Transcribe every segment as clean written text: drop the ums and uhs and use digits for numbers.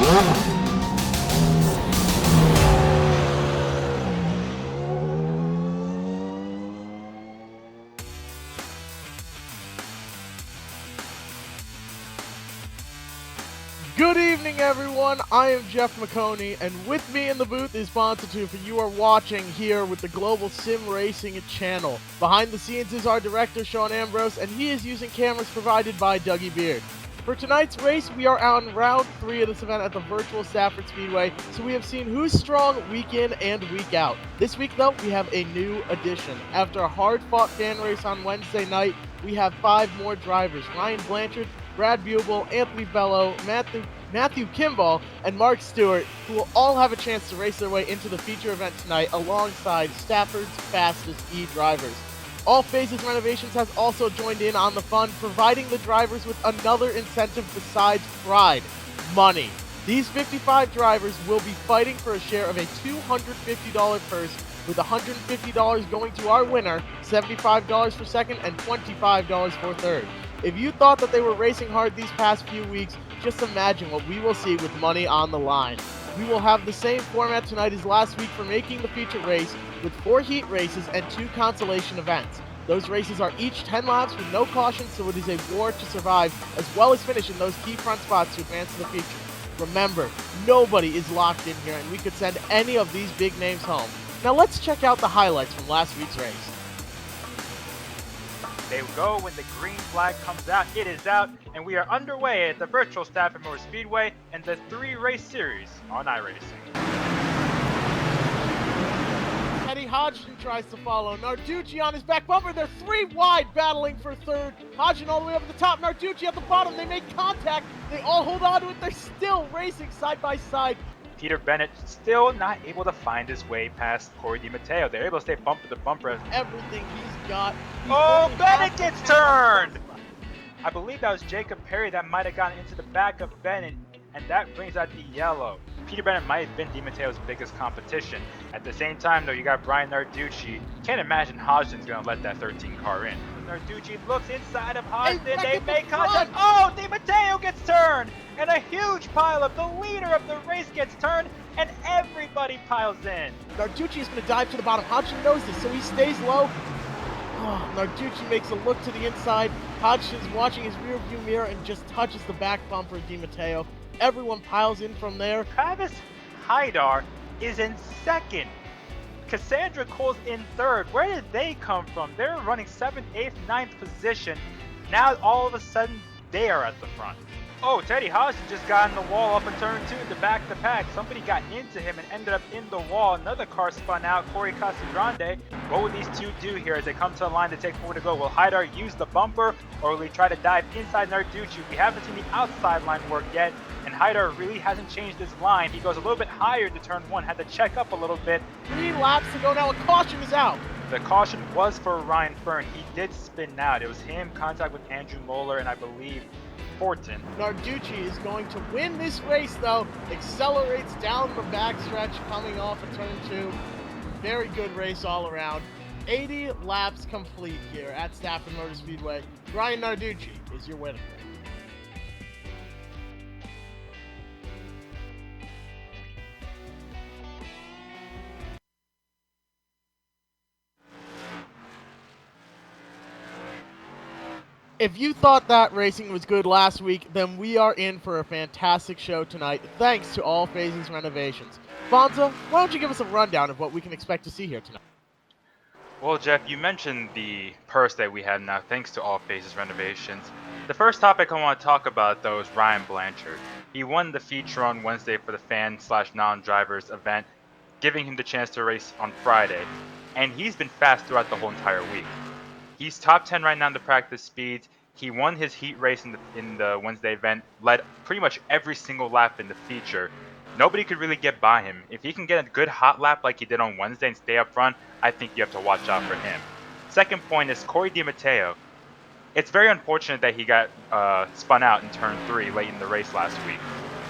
Good evening, everyone. I am Jeff McConey, and with me in the booth is Bonsa for you are watching here with the Global SimRacing Channel. Behind the scenes is our director, Sean Ambrose, and he is using cameras provided by Dougie Beard. For tonight's race, we are on round 3 of this event at the virtual Stafford Speedway, so we have seen who's strong week in and week out. This week, though, we have a new addition. After a hard-fought fan race on Wednesday night, we have 5 more drivers: Ryan Blanchard, Brad Buble, Anthony Bello, Matthew Kimball, and Mark Stewart, who will all have a chance to race their way into the feature event tonight alongside Stafford's fastest e-drivers. All Phases Renovations has also joined in on the fun, providing the drivers with another incentive besides pride: money. These 55 drivers will be fighting for a share of a $250 purse, with $150 going to our winner, $75 for second, and $25 for third. If you thought that they were racing hard these past few weeks, just imagine what we will see with money on the line. We will have the same format tonight as last week for making the feature race, with 4 heat races and 2 consolation events. Those races are each 10 laps with no caution, so it is a war to survive, as well as finish in those key front spots to advance to the feature. Remember, nobody is locked in here, and we could send any of these big names home. Now let's check out the highlights from last week's race. They go when the green flag comes out. It is out, and we are underway at the virtual Stafford Speedway and the 3-race series on iRacing. Eddie Hodgson tries to follow. Narducci on his back bumper. They're 3 wide, battling for third. Hodgson all the way up at the top. Narducci at the bottom. They make contact. They all hold on to it. They're still racing side by side. Peter Bennett still not able to find his way past Cory Dimatteo. They're able to stay bumper to bumper. Everything he's got. Bennett gets turned! I believe that was Jacob Perry that might have gotten into the back of Bennett, and that brings out the yellow. Peter Bennett might have been Dimatteo's biggest competition. At the same time, though, you got Brian Narducci. Can't imagine Hodgson's going to let that 13 car in. Narducci looks inside of Hodgson. They make contact. Dimatteo gets turned! And a huge pileup. The leader of the race gets turned, and everybody piles in. Narducci is going to dive to the bottom. Hodgson knows this, so he stays low. Narducci makes a look to the inside. Hodgson's watching his rear view mirror and just touches the back bumper of Dimatteo. Everyone piles in from there. Travis Haidar is in second. Cassandra Cole's in third. Where did they come from? They're running 7th, 8th, 9th position. Now all of a sudden they are at the front. Teddy Hodgson just got in the wall up in turn 2 in the back to pack. Somebody got into him and ended up in the wall. Another car spun out, Corey Casagrande. What will these two do here as they come to the line to take 4 to go? Will Haidar use the bumper, or will he try to dive inside Narducci? We haven't seen the outside line work yet, and Haidar really hasn't changed his line. He goes a little bit higher to turn 1, had to check up a little bit. 3 laps to go now, a caution is out. The caution was for Ryan Fern. He did spin out. It was him, contact with Andrew Moeller, and I believe Fortin. Narducci is going to win this race, though. Accelerates down the backstretch coming off of turn 2. Very good race all around. 80 laps complete here at Stafford Motor Speedway. Ryan Narducci is your winner. If you thought that racing was good last week, then we are in for a fantastic show tonight, thanks to All Phases Renovations. Bonza, why don't you give us a rundown of what we can expect to see here tonight? Well, Jeff, you mentioned the purse that we have now, thanks to All Phases Renovations. The first topic I want to talk about, though, is Ryan Blanchard. He won the feature on Wednesday for the fan/non-drivers event, giving him the chance to race on Friday, and he's been fast throughout the whole entire week. He's top 10 right now in the practice speeds. He won his heat race in the Wednesday event, led pretty much every single lap in the feature. Nobody could really get by him. If he can get a good hot lap like he did on Wednesday and stay up front, I think you have to watch out for him. Second point is Cory Dimatteo. It's very unfortunate that he got spun out in turn 3 late in the race last week.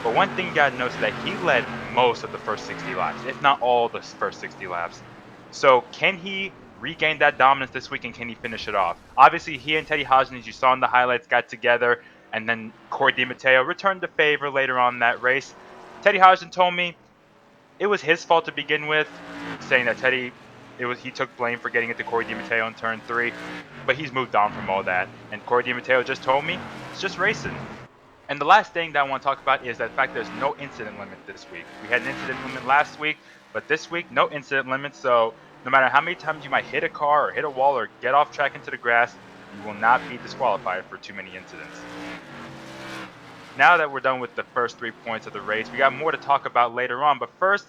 But one thing you got to notice is that he led most of the first 60 laps, if not all the first 60 laps. So can he regain that dominance this week, and can he finish it off? Obviously, he and Teddy Hodgson, as you saw in the highlights, got together, and then Cory Dimatteo returned the favor later on in that race. Teddy Hodgson told me it was his fault to begin with, saying that he took blame for getting into Cory Dimatteo in turn 3, but he's moved on from all that. And Cory Dimatteo just told me it's just racing. And the last thing that I want to talk about is that fact there's no incident limit this week. We had an incident limit last week, but this week, no incident limit. So no matter how many times you might hit a car or hit a wall or get off track into the grass, you will not be disqualified for too many incidents. Now that we're done with the first 3 points of the race, we got more to talk about later on. But first,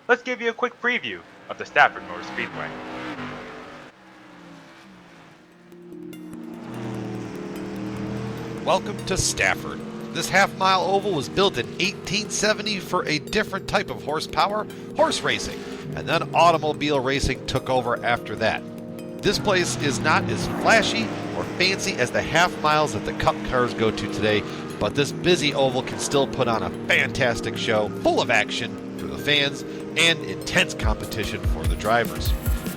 let's give you a quick preview of the Stafford Motor Speedway. Welcome to Stafford. This half-mile oval was built in 1870 for a different type of horsepower, horse racing, and then automobile racing took over after that. This place is not as flashy or fancy as the half miles that the Cup cars go to today, but this busy oval can still put on a fantastic show full of action for the fans and intense competition for the drivers.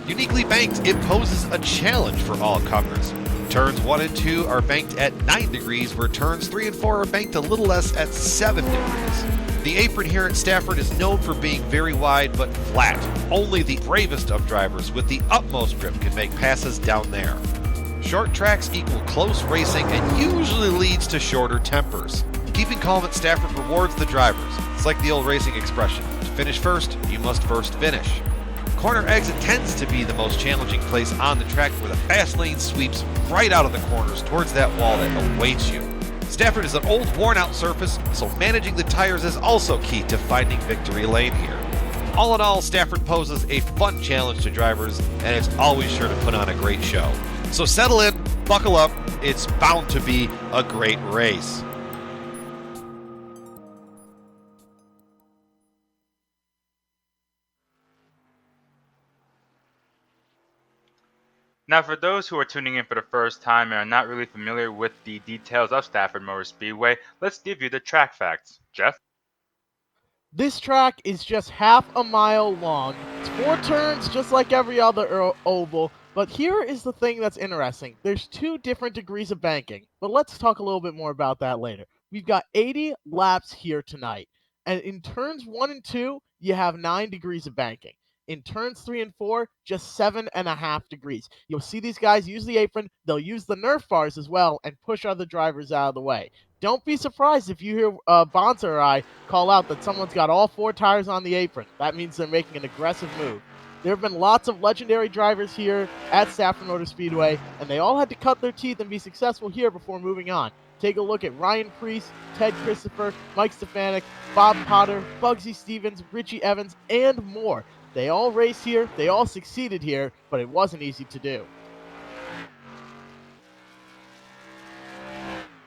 Uniquely banked, it poses a challenge for all comers. Turns 1 and 2 are banked at 9 degrees, where turns 3 and 4 are banked a little less at 7 degrees. The apron here at Stafford is known for being very wide but flat. Only the bravest of drivers with the utmost grip can make passes down there. Short tracks equal close racing and usually leads to shorter tempers. Keeping calm at Stafford rewards the drivers. It's like the old racing expression, to finish first, you must first finish. Corner exit tends to be the most challenging place on the track, where the fast lane sweeps right out of the corners towards that wall that awaits you. Stafford is an old, worn-out surface, so managing the tires is also key to finding victory lane here. All in all, Stafford poses a fun challenge to drivers, and it's always sure to put on a great show. So settle in, buckle up, it's bound to be a great race. Now, for those who are tuning in for the first time and are not really familiar with the details of Stafford Motor Speedway, let's give you the track facts. Jeff? This track is just half a mile long. It's 4 turns just like every other oval, but here is the thing that's interesting. There's 2 different degrees of banking, but let's talk a little bit more about that later. We've got 80 laps here tonight, and in turns 1 and 2, you have 9 degrees of banking. In turns 3 and 4, just 7.5 degrees. You'll see these guys use the apron. They'll use the Nerf bars as well and push other drivers out of the way. Don't be surprised if you hear Bonta or I call out that someone's got all 4 tires on the apron. That means they're making an aggressive move. There have been lots of legendary drivers here at Stafford Motor Speedway, and they all had to cut their teeth and be successful here before moving on. Take a look at Ryan Preece, Ted Christopher, Mike Stefanik, Bob Potter, Bugsy Stevens, Richie Evans, and more. They all raced here, they all succeeded here, but it wasn't easy to do.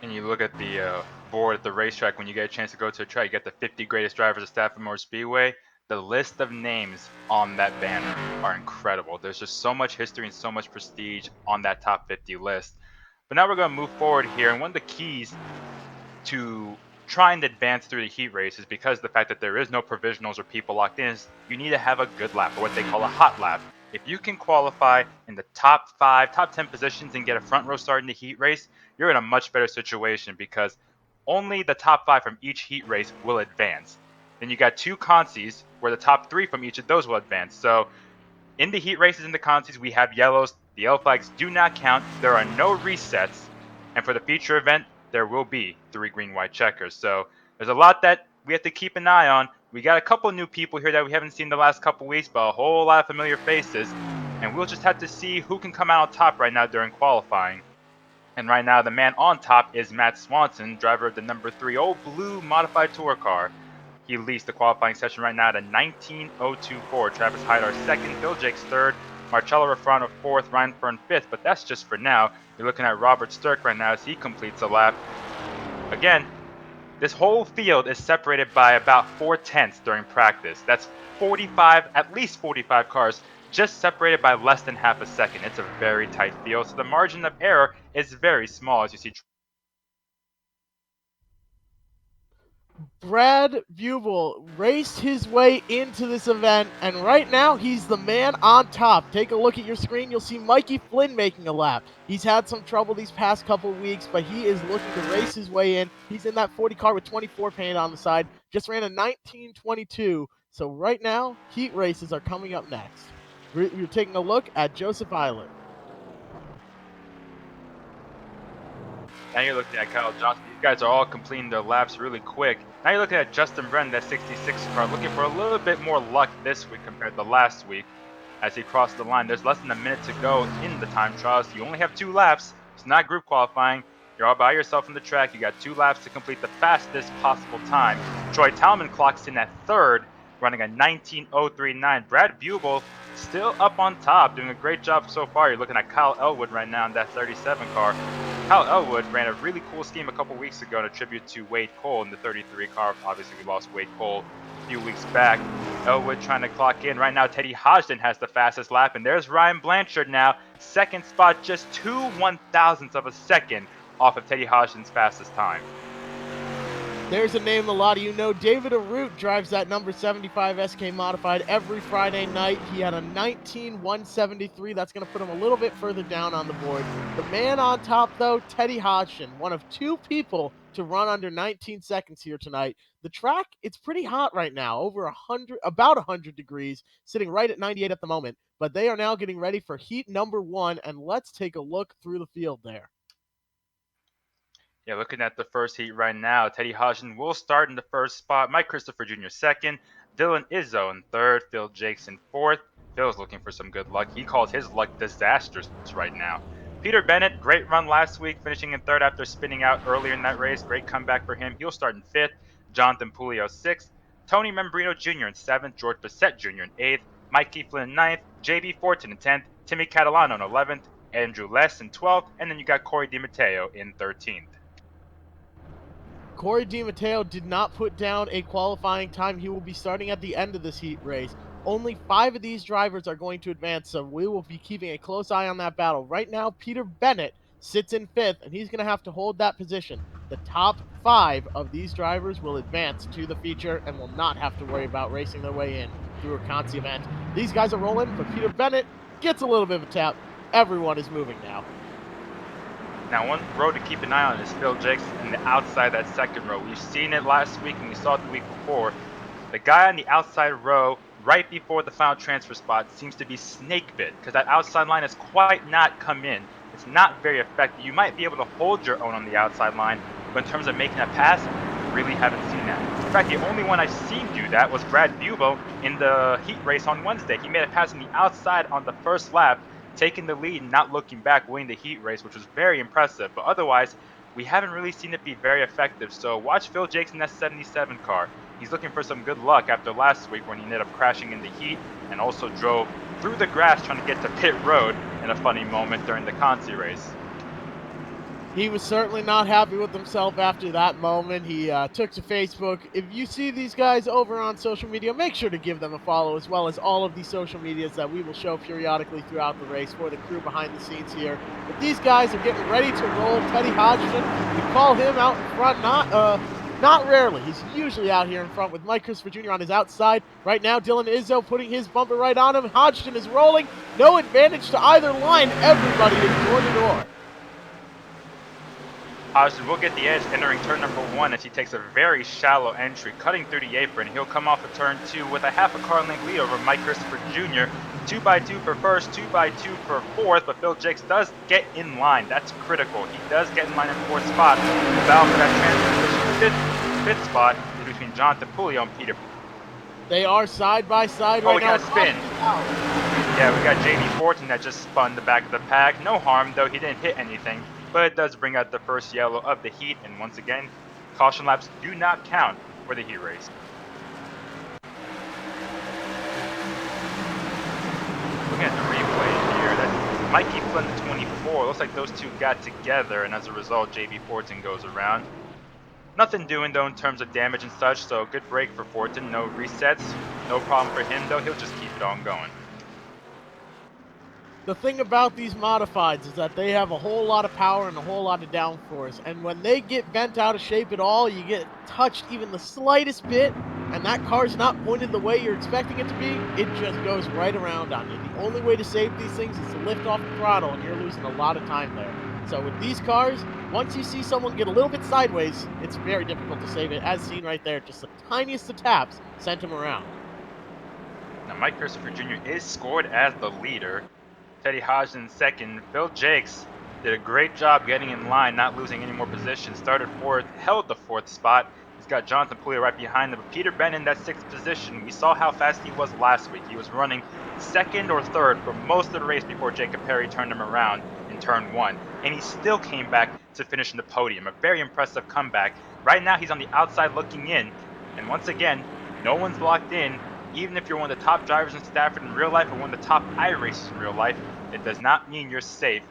And you look at the board at the racetrack, when you get a chance to go to a track, you get the 50 greatest drivers of Stafford Motor Speedway. The list of names on that banner are incredible. There's just so much history and so much prestige on that top 50 list. But now we're going to move forward here, and one of the keys to trying to advance through the heat race is because of the fact that there is no provisionals or people locked in, is you need to have a good lap, or what they call a hot lap. If you can qualify in the top 5, top 10 positions and get a front row start in the heat race, you're in a much better situation, because only the top 5 from each heat race will advance. Then you got 2 consies where the top 3 from each of those will advance. So in the heat races and the consies, we have yellows. The yellow flags do not count. There are no resets. And for the feature event, there will be 3 green, white checkers. So there's a lot that we have to keep an eye on. We got a couple new people here that we haven't seen the last couple weeks, but a whole lot of familiar faces. And we'll just have to see who can come out on top right now during qualifying. And right now, the man on top is Matt Swanson, driver of the number 3 old blue modified tour car. He leads the qualifying session right now at a 19.024. Travis Hydar second, Bill Jakes third, Marcello Refrano fourth, Ryan Fern fifth. But that's just for now. You're looking at Robert Sturck right now as he completes a lap. Again, this whole field is separated by about 4/10 during practice. That's 45, at least 45 cars, just separated by less than half a second. It's a very tight field, so the margin of error is very small, as you see. Brad Buble raced his way into this event, and right now he's the man on top. Take a look at your screen. You'll see Mikey Flynn making a lap. He's had some trouble these past couple of weeks, but he is looking to race his way in. He's in that 40 car with 24 paint on the side. Just ran a 19:22. So right now, heat races are coming up next. We're taking a look at Joseph Eiler. Now you're looking at Kyle Johnson. These guys are all completing their laps really quick. Now you're looking at Justin Brennan, that 66 car, looking for a little bit more luck this week compared to last week. As he crossed the line, there's less than a minute to go in the time trials. You only have 2 laps. It's not group qualifying. You're all by yourself on the track. You got 2 laps to complete the fastest possible time. Troy Talman clocks in at 3rd, running a 19:039. Brad Buble still up on top, doing a great job so far. You're looking at Kyle Elwood right now in that 37 car. Kyle Elwood ran a really cool scheme a couple weeks ago in a tribute to Wade Cole in the 33 car. Obviously, we lost Wade Cole a few weeks back. Elwood trying to clock in. Right now, Teddy Hodgson has the fastest lap, and there's Ryan Blanchard now. 2nd spot, just 2/1000ths of a second off of Teddy Hodgson's fastest time. There's a name a lot of you know. David Arute drives that number 75 SK Modified every Friday night. He had a 19:173. That's going to put him a little bit further down on the board. The man on top, though, Teddy Hodgson, one of 2 people to run under 19 seconds here tonight. The track, it's pretty hot right now, about 100 degrees, sitting right at 98 at the moment. But they are now getting ready for heat number 1, and let's take a look through the field there. Yeah, looking at the first heat right now, Teddy Hodgson will start in the 1st spot. Mike Christopher Jr. 2nd. Dylan Izzo in 3rd. Phil Jakes in 4th. Phil's looking for some good luck. He calls his luck disastrous right now. Peter Bennett, great run last week, finishing in 3rd after spinning out earlier in that race. Great comeback for him. He'll start in 5th. Jonathan Pulio 6th. Tony Membrino Jr. in 7th. George Bissett Jr. in 8th. Mike Kieflin in 9th. JB Fortin in 10th. Timmy Catalano in 11th. Andrew Less in 12th. And then you got Cory Dimatteo in 13th. Cory Dimatteo did not put down a qualifying time. He will be starting at the end of this heat race. Only 5 of these drivers are going to advance, so we will be keeping a close eye on that battle. Right now, Peter Bennett sits in 5th, and he's going to have to hold that position. The top 5 of these drivers will advance to the feature and will not have to worry about racing their way in through a Consi event. These guys are rolling, but Peter Bennett gets a little bit of a tap. Everyone is moving now. Now, one row to keep an eye on is Phil Jakes in the outside that 2nd row. We've seen it last week and we saw it the week before. The guy on the outside row, right before the final transfer spot, seems to be snake bit because that outside line has quite not come in. It's not very effective. You might be able to hold your own on the outside line, but in terms of making a pass, really haven't seen that. In fact, the only one I've seen do that was Brad Buble in the heat race on Wednesday. He made a pass on the outside on the 1st lap, taking the lead and not looking back, winning the heat race, which was very impressive. But otherwise, we haven't really seen it be very effective. So watch Phil Jakes in that 77 car. He's looking for some good luck after last week when he ended up crashing in the heat and also drove through the grass trying to get to pit road in a funny moment during the Consi race. He was certainly not happy with himself after that moment. He took to Facebook. If you see these guys over on social media, make sure to give them a follow, as well as all of the social medias that we will show periodically throughout the race for the crew behind the scenes here. But these guys are getting ready to roll. Teddy Hodgson, we call him out in front, not rarely. He's usually out here in front with Mike Christopher Jr. on his outside. Right now, Dylan Izzo putting his bumper right on him. Hodgson is rolling. No advantage to either line. Everybody is door to door. Hodgson will get the edge entering turn number 1 as he takes a very shallow entry, cutting through the apron. He'll come off of turn 2 with a half a car length lead over Mike Christopher Jr. 2x2 for 1st, 2x2 for 4th, but Phil Jakes does get in line. That's critical. He does get in line in 4th spot. The battle for that transition 5th spot is between Jonathan Pulio and Peter. They are side by side right now. We got a spin. Yeah, we got JD Fortin that just spun the back of the pack. No harm, though. He didn't hit anything. But it does bring out the first yellow of the heat, and once again, caution laps do not count for the heat race. Looking at the replay here, that's Mikey Flynn the 24. Looks like those two got together, and as a result, JB Fortin goes around. Nothing doing, though, in terms of damage and such, so good break for Fortin. No resets, no problem for him, though. He'll just keep it on going. The thing about these modifieds is that they have a whole lot of power and a whole lot of downforce, and when they get bent out of shape at all, you get touched even the slightest bit, and that car's not pointed the way you're expecting it to be, it just goes right around on you. The only way to save these things is to lift off the throttle, and you're losing a lot of time there. So with these cars, once you see someone get a little bit sideways, it's very difficult to save it, as seen right there. Just the tiniest of taps sent him around. Now, Mike Christopher Jr. is scored as the leader. Teddy Hodgson second. Phil Jakes did a great job getting in line, not losing any more positions. Started fourth, held the fourth spot. He's got Jonathan Puleo right behind him. But Peter Bennett in that sixth position. We saw how fast he was last week. He was running second or third for most of the race before Jacob Perry turned him around in turn one. And he still came back to finish in the podium. A very impressive comeback. Right now he's on the outside looking in. And once again, no one's locked in. Even if you're one of the top drivers in Stafford in real life or one of the top iRacers in real life, it does not mean you're safe.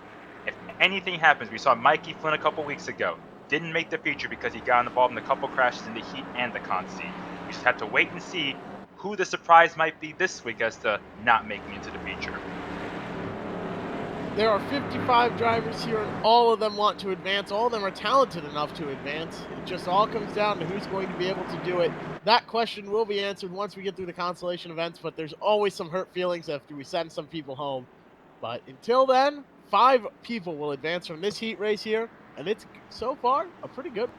If anything happens, we saw Mikey Flynn a couple weeks ago. Didn't make the feature because he got involved in a couple crashes in the heat and the consi. We just have to wait and see who the surprise might be this week as to not making it to the feature. There are 55 drivers here, and all of them want to advance. All of them are talented enough to advance. It just all comes down to who's going to be able to do it. That question will be answered once we get through the consolation events, but there's always some hurt feelings after we send some people home. But until then, 5 people will advance from this heat race here, and it's so far a pretty good one.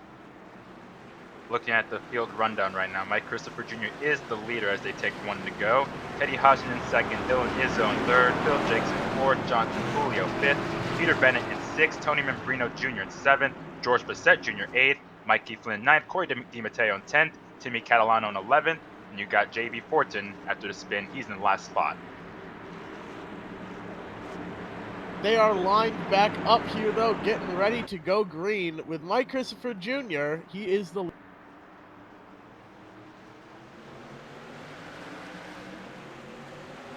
Looking at the field rundown right now, Mike Christopher Jr. is the leader as they take one to go. Teddy Hodgson in second, Dylan Izzo in third, Phil Jakes in fourth, Jonathan Puleo fifth, Peter Bennett in sixth, Tony Membrino Jr. in seventh, George Bissett Jr. eighth, Mikey Flynn ninth, Cory Dimatteo in 10th, Timmy Catalano in 11th, and you got JB Fortin after the spin. He's in the last spot. They are lined back up here, though, getting ready to go green. With Mike Christopher Jr., he is the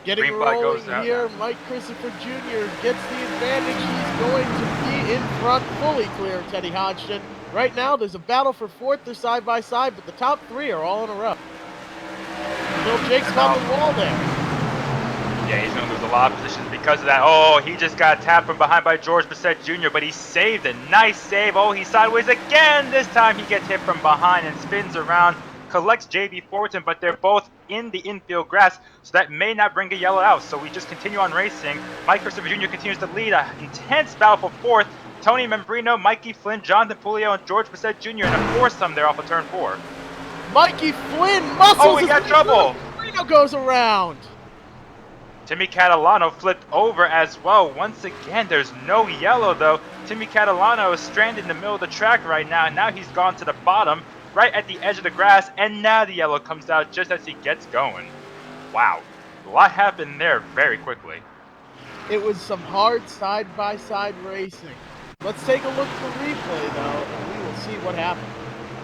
getting rolling here. Mike Christopher Jr. gets the advantage. He's going to be in front, fully clear of Teddy Hodgson. Right now, there's a battle for fourth. They're side by side, but the top 3 are all in a row. Phil Jakes on the wall there. Yeah, he's going to lose a lot of positions because of that. Oh, he just got tapped from behind by George Bissett Jr., but he saved a nice save. Oh, he's sideways again. This time he gets hit from behind and spins around, collects JB Fortin, but they're both in the infield grass, so that may not bring a yellow out. So we just continue on racing. Mike Christopher Jr. continues to lead. An intense battle for fourth. Tony Membrino, Mikey Flynn, Jonathan Puleo, and George Bissett Jr. in a foursome there off of turn 4. Mikey Flynn muscles. Oh, he got trouble. Membrino goes around. Timmy Catalano flipped over as well. Once again, there's no yellow though. Timmy Catalano is stranded in the middle of the track right now, and now he's gone to the bottom, right at the edge of the grass, and now the yellow comes out just as he gets going. Wow, a lot happened there very quickly. It was some hard side-by-side racing. Let's take a look at the replay though, and we will see what happened.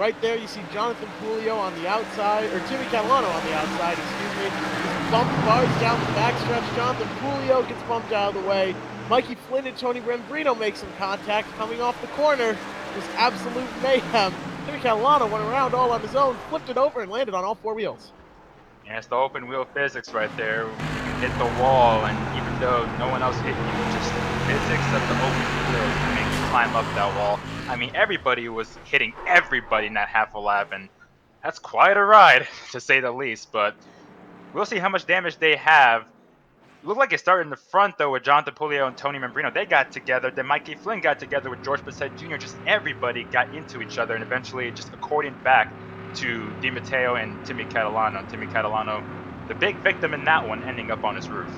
Right there, you see Jonathan Puleo on the outside, or Timmy Catalano on the outside, excuse me. He's bumped bars down the backstretch. Jonathan Puleo gets bumped out of the way. Mikey Flynn and Tony Membrino make some contact coming off the corner. It was absolute mayhem. Timmy Catalano went around all on his own, flipped it over, and landed on all 4 wheels. Yeah, it's the open wheel physics right there. You hit the wall, and even though no one else hit you, just physics of the open wheel make you climb up that wall. I mean, everybody was hitting everybody in that half a lap, and that's quite a ride, to say the least. But we'll see how much damage they have. It looked like it started in the front, though, with Jonathan Puleo and Tony Membrino. They got together. Then Mikey Flynn got together with George Bissett Jr. Just everybody got into each other, and eventually just accordioned back to Dimatteo and Timmy Catalano. Timmy Catalano, the big victim in that one, ending up on his roof.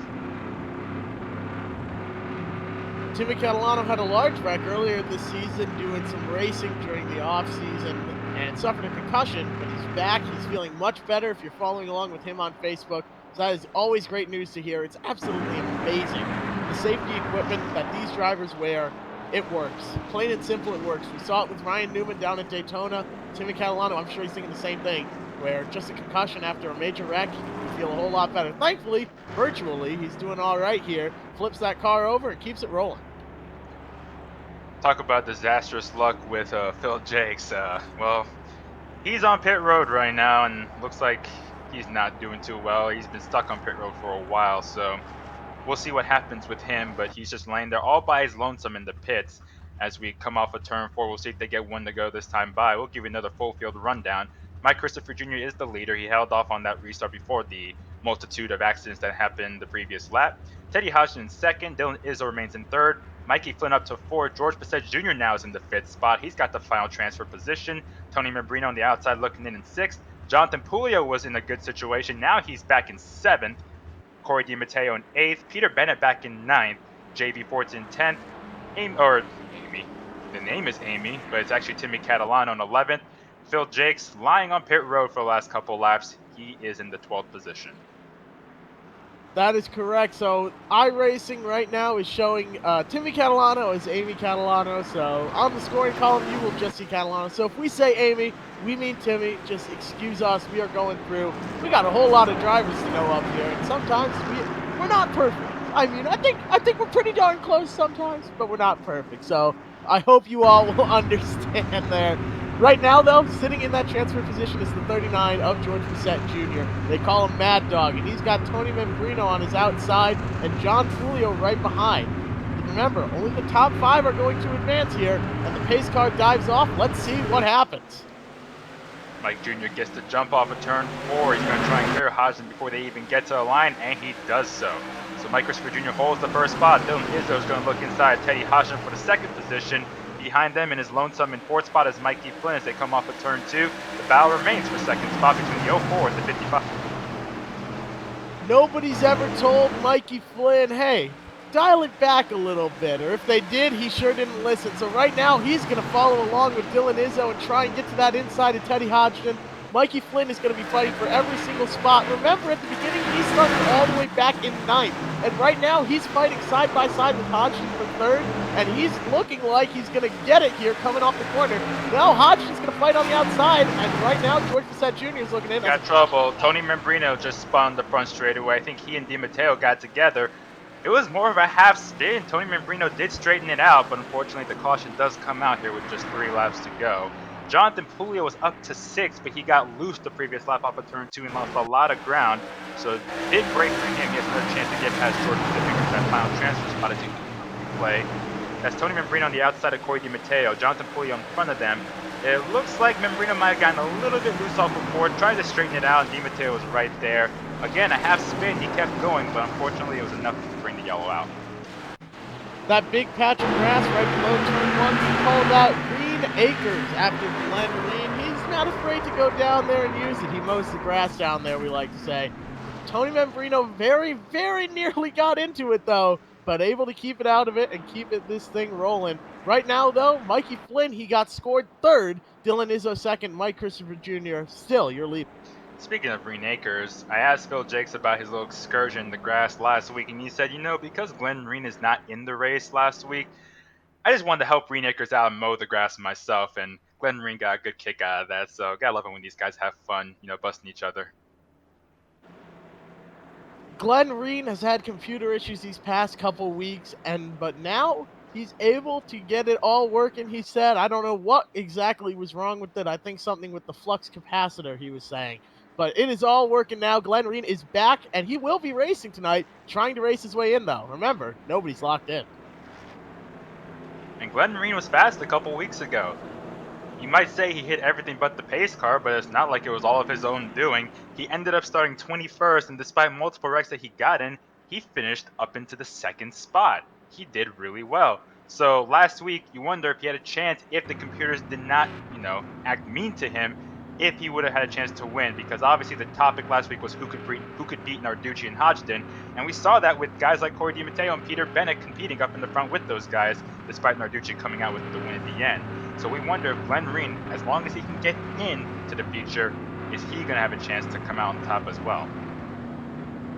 Timmy Catalano had a large wreck earlier this season doing some racing during the offseason and suffered a concussion, but he's back. He's feeling much better if you're following along with him on Facebook. So that is always great news to hear. It's absolutely amazing. The safety equipment that these drivers wear, it works. Plain and simple, it works. We saw it with Ryan Newman down at Daytona. Timmy Catalano, I'm sure he's thinking the same thing, where just a concussion after a major wreck, you feel a whole lot better. Thankfully, virtually, he's doing all right here. Flips that car over and keeps it rolling. Talk about disastrous luck with Phil Jakes. Well, he's on pit road right now, and looks like he's not doing too well. He's been stuck on pit road for a while, so we'll see what happens with him, but he's just laying there all by his lonesome in the pits. As we come off of turn 4, we'll see if they get one to go this time by. We'll give you another full field rundown. Mike Christopher Jr. is the leader. He held off on that restart before the multitude of accidents that happened the previous lap. Teddy Hodgson in second. Dylan Izzo remains in third. Mikey Flynn up to fourth. George Bissett Jr. now is in the fifth spot. He's got the final transfer position. Tony Membrino on the outside looking in sixth. Jonathan Pulio was in a good situation. Now he's back in seventh. Cory Dimatteo in eighth. Peter Bennett back in ninth. JV Forts in 10th. Amy. The name is Amy, but it's actually Timmy Catalano in 11th. Phil Jakes lying on pit road for the last couple laps. He is in the 12th position. That is correct. So iRacing right now is showing Timmy Catalano as Amy Catalano. So on the scoring column, you will just see Catalano. So if we say Amy, we mean Timmy. Just excuse us. We are going through. We got a whole lot of drivers to know up here, and sometimes we're not perfect. I mean, I think we're pretty darn close sometimes, but we're not perfect. So I hope you all will understand there. Right now, though, sitting in that transfer position is the 39 of George Bissett Jr. They call him Mad Dog, and he's got Tony Membrino on his outside and John Fulio right behind. Remember, only the top 5 are going to advance here, and the pace car dives off. Let's see what happens. Mike Jr. gets to jump off of turn 4. He's going to try and clear Hodgson before they even get to the line, and he does so. So Mike Christopher Jr. holds the first spot. Dylan Izzo is going to look inside Teddy Hodgson for the second position. Behind them in his lonesome in fourth spot is Mikey Flynn as they come off of turn 2. The battle remains for second spot between the 04 and the 55. Nobody's ever told Mikey Flynn, hey, dial it back a little bit. Or if they did, he sure didn't listen. So right now, he's going to follow along with Dylan Izzo and try and get to that inside of Teddy Hodgson. Mikey Flynn is going to be fighting for every single spot. Remember, at the beginning, he started all the way back in 9th. And right now, he's fighting side by side with Hodgson for 3rd. And he's looking like he's going to get it here coming off the corner. Now Hodgson's going to fight on the outside. And right now, George Bissett Jr. is looking in. Got trouble. Tony Membrino just spun the front straightaway. I think he and Dimatteo got together. It was more of a half spin. Tony Membrino did straighten it out, but unfortunately the caution does come out here with just 3 laps to go. Jonathan Pulio was up to 6th, but he got loose the previous lap off of turn 2 and lost a lot of ground. So big break for him. He has another chance to get past George Pacific with that final transfer spot as he play. That's Tony Membrino on the outside of Cory Dimatteo. Jonathan Pulio in front of them. It looks like Membrino might have gotten a little bit loose off of Ford. Tried to straighten it out, and Dimatteo was right there. Again, a half spin. He kept going, but unfortunately it was enough to bring the yellow out. That big patch of grass right below turn 1, he called out Green Acres after Glenn Reen. He's not afraid to go down there and use it. He mows the grass down there, we like to say. Tony Membrino very, very nearly got into it, though, but able to keep it out of it and keep this thing rolling. Right now, though, Mikey Flynn, he got scored 3rd. Dylan Izzo 2nd. Mike Christopher Jr. still your lead. Speaking of Green Acres, I asked Phil Jakes about his little excursion in the grass last week, and he said, you know, because Glenn Reen is not in the race last week, I just wanted to help Green Acres out and mow the grass myself, and Glenn Reen got a good kick out of that, so gotta love it when these guys have fun, you know, busting each other. Glenn Reen has had computer issues these past couple weeks, but now he's able to get it all working, he said. I don't know what exactly was wrong with it. I think something with the flux capacitor, he was saying. But it is all working now. Glenn Reen is back, and he will be racing tonight, trying to race his way in, though. Remember, nobody's locked in. And Glenn Reen was fast a couple weeks ago. You might say he hit everything but the pace car, but it's not like it was all of his own doing. He ended up starting 21st, and despite multiple wrecks that he got in, he finished up into the 2nd spot. He did really well. So last week, you wonder if he had a chance if the computers did not, you know, act mean to him, if he would have had a chance to win, because obviously the topic last week was who could beat Narducci and Hodgson, and we saw that with guys like Cory Dimatteo and Peter Bennett competing up in the front with those guys, despite Narducci coming out with the win at the end. So we wonder if Glenn Reen, as long as he can get into the future, is he going to have a chance to come out on top as well?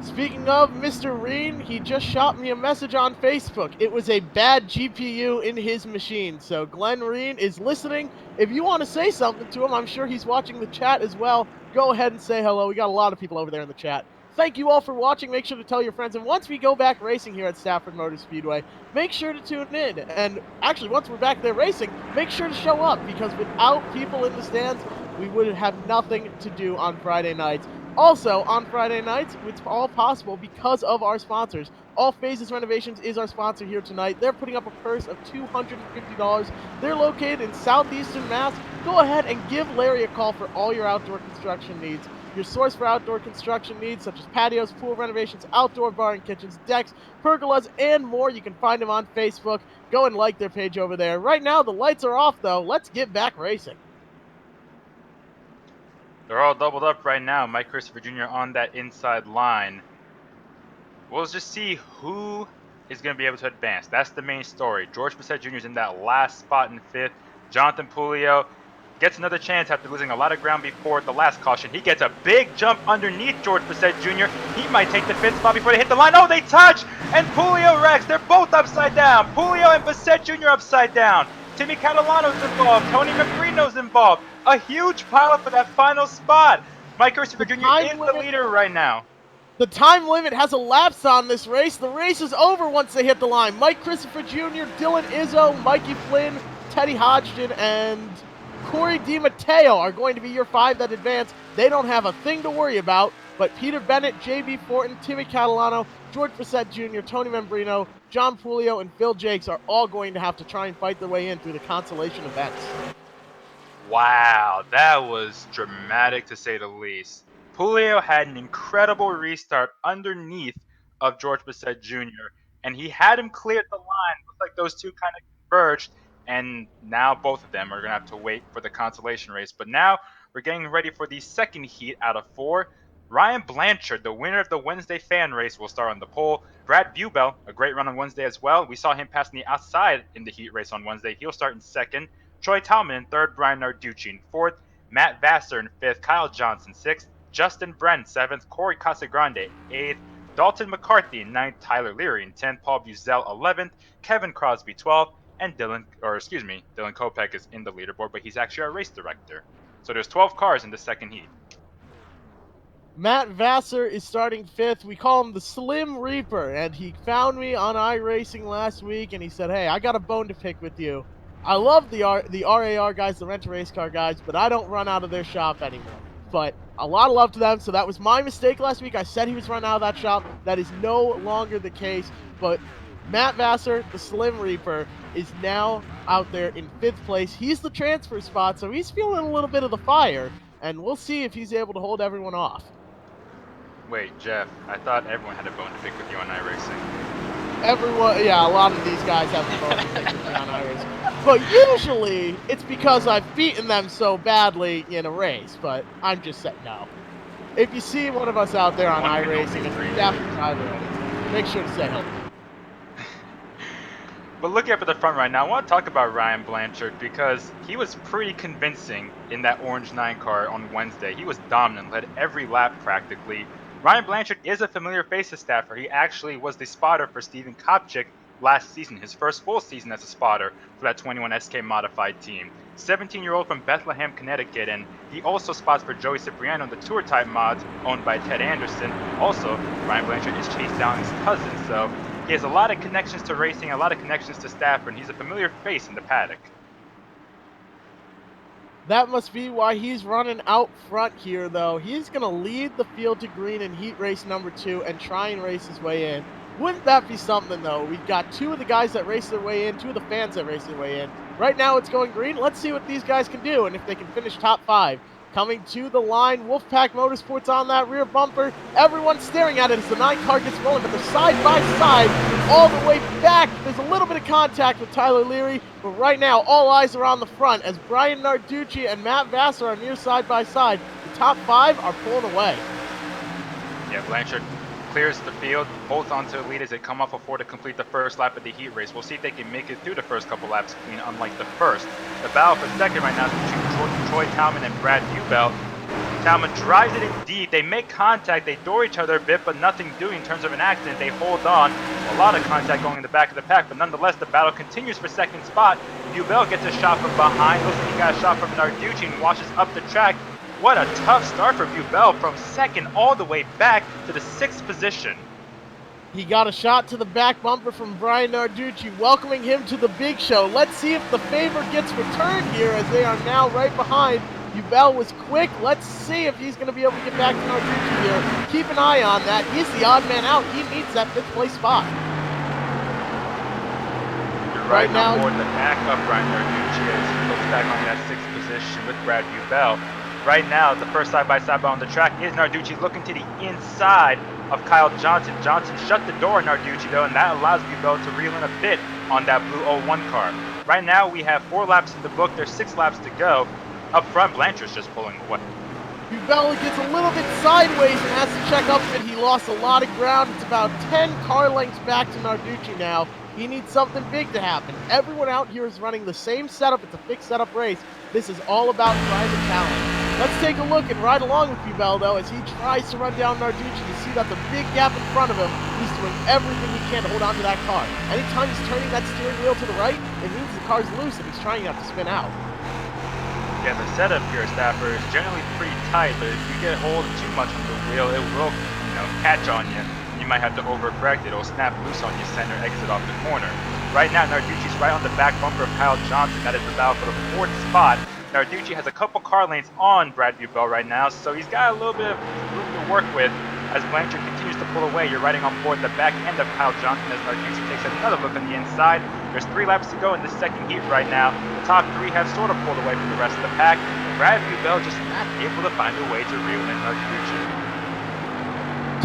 Speaking of Mr. Reen, he just shot me a message on Facebook. It was a bad GPU in his machine. So Glenn Reen is listening. If you want to say something to him, I'm sure he's watching the chat as well. Go ahead and say hello. We got a lot of people over there in the chat. Thank you all for watching. Make sure to tell your friends. And once we go back racing here at Stafford Motor Speedway, make sure to tune in. And actually, once we're back there racing, make sure to show up, because without people in the stands, we would have nothing to do on Friday nights. Also, on Friday nights, it's all possible because of our sponsors. All Phases Renovations is our sponsor here tonight. They're putting up a purse of $250. They're located in southeastern Mass. Go ahead and give Larry a call for all your outdoor construction needs. Your source for outdoor construction needs, such as patios, pool renovations, outdoor bar and kitchens, decks, pergolas, and more. You can find them on Facebook. Go and like their page over there. Right now, the lights are off, though. Let's get back racing. They're all doubled up right now. Mike Christopher Jr. on that inside line. We'll just see who is going to be able to advance. That's the main story. George Bissett Jr. is in that last spot in fifth. Jonathan Pulio gets another chance after losing a lot of ground before the last caution. He gets a big jump underneath George Bissett Jr. He might take the fifth spot before they hit the line. Oh, they touch! And Pulio wrecks. They're both upside down. Pulio and Bissett Jr. upside down. Timmy Catalano's involved. Tony Membrino's involved. A huge pileup for that final spot. Mike Christopher Jr. is the leader right now. The time limit has elapsed on this race. The race is over once they hit the line. Mike Christopher Jr., Dylan Izzo, Mikey Flynn, Teddy Hodgson, and Cory Dimatteo are going to be your five that advance. They don't have a thing to worry about, but Peter Bennett, J.B. Fortin, Timmy Catalano, George Bissett Jr., Tony Membrino, John Pulio, and Phil Jakes are all going to have to try and fight their way in through the consolation events. Wow, that was dramatic to say the least. Pulio had an incredible restart underneath of George Bissett Jr., and he had him clear the line. Looks like those two kind of converged, and now both of them are going to have to wait for the consolation race. But now we're getting ready for the second heat out of 4. Ryan Blanchard, the winner of the Wednesday fan race, will start on the pole. Brad Bubel, a great run on Wednesday as well. We saw him passing the outside in the heat race on Wednesday. He'll start in second. Troy Talman in third, Brian Narducci in fourth, Matt Vassar in fifth, Kyle Johnson sixth, Justin Brent seventh, Corey Casagrande eighth, Dalton McCarthy in ninth, Tyler Leary in 10th, Paul Buzel 11th, Kevin Crosby 12th, and Dylan Kopech is in the leaderboard, but he's actually our race director. So there's 12 cars in the second heat. Matt Vassar is starting fifth. We call him the Slim Reaper, and he found me on iRacing last week, and he said, hey, I got a bone to pick with you. I love the RAR guys, the rent-a-race car guys, but I don't run out of their shop anymore. But a lot of love to them, so that was my mistake last week. I said he was running out of that shop. That is no longer the case, but Matt Vassar, the Slim Reaper, is now out there in fifth place. He's the transfer spot, so he's feeling a little bit of the fire, and we'll see if he's able to hold everyone off. Wait, Jeff, I thought everyone had a bone to pick with you on iRacing. Everyone, yeah, a lot of these guys have a bone to pick with me on iRacing. But usually, it's because I've beaten them so badly in a race, but I'm just saying, no. If you see one of us out there on iRacing and Stafford, make sure to say hello. But looking up at the front right now, I want to talk about Ryan Blanchard because he was pretty convincing in that Orange 9 car on Wednesday. He was dominant, led every lap practically. Ryan Blanchard is a familiar face to Stafford. He actually was the spotter for Steven Kopchik last season, his first full season as a spotter for that 21 SK modified team. 17-year-old from Bethlehem, Connecticut, and he also spots for Joey Cipriano in the Tour Type mods owned by Ted Anderson. Also, Ryan Blanchard is Chase Downing's cousin, so he has a lot of connections to racing, a lot of connections to Stafford, and he's a familiar face in the paddock. That must be why he's running out front here, though. He's going to lead the field to green in heat race number 2 and try and race his way in. Wouldn't that be something, though? We've got 2 of the guys that race their way in, 2 of the fans that race their way in. Right now it's going green. Let's see what these guys can do and if they can finish top 5. Coming to the line, Wolfpack Motorsports on that rear bumper. Everyone's staring at it as the 9 car gets rolling, but they're side by side all the way back. There's a little bit of contact with Tyler Leary, but right now all eyes are on the front as Brian Narducci and Matt Vassar are near side by side. The top 5 are pulling away. Yeah, Blanchard clears the field, holds on to the lead as they come off of 4 to complete the first lap of the heat race. We'll see if they can make it through the first couple laps clean, unlike the first. The battle for second right now is between Troy Talman and Brad Bubel. Talman drives it in deep. They make contact. They door each other a bit, but nothing doing in terms of an accident. They hold on. A lot of contact going in the back of the pack, but nonetheless, the battle continues for second spot. Bubel gets a shot from behind. Looks like he got a shot from Narducci and washes up the track. What a tough start for Bubel from second all the way back to the 6th position. He got a shot to the back bumper from Brian Narducci, welcoming him to the big show. Let's see if the favor gets returned here as they are now right behind Bubel was quick. Let's see if he's going to be able to get back to Narducci here. Keep an eye on that. He's the odd man out. He needs that 5th place spot. You're right now, on board the backup Ryan Narducci as he looks back on that 6th position with Brad Bubel. Right now, the first side-by-side on the track is Narducci looking to the inside of Kyle Johnson. Johnson shut the door on Narducci though, and that allows Bubel to reel in a bit on that blue 01 car. Right now, we have 4 laps in the book. There's 6 laps to go. Up front, Blanchard's just pulling away. Bubel gets a little bit sideways and has to check up, and he lost a lot of ground. It's about 10 car lengths back to Narducci now. He needs something big to happen. Everyone out here is running the same setup. It's a fixed setup race. This is all about driving talent. Let's take a look and ride along with Bubel, though, as he tries to run down Narducci. You see that's a big gap in front of him. He's doing everything he can to hold on to that car. Anytime he's turning that steering wheel to the right, it means the car's loose and he's trying not to spin out. Yeah, the setup here at Stafford is generally pretty tight, but if you get hold of too much of the wheel, it will, catch on you. You might have to overcorrect it. It'll snap loose on your center exit off the corner. Right now, Narducci's right on the back bumper of Kyle Johnson. That is the battle for the 4th spot. Narducci has a couple car lanes on Brad Bubel right now, so he's got a little bit of room to work with. As Blanchard continues to pull away, you're riding on board the back end of Kyle Johnson as Narducci takes another look on the inside. There's 3 laps to go in the second heat right now. The top 3 have sort of pulled away from the rest of the pack. Brad Bubel just not able to find a way to reel in Narducci.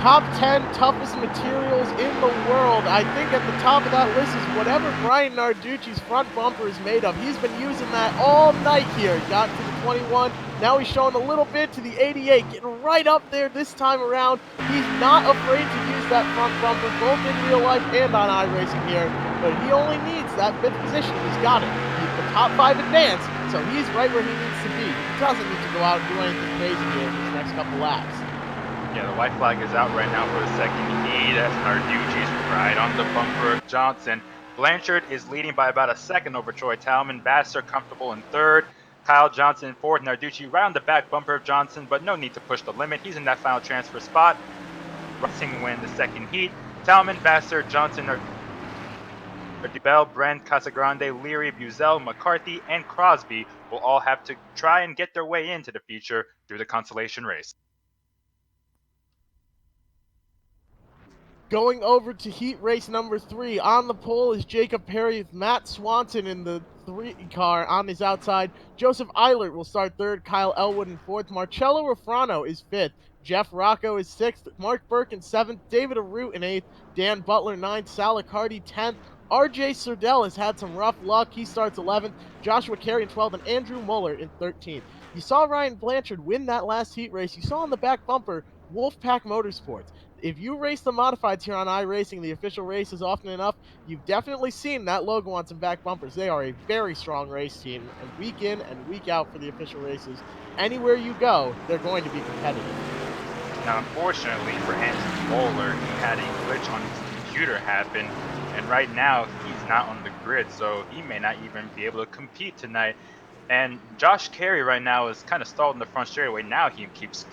Top 10 toughest materials in the world. I think at the top of that list is whatever Brian Narducci's front bumper is made of. He's been using that all night here. Got to the 21. Now he's showing a little bit to the 88. Getting right up there this time around. He's not afraid to use that front bumper, both in real life and on iRacing here. But he only needs that 5th position. He's got it. He's the top 5 advance, so he's right where he needs to be. He doesn't need to go out and do anything crazy here in these next couple laps. Yeah, the white flag is out right now for the second heat as Narducci's right on the bumper of Johnson. Blanchard is leading by about a second over Troy Talman. Vassar comfortable in 3rd. Kyle Johnson in 4th. Narducci right on the back bumper of Johnson, but no need to push the limit. He's in that final transfer spot. Racing win the second heat. Talman, Vassar, Johnson, Bell, Brent, Casagrande, Leary, Buzel, McCarthy, and Crosby will all have to try and get their way into the feature through the Consolation Race. Going over to heat race number 3, on the pole is Jacob Perry with Matt Swanson in the 3 car on his outside. Joseph Eilert will start 3rd, Kyle Elwood in 4th, Marcello Refrano is 5th, Jeff Rocco is 6th, Mark Burke in 7th, David Arute in 8th, Dan Butler 9th, Salacardi 10th, RJ Surdell has had some rough luck. He starts 11th, Joshua Carey in 12th, and Andrew Muller in 13th. You saw Ryan Blanchard win that last heat race. You saw on the back bumper, Wolfpack Motorsports. If you race the modifieds here on iRacing, the official races often enough, you've definitely seen that logo on some back bumpers. They are a very strong race team, and week in and week out for the official races, anywhere you go, they're going to be competitive. Now, unfortunately for Andrew Muller, he had a glitch on his computer happen, and right now he's not on the grid, so he may not even be able to compete tonight. And Josh Carey right now is kind of stalled in the front straightaway. Now he gets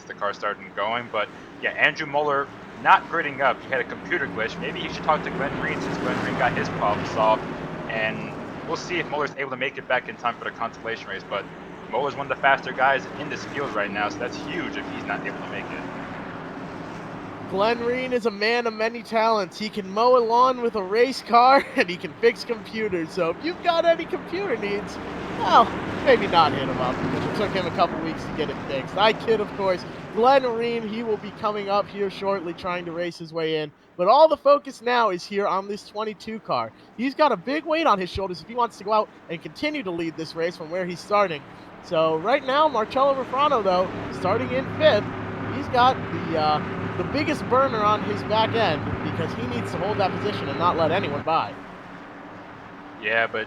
the car started and going. But yeah, Andrew Muller not gridding up. He had a computer glitch. Maybe he should talk to Glenn Green since Glenn Green got his problem solved. And we'll see if Muller's able to make it back in time for the consolation race. But Muller's one of the faster guys in this field right now, so that's huge if he's not able to make it. Glenn Reen is a man of many talents. He can mow a lawn with a race car, and he can fix computers. So if you've got any computer needs, well, maybe not hit him up, because it took him a couple weeks to get it fixed. I kid, of course. Glenn Reen, he will be coming up here shortly, trying to race his way in. But all the focus now is here on this 22 car. He's got a big weight on his shoulders if he wants to go out and continue to lead this race from where he's starting. So right now, Marcello Refrano, though, starting in 5th, he's got the biggest burner on his back end because he needs to hold that position and not let anyone by. Yeah, but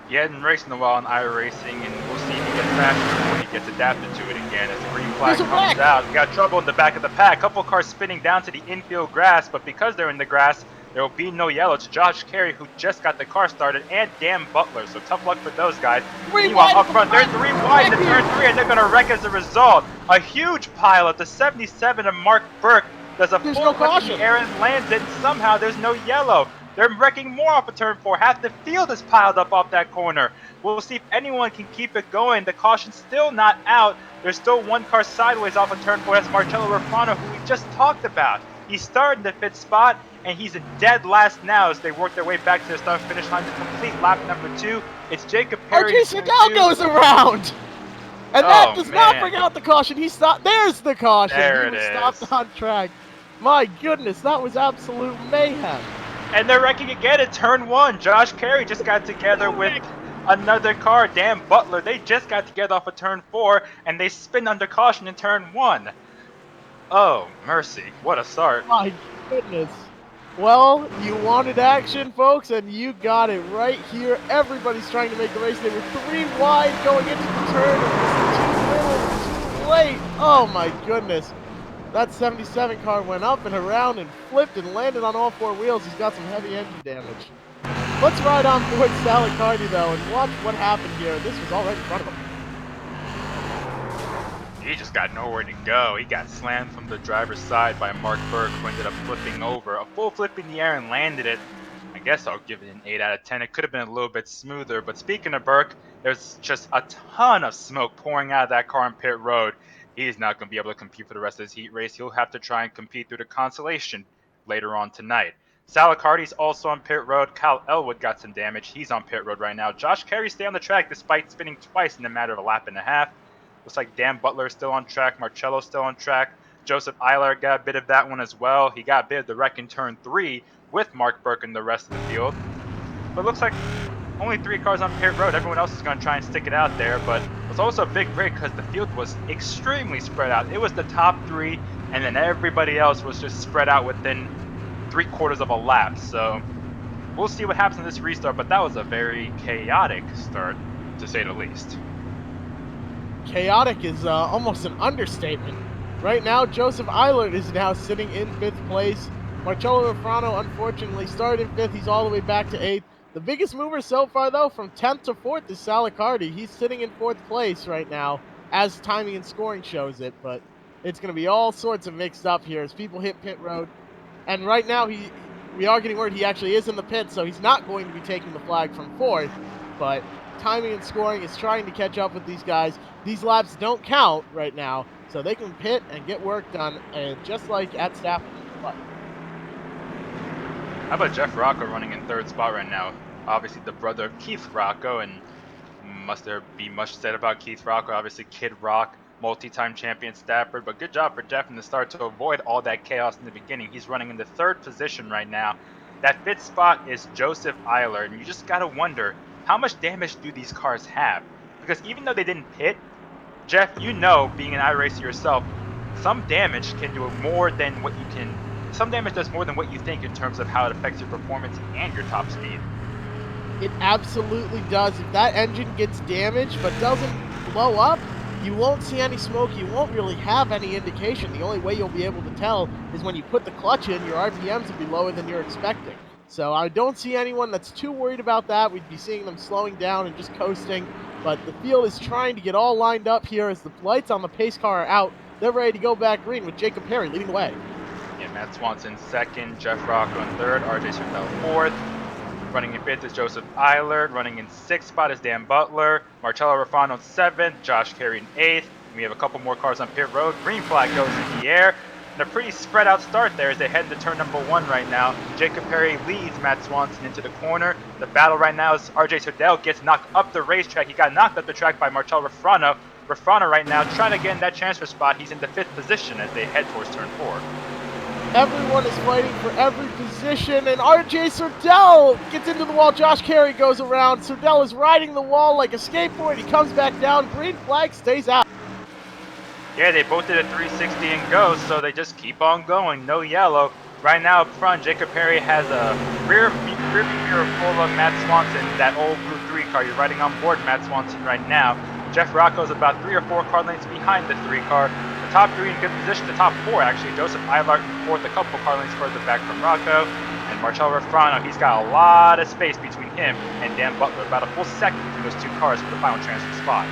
he hadn't raced in a while on iRacing, and we'll see if he gets faster when he gets adapted to it again. As the green flag comes out, we got trouble in the back of the pack. Couple cars spinning down to the infield grass, but because they're in the grass, there will be no yellow. It's Josh Carey who just got the car started, and Dan Butler, so tough luck for those guys. Meanwhile, up front, they're 3 wide to turn 3, and they're going to wreck as a result. A huge pile at the 77 of Mark Burke. There's a full caution. The air and lands it, and somehow there's no yellow. They're wrecking more off of turn 4. Half the field is piled up off that corner. We'll see if anyone can keep it going. The caution's still not out. There's still one car sideways off of turn 4. That's Marcello Ruffano, who we just talked about. He started in the 5th spot, and he's in dead last now as they work their way back to the start finish line to complete lap number 2. It's Jacob Perry. RJ Sardell goes around! And that does not bring out the caution. He stopped. There's the caution. There he was stopped on track. My goodness, that was absolute mayhem. And they're wrecking again at turn 1. Josh Carey just got together with another car, Dan Butler. They just got together off of turn 4, and they spin under caution in turn 1. Oh, mercy. What a start. My goodness. Well, you wanted action, folks, and you got it right here. Everybody's trying to make the race. They were 3 wide going into the turn. It was too little, too late. Oh, my goodness. That 77 car went up and around and flipped and landed on all 4 wheels. He's got some heavy engine damage. Let's ride on board Salicardi, though, and watch what happened here. This was all right in front of him. He just got nowhere to go. He got slammed from the driver's side by Mark Burke, who ended up flipping over. A full flip in the air and landed it. I guess I'll give it an 8 out of 10. It could have been a little bit smoother. But speaking of Burke, there's just a ton of smoke pouring out of that car on pit road. He's not going to be able to compete for the rest of this heat race. He'll have to try and compete through the Consolation later on tonight. Salicardi's also on pit road. Kyle Elwood got some damage. He's on pit road right now. Josh Carey stay on the track despite spinning twice in a matter of a lap and a half. Looks like Dan Butler is still on track. Marcello's still on track. Joseph Eiler got a bit of that one as well. He got a bit of the wreck in turn 3 with Mark Burke and the rest of the field. But it looks like only 3 cars on pit road. Everyone else is going to try and stick it out there. But it was also a big break because the field was extremely spread out. It was the top 3, and then everybody else was just spread out within 3/4 of a lap. So we'll see what happens in this restart. But that was a very chaotic start, to say the least. Chaotic is almost an understatement. Right now, Joseph Eilert is now sitting in 5th place. Marcello Ruffano, unfortunately, started in 5th. He's all the way back to 8th. The biggest mover so far, though, from 10th to 4th is Salicardi. He's sitting in 4th place right now, as timing and scoring shows it. But it's going to be all sorts of mixed up here as people hit pit road. And right now, we are getting word he actually is in the pit, so he's not going to be taking the flag from 4th. But timing and scoring is trying to catch up with these guys. These laps don't count right now, so they can pit and get work done, and just like at Stafford. How about Jeff Rocco running in 3rd spot right now? Obviously the brother of Keith Rocco, and must there be much said about Keith Rocco? Obviously Kid Rock, multi-time champion Stafford, but good job for Jeff in the start to avoid all that chaos in the beginning. He's running in the 3rd position right now. That 5th spot is Joseph Eiler, and you just gotta wonder, how much damage do these cars have? Because even though they didn't pit, Jeff, you know, being an iRacer yourself, some damage can do more than what you can. Some damage does more than what you think in terms of how it affects your performance and your top speed. It absolutely does. If that engine gets damaged but doesn't blow up, you won't see any smoke. You won't really have any indication. The only way you'll be able to tell is when you put the clutch in, your RPMs will be lower than you're expecting. So I don't see anyone that's too worried about that. We'd be seeing them slowing down and just coasting. But the field is trying to get all lined up here as the lights on the pace car are out. They're ready to go back green with Jacob Perry leading the way. Yeah, Matt Swanson 2nd, Jeff Rocco in 3rd, RJ Sardell 4th. Running in 5th is Joseph Eilert. Running in 6th spot is Dan Butler. Marcello Ruffano 7th, Josh Carey in 8th. We have a couple more cars on pit road. Green flag goes in the air. And a pretty spread out start there as they head into turn number 1 right now. Jacob Perry leads Matt Swanson into the corner. The battle right now is RJ Sardell gets knocked up the racetrack. He got knocked up the track by Marcello Ruffano. Ruffano right now trying to get in that transfer spot. He's in the 5th position as they head towards turn 4. Everyone is fighting for every position, and RJ Sardell gets into the wall. Josh Carey goes around. Sardell is riding the wall like a skateboard. He comes back down. Green flag stays out. Yeah, they both did a 360 and goes, so they just keep on going. No yellow. Right now up front, Jacob Perry has a rear mirror full of Matt Swanson, that old Blue 3 car. You're riding on board Matt Swanson right now. Jeff Rocco is about 3 or 4 car lengths behind the 3 car. The top 3 in good position, the top 4 actually. Joseph Eilert in 4th, a couple car lengths further back from Rocco. And Marcello Ruffano, he's got a lot of space between him and Dan Butler, about a full second between those 2 cars for the final transfer spot.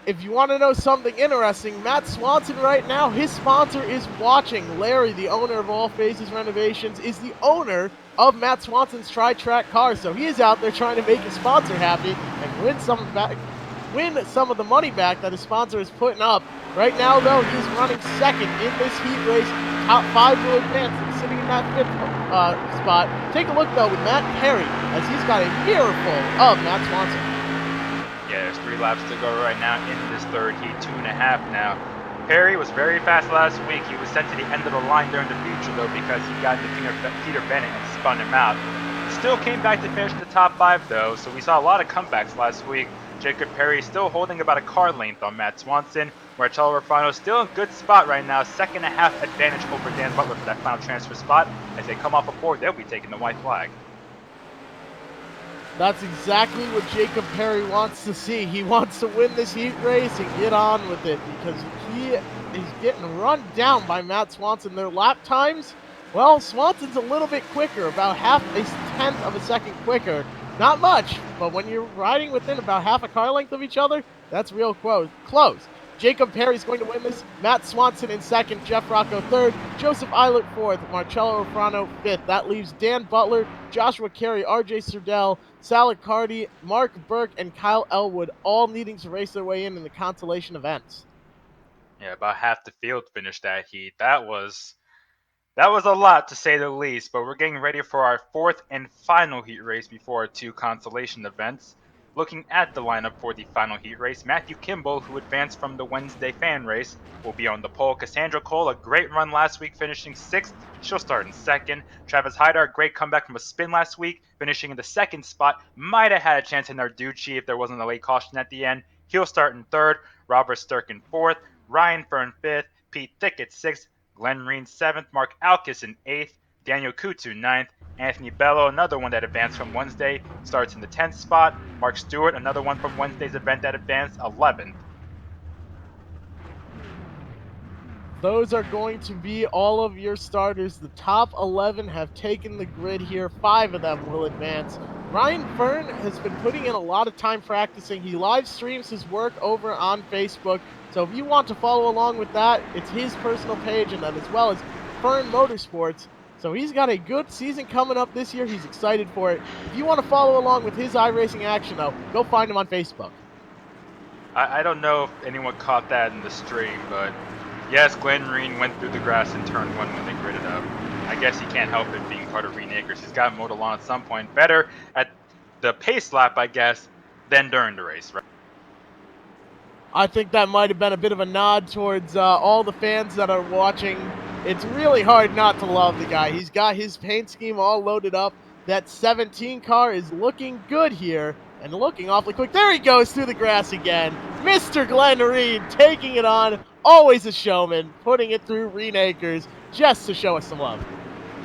if you want to know something interesting, Matt Swanson right now, his sponsor is watching. Larry, the owner of All Phases Renovations, is the owner of Matt Swanson's Tri-Track cars. So he is out there trying to make his sponsor happy and win some of the money back that his sponsor is putting up. Right now, though, he's running second in this heat race. Top 5 will advance, sitting in that 5th spot. Take a look, though, with Matt Perry, as he's got a mirror full of Matt Swanson. Yeah, there's 3 laps to go right now in this third heat, 2.5 now. Perry was very fast last week. He was sent to the end of the line during the feature, though, because he got into Peter Bennett and spun him out. Still came back to finish in the top 5, though, so we saw a lot of comebacks last week. Jacob Perry still holding about a car length on Matt Swanson. Marcello Rufano still in good spot right now. 2.5 advantage over Dan Butler for that final transfer spot. As they come off a board, they'll be taking the white flag. That's exactly what Jacob Perry wants to see. He wants to win this heat race and get on with it because he is getting run down by Matt Swanson. Their lap times, well, Swanson's a little bit quicker, about half a tenth of a second quicker. Not much, but when you're riding within about half a car length of each other, that's real close. Jacob Perry's going to win this. Matt Swanson in second, Jeff Rocco third, Joseph Eilert fourth, Marcello Rufano fifth. That leaves Dan Butler, Joshua Carey, RJ Surdell, Sal Cardi, Mark Burke, and Kyle Elwood all needing to race their way in the consolation events. Yeah, about half the field finished that heat. That was a lot, to say the least, but we're getting ready for our 4th and final heat race before our 2 consolation events. Looking at the lineup for the final heat race, Matthew Kimball, who advanced from the Wednesday fan race, will be on the pole. Cassandra Cole, a great run last week, finishing 6th. She'll start in 2nd. Travis Hydar, great comeback from a spin last week, finishing in the 2nd spot. Might have had a chance in Narducci if there wasn't a late caution at the end. He'll start in 3rd. Robert Sturk in 4th. Ryan Fern 5th. Pete Thickett 6th. Glenn Reen 7th, Mark Alkis in 8th, Daniel Kutu 9th, Anthony Bello, another one that advanced from Wednesday, starts in the 10th spot, Mark Stewart, another one from Wednesday's event that advanced, 11th. Those are going to be all of your starters. The top 11 have taken the grid here. 5 of them will advance. Ryan Fern has been putting in a lot of time practicing. He live streams his work over on Facebook. So if you want to follow along with that, it's his personal page, and then as well as Fern Motorsports. So he's got a good season coming up this year. He's excited for it. If you want to follow along with his iRacing action, though, go find him on Facebook. I don't know if anyone caught that in the stream, but yes, Glenn Reen went through the grass in turn 1 when they gridded up. I guess he can't help it being part of Reen Acres. He's got mowed lawn at some point. Better at the pace lap, I guess, than during the race, right? I think that might have been a bit of a nod towards all the fans that are watching. It's really hard not to love the guy. He's got his paint scheme all loaded up. That 17 car is looking good here and looking awfully quick. There he goes through the grass again. Mr. Glenn Reed taking it on. Always a showman, putting it through Reen Acres just to show us some love.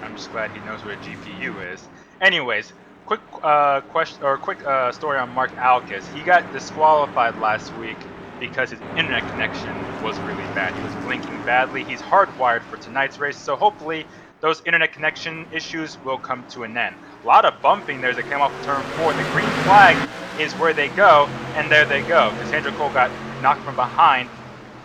I'm just glad he knows what a GPU is. Anyways, quick story on Mark Alkis. He got disqualified last week because his internet connection was really bad. He was blinking badly. He's hardwired for tonight's race, so hopefully those internet connection issues will come to an end. A lot of bumping there as it came off turn 4. The green flag is where they go, and there they go. Cassandra Cole got knocked from behind,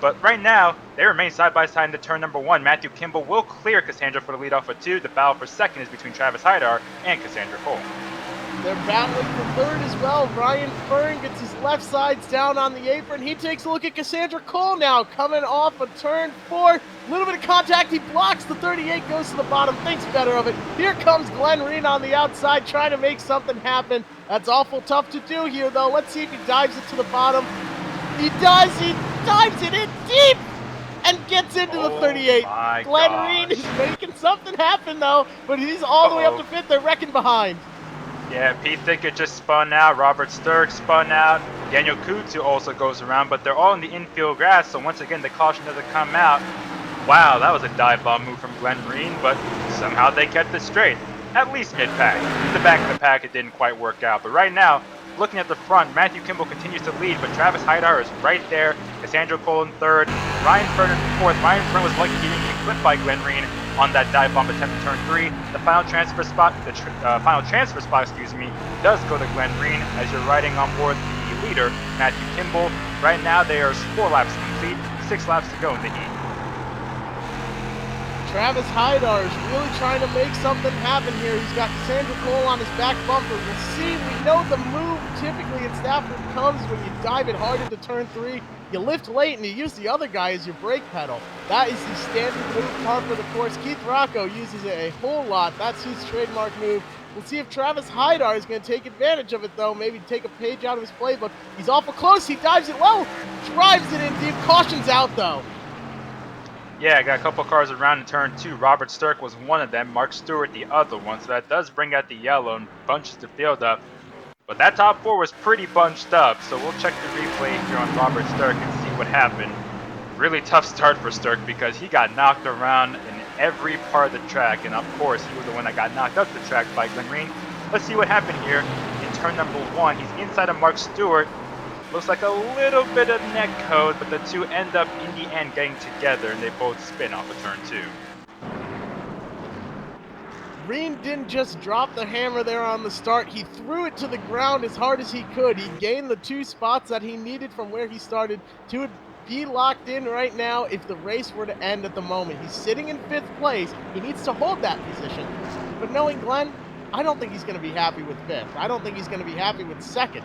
but right now they remain side by side into turn number 1. Matthew Kimball will clear Cassandra for the lead off of 2. The battle for 2nd is between Travis Hydar and Cassandra Cole. They're battling for 3rd as well. Ryan Fern gets his left sides down on the apron. He takes a look at Cassandra Cole now, coming off of turn 4. A little bit of contact. He blocks the 38, goes to the bottom, thinks better of it. Here comes Glenn Reen on the outside, trying to make something happen. That's awful tough to do here, though. Let's see if he dives it to the bottom. He does. He dives it in deep and gets into the 38. Glenn Reen is making something happen, though, but he's all the way up to 5th. They're wrecking behind. Yeah, Pete Thickett just spun out. Robert Sturk spun out. Daniel Kutu also goes around, but they're all in the infield grass, so once again, the caution doesn't come out. Wow, that was a dive bomb move from Glenn Reen, but somehow they kept it straight. At least mid-pack. In the back of the pack, it didn't quite work out. But right now, looking at the front, Matthew Kimball continues to lead, but Travis Hydar is right there. Cassandra Cole in 3rd. Ryan Fern in 4th. Ryan Fern was lucky he didn't get clipped by Glenn Reen on that dive bomb attempt in turn 3. The final transfer spot, does go to Glenn Reen as you're riding on board the leader, Matthew Kimball. Right now, there's 4 laps complete, 6 laps to go in the heat. Travis Hydar is really trying to make something happen here. He's got Cassandra Cole on his back bumper. We'll see. We know the move typically in Stafford comes when you dive it hard into turn 3. You lift late and you use the other guy as your brake pedal. That is the standard move par for the course. Keith Rocco uses it a whole lot. That's his trademark move. We'll see if Travis Hydar is going to take advantage of it, though. Maybe take a page out of his playbook. He's awful close. He dives it low. Drives it in deep. Caution's out, though. Yeah, I got a couple cars around in turn 2. Robert Sturck was one of them, Mark Stewart the other one, so that does bring out the yellow and bunches the field up. But that top 4 was pretty bunched up, so we'll check the replay here on Robert Sturck and see what happened. Really tough start for Sturck because he got knocked around in every part of the track, and of course he was the one that got knocked up the track by Glenn Reen. Let's see what happened here in turn number 1. He's inside of Mark Stewart. Looks like a little bit of neck code, but the two end up in the end getting together, and they both spin off of turn 2. Reen didn't just drop the hammer there on the start. He threw it to the ground as hard as he could. He gained the 2 spots that he needed from where he started to be locked in right now if the race were to end at the moment. He's sitting in 5th place. He needs to hold that position. But knowing Glenn, I don't think he's going to be happy with 5th. I don't think he's going to be happy with 2nd.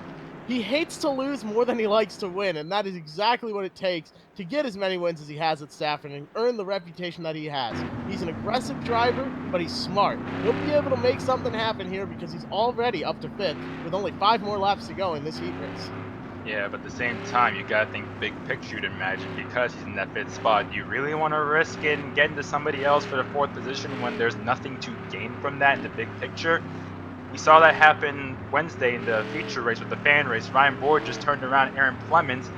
He hates to lose more than he likes to win, and that is exactly what it takes to get as many wins as he has at Stafford and earn the reputation that he has. He's an aggressive driver, but he's smart. He'll be able to make something happen here because he's already up to 5th with only 5 more laps to go in this heat race. Yeah, but at the same time, you gotta think big picture, you'd imagine, because he's in that 5th spot. Do you really want to risk it and getting to somebody else for the 4th position when there's nothing to gain from that in the big picture? We saw that happen Wednesday in the feature race with the fan race. Ryan Board just turned around Aaron Clemens.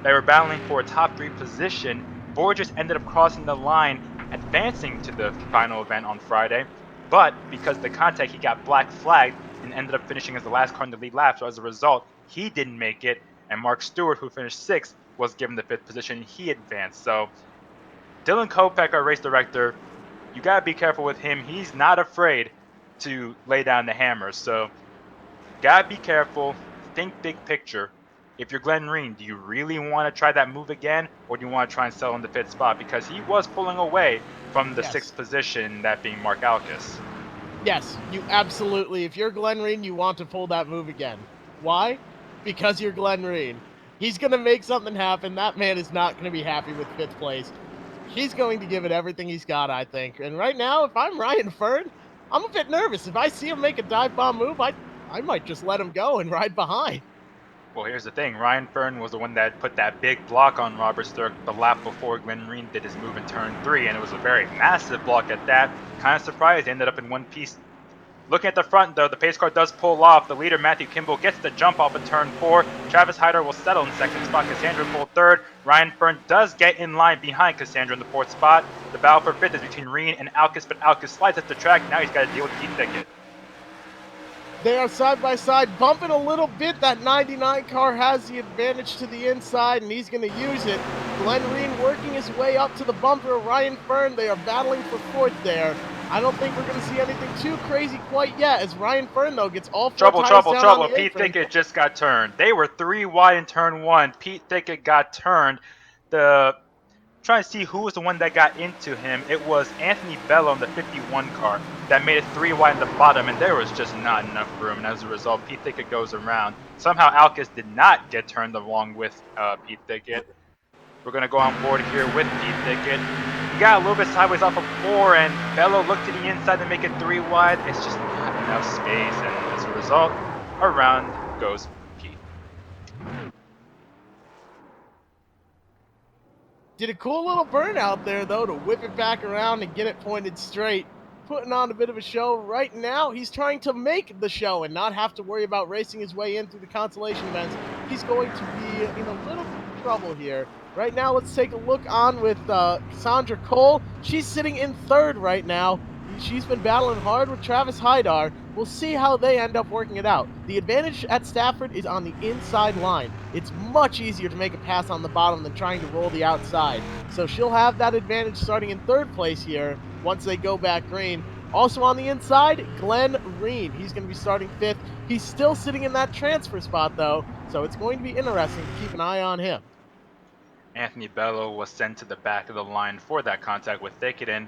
They were battling for a top 3 position. Board just ended up crossing the line, advancing to the final event on Friday. But because of the contact, he got black flagged and ended up finishing as the last car in the lead lap. So as a result, he didn't make it. And Mark Stewart, who finished 6th, was given the 5th position. He advanced. So Dylan Kopech, our race director, you got to be careful with him. He's not afraid to lay down the hammer. So gotta be careful, think big picture. If you're Glenn Reen, do you really want to try that move again, or do you want to try and settle in the 5th spot? Because he was pulling away from the 6th position, that being Mark Alkus. Yes, you absolutely, if you're Glenn Reen, you want to pull that move again. Why? Because you're Glenn Reen. He's going to make something happen. That man is not going to be happy with 5th place. He's going to give it everything he's got, I think. And right now, if I'm Ryan Fern, I'm a bit nervous. If I see him make a dive bomb move, I might just let him go and ride behind. Well, here's the thing. Ryan Fern was the one that put that big block on Robert Sturck the lap before Glenn Reen did his move in turn 3, and it was a very massive block at that. Kind of surprised they ended up in one piece. Looking at the front, though, the pace car does pull off. The leader, Matthew Kimball, gets the jump off in turn 4. Travis Hydar will settle in 2nd spot. Cassandra Cole 3rd. Ryan Fern does get in line behind Cassandra in the 4th spot. The battle for 5th is between Reen and Alkus, but Alkus slides at the track. Now he's got to deal with Pete Thicket. They are side by side, bumping a little bit. That 99 car has the advantage to the inside, and he's going to use it. Glenn Reen working his way up to the bumper of Ryan Fern. They are battling for 4th there. I don't think we're going to see anything too crazy quite yet, as Ryan Fern, though, gets all 4 tires down on the Pete Thicket just got turned. They were 3 wide in turn 1. Pete Thicket got turned. Trying to see who was the one that got into him. It was Anthony Bello in the 51 car that made it 3 wide in the bottom, and there was just not enough room. And as a result, Pete Thicket goes around. Somehow Alkus did not get turned along with Pete Thicket. We're going to go on board here with Pete Thicket. He got a little bit sideways off of 4, and Bello looked to the inside to make it 3 wide. It's just not enough space, and as a result, around goes Pete. Did a cool little burnout there, though, to whip it back around and get it pointed straight. Putting on a bit of a show right now. He's trying to make the show and not have to worry about racing his way in through the consolation events. He's going to be in a little bit of trouble here. Right now, let's take a look on with Cassandra Cole. She's sitting in 3rd right now. She's been battling hard with Travis Hydar. We'll see how they end up working it out. The advantage at Stafford is on the inside line. It's much easier to make a pass on the bottom than trying to roll the outside. So she'll have that advantage starting in 3rd place here once they go back green. Also on the inside, Glenn Reen. He's going to be starting 5th. He's still sitting in that transfer spot, though, so it's going to be interesting to keep an eye on him. Anthony Bello was sent to the back of the line for that contact with Thicket, and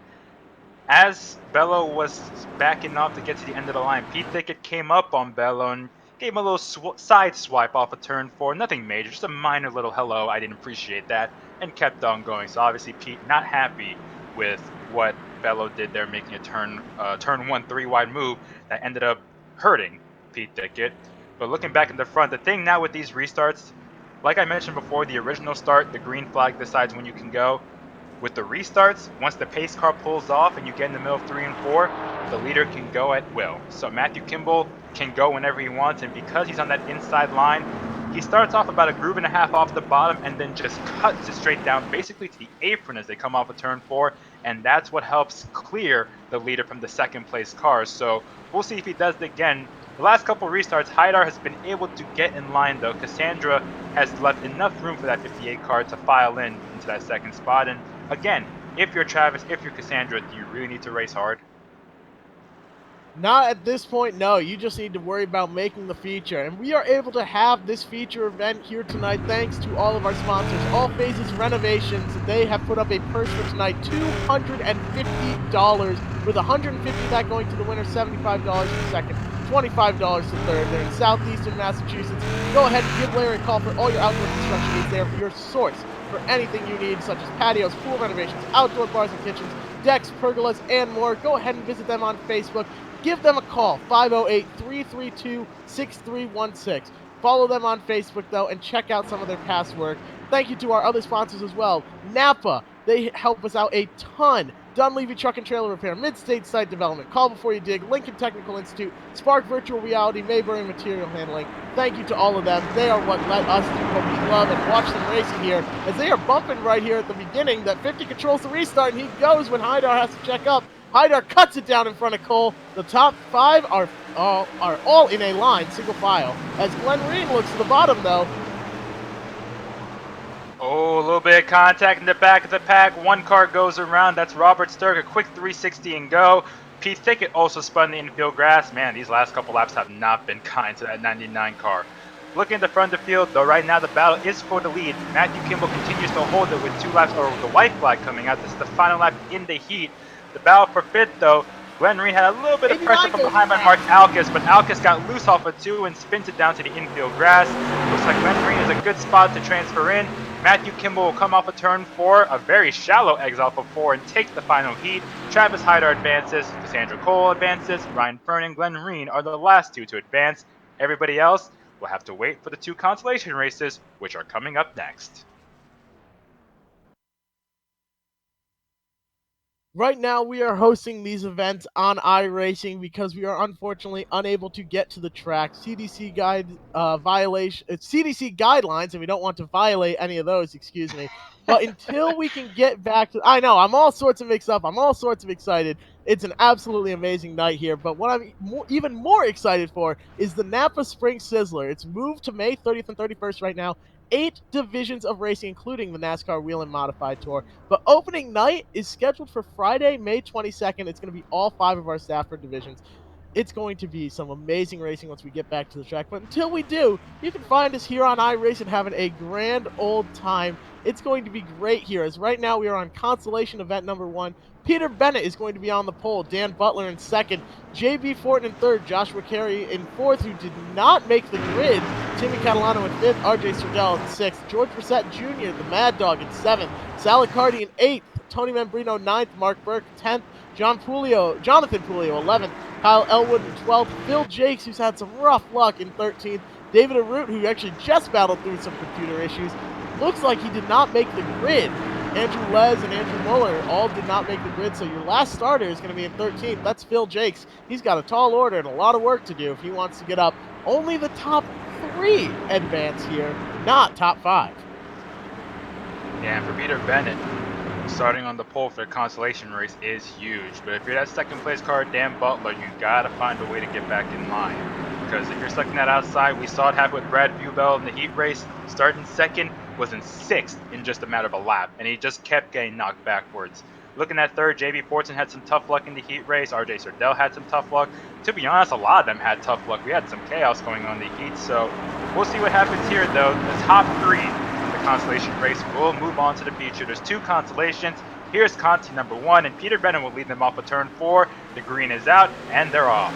as Bello was backing up to get to the end of the line, Pete Thicket came up on Bello and gave him a little side swipe off of turn 4. Nothing major, just a minor little hello. I didn't appreciate that, and kept on going. So obviously Pete not happy with what Bello did there, making a turn 1 3-wide move that ended up hurting Pete Thicket. But looking back in the front, the thing now with these restarts, like I mentioned before, the original start, the green flag decides when you can go. With the restarts, once the pace car pulls off and you get in the middle of 3 and 4, the leader can go at will. So Matthew Kimball can go whenever he wants, and because he's on that inside line, he starts off about a groove and a half off the bottom and then just cuts it straight down basically to the apron as they come off of turn 4, and that's what helps clear the leader from the second place cars. So we'll see if he does it again. The last couple restarts, Haidar has been able to get in line though. Cassandra has left enough room for that 58 car to file into that second spot, and again, if you're Travis, if you're Cassandra, do you really need to race hard? Not at this point, no. You just need to worry about making the feature. And we are able to have this feature event here tonight thanks to all of our sponsors. All Phases Renovations, they have put up a purse for tonight, $250, with $150 of that going to the winner, $75 for second, $25 to third. They're in southeastern Massachusetts. Go ahead and give Larry a call for all your outdoor construction needs. They are your source for anything you need, such as patios, pool renovations, outdoor bars and kitchens, decks, pergolas, and more. Go ahead and visit them on Facebook. Give them a call, 508-332-6316. Follow them on Facebook, though, and check out some of their past work. Thank you to our other sponsors as well. Napa, they help us out a ton. Dunleavy Truck and Trailer Repair, Mid-State Site Development, Call Before You Dig, Lincoln Technical Institute, Spark Virtual Reality, Maybury Material Handling. Thank you to all of them. They are what let us do what we love and watch them racing here, as they are bumping right here at the beginning. That 50 controls the restart, and he goes when Haidar has to check up. Haidar cuts it down in front of Cole. The top 5 are all in a line, single file. As Glenn Reen looks to the bottom, though. Oh, a little bit of contact in the back of the pack. One car goes around. That's Robert Sturck, a quick 360 and go. Pete Thicket also spun the infield grass. Man, these last couple laps have not been kind to that 99 car. Looking at the front of the field, though, right now the battle is for the lead. Matthew Kimball continues to hold it with 2 laps, or the white flag coming out. This is the final lap in the heat. The battle for 5th, though, Glenn Reen had a little bit of pressure from behind by Mark Alkis, but Alkis got loose off of 2 and spins it down to the infield grass. Looks like Glenn Reen is a good spot to transfer in. Matthew Kimball will come off of turn 4, a very shallow exit off of 4, and take the final heat. Travis Haidar advances, Cassandra Cole advances, Ryan Fern and Glenn Reen are the last 2 to advance. Everybody else will have to wait for the 2 consolation races, which are coming up next. Right now, we are hosting these events on iRacing because we are unfortunately unable to get to the track. CDC CDC guidelines, and we don't want to violate any of those. Excuse me. But until we can get back to, I know I'm all sorts of mixed up. I'm all sorts of excited. It's an absolutely amazing night here. But what I'm even more excited for is the Napa Spring Sizzler. It's moved to May 30th and 31st right now. 8 divisions of racing, including the NASCAR Wheel and Modified Tour. But opening night is scheduled for Friday, May 22nd. It's going to be all 5 of our Stafford divisions. It's going to be some amazing racing once we get back to the track. But until we do, you can find us here on iRacing having a grand old time. It's going to be great here, as right now we are on Consolation event number 1. Peter Bennett is going to be on the pole. Dan Butler in 2nd. J.B. Fortin in 3rd. Joshua Carey in 4th, who did not make the grid. Timmy Catalano in 5th. R.J. Surdell in 6th. George Brissett Jr., the Mad Dog, in 7th. Sal Cardi in 8th. Tony Membrino 9th. Mark Burke 10th. Jonathan Pulio 11th. Kyle Elwood in 12th. Phil Jakes, who's had some rough luck, in 13th. David Arute, who actually just battled through some computer issues, looks like he did not make the grid. Andrew Les and Andrew Muller all did not make the grid, so your last starter is going to be in 13th. That's Phil Jakes. He's got a tall order and a lot of work to do if he wants to get up. Only the top 3 advance here, not top 5. Yeah, and for Peter Bennett, starting on the pole for the consolation race is huge. But if you're that second place car, Dan Butler, you gotta find a way to get back in line. Because if you're stuck in that outside, we saw it happen with Brad Bubel in the heat race. Starting second, was in 6th in just a matter of a lap, and he just kept getting knocked backwards. Looking at third, JB Fortson had some tough luck in the heat race. RJ Serdell had some tough luck. To be honest, a lot of them had tough luck. We had some chaos going on in the heat, so we'll see what happens here, though. The top three in the Consolation race will move on to the feature. There's 2 consolations. Here's Conti number 1, and Peter Bennett will lead them off of turn 4. The green is out, and they're off.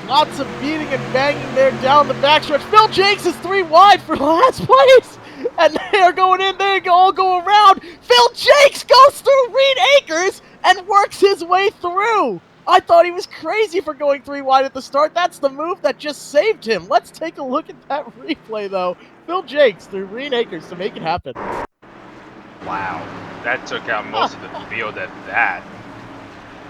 Lots of beating and banging there down the backstretch. Phil Jakes is 3 wide for last place. And they are going in. They all go around. Phil Jakes goes through Reed Akers and works his way through. I thought he was crazy for going 3 wide at the start. That's the move that just saved him. Let's take a look at that replay, though. Phil Jakes through Reed Akers to make it happen. Wow, that took out most of the field at that.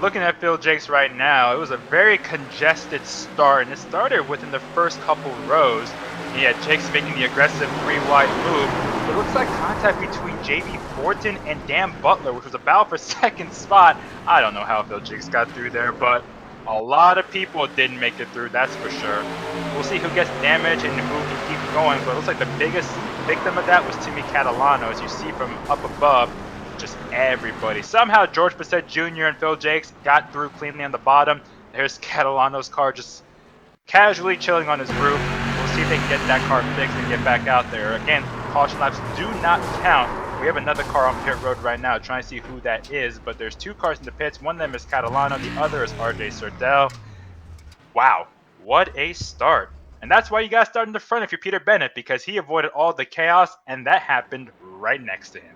Looking at Phil Jakes right now, it was a very congested start, and it started within the first couple rows. He had Jakes making the aggressive 3 wide move, but it looks like contact between JB Fortin and Dan Butler, which was a battle for second spot. I don't know how Phil Jakes got through there, but a lot of people didn't make it through, that's for sure. We'll see who gets damaged and who can keep going, but it looks like the biggest victim of that was Timmy Catalano, as you see from up above. Just everybody. Somehow George Bissett Jr. and Phil Jakes got through cleanly on the bottom. There's Catalano's car just casually chilling on his roof. We'll see if they can get that car fixed and get back out there. Again, caution laps do not count. We have another car on pit road right now trying to see who that is, but there's 2 cars in the pits. One of them is Catalano, the other is RJ Serdell. Wow, what a start. And that's why you got to start in the front if you're Peter Bennett, because he avoided all the chaos, and that happened right next to him.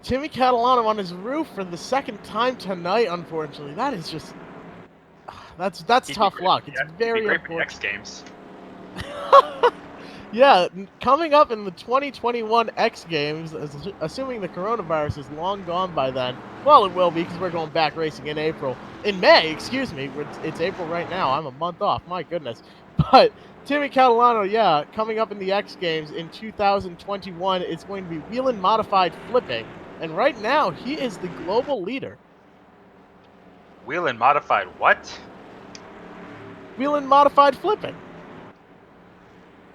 Timmy Catalano on his roof for the second time tonight, unfortunately. That is just... That's tough luck. It's very great for unfortunate. X Games. Yeah, coming up in the 2021 X Games, assuming the coronavirus is long gone by then. Well, it will be, because we're going back racing in April. In May, excuse me. It's April right now. I'm a month off. My goodness. But Timmy Catalano, yeah, coming up in the X Games in 2021, it's going to be Whelen Modified Flipping. And right now, he is the global leader. Whelen Modified what? Whelen Modified Flipping.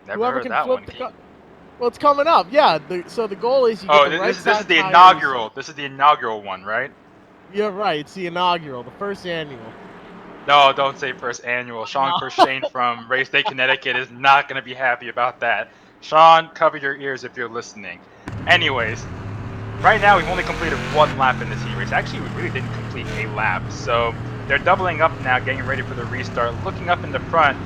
Never Whoever heard can that flip one. well, it's coming up. Yeah, so the goal is you get the right this is the tires. inaugural. This is the inaugural one, right? You're right. It's the inaugural, the first annual. No, don't say first annual. Sean Kershane from Race Day, Connecticut is not going to be happy about that. Sean, cover your ears if you're listening. Anyways, right now we've only completed 1 lap in this heat race. Actually, we really didn't complete a lap. So they're doubling up now, getting ready for the restart. Looking up in the front,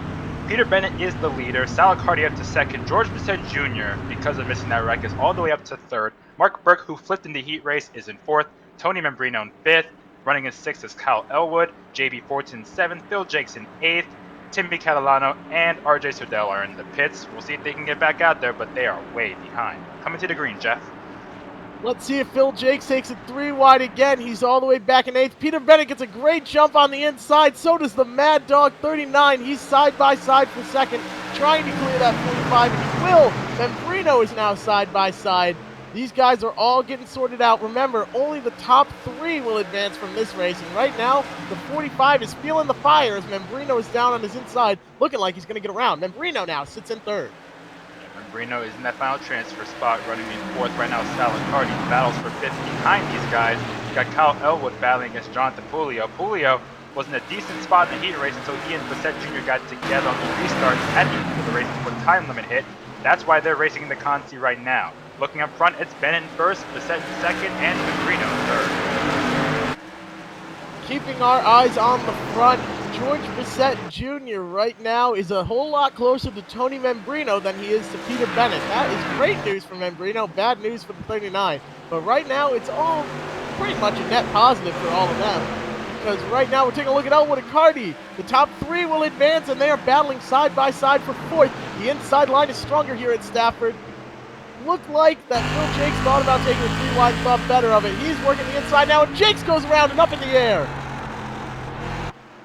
Peter Bennett is the leader. Sal Cardi up to second. George Bissett Jr., because of missing that wreck, is all the way up to third. Mark Burke, who flipped in the heat race, is in fourth. Tony Membrino in fifth. Running in sixth is Kyle Elwood. JB Fortin in seventh. Phil Jakes in eighth. Timmy Catalano and RJ Serdell are in the pits. We'll see if they can get back out there, but they are way behind. Coming to the green, Jeff. Let's see if Phil Jakes takes it 3 wide again. He's all the way back in 8th. Peter Bennett gets a great jump on the inside. So does the Mad Dog 39. He's side by side for second, trying to clear that 45, and he will. Membrino is now side by side. These guys are all getting sorted out. Remember, only the top 3 will advance from this race, and right now, the 45 is feeling the fire as Membrino is down on his inside, looking like he's going to get around. Membrino now sits in 3rd. Membrino is in that final transfer spot, running in 4th right now. Salicardi battles for 5th behind these guys. You got Kyle Elwood battling against Jonathan Pulio. Pulio was in a decent spot in the heat race until he and Bissett Jr. got together on the restart at the end of the race before the time limit hit. That's why they're racing in the Conti right now. Looking up front, it's Bennett in 1st, Bissett in 2nd, and Membrino in 3rd. Keeping our eyes on the front, George Bissett Jr. right now is a whole lot closer to Tony Membrino than he is to Peter Bennett. That is great news for Membrino, bad news for the 39. But right now, it's all pretty much a net positive for all of them. Because right now, we're taking a look at Elwood and Cardi. The top 3 will advance, and they are battling side by side for 4th. The inside line is stronger here at Stafford. Looked like that Phil Jakes thought about taking the 3 wide, thought better of it. He's working the inside now, and Jakes goes around and up in the air.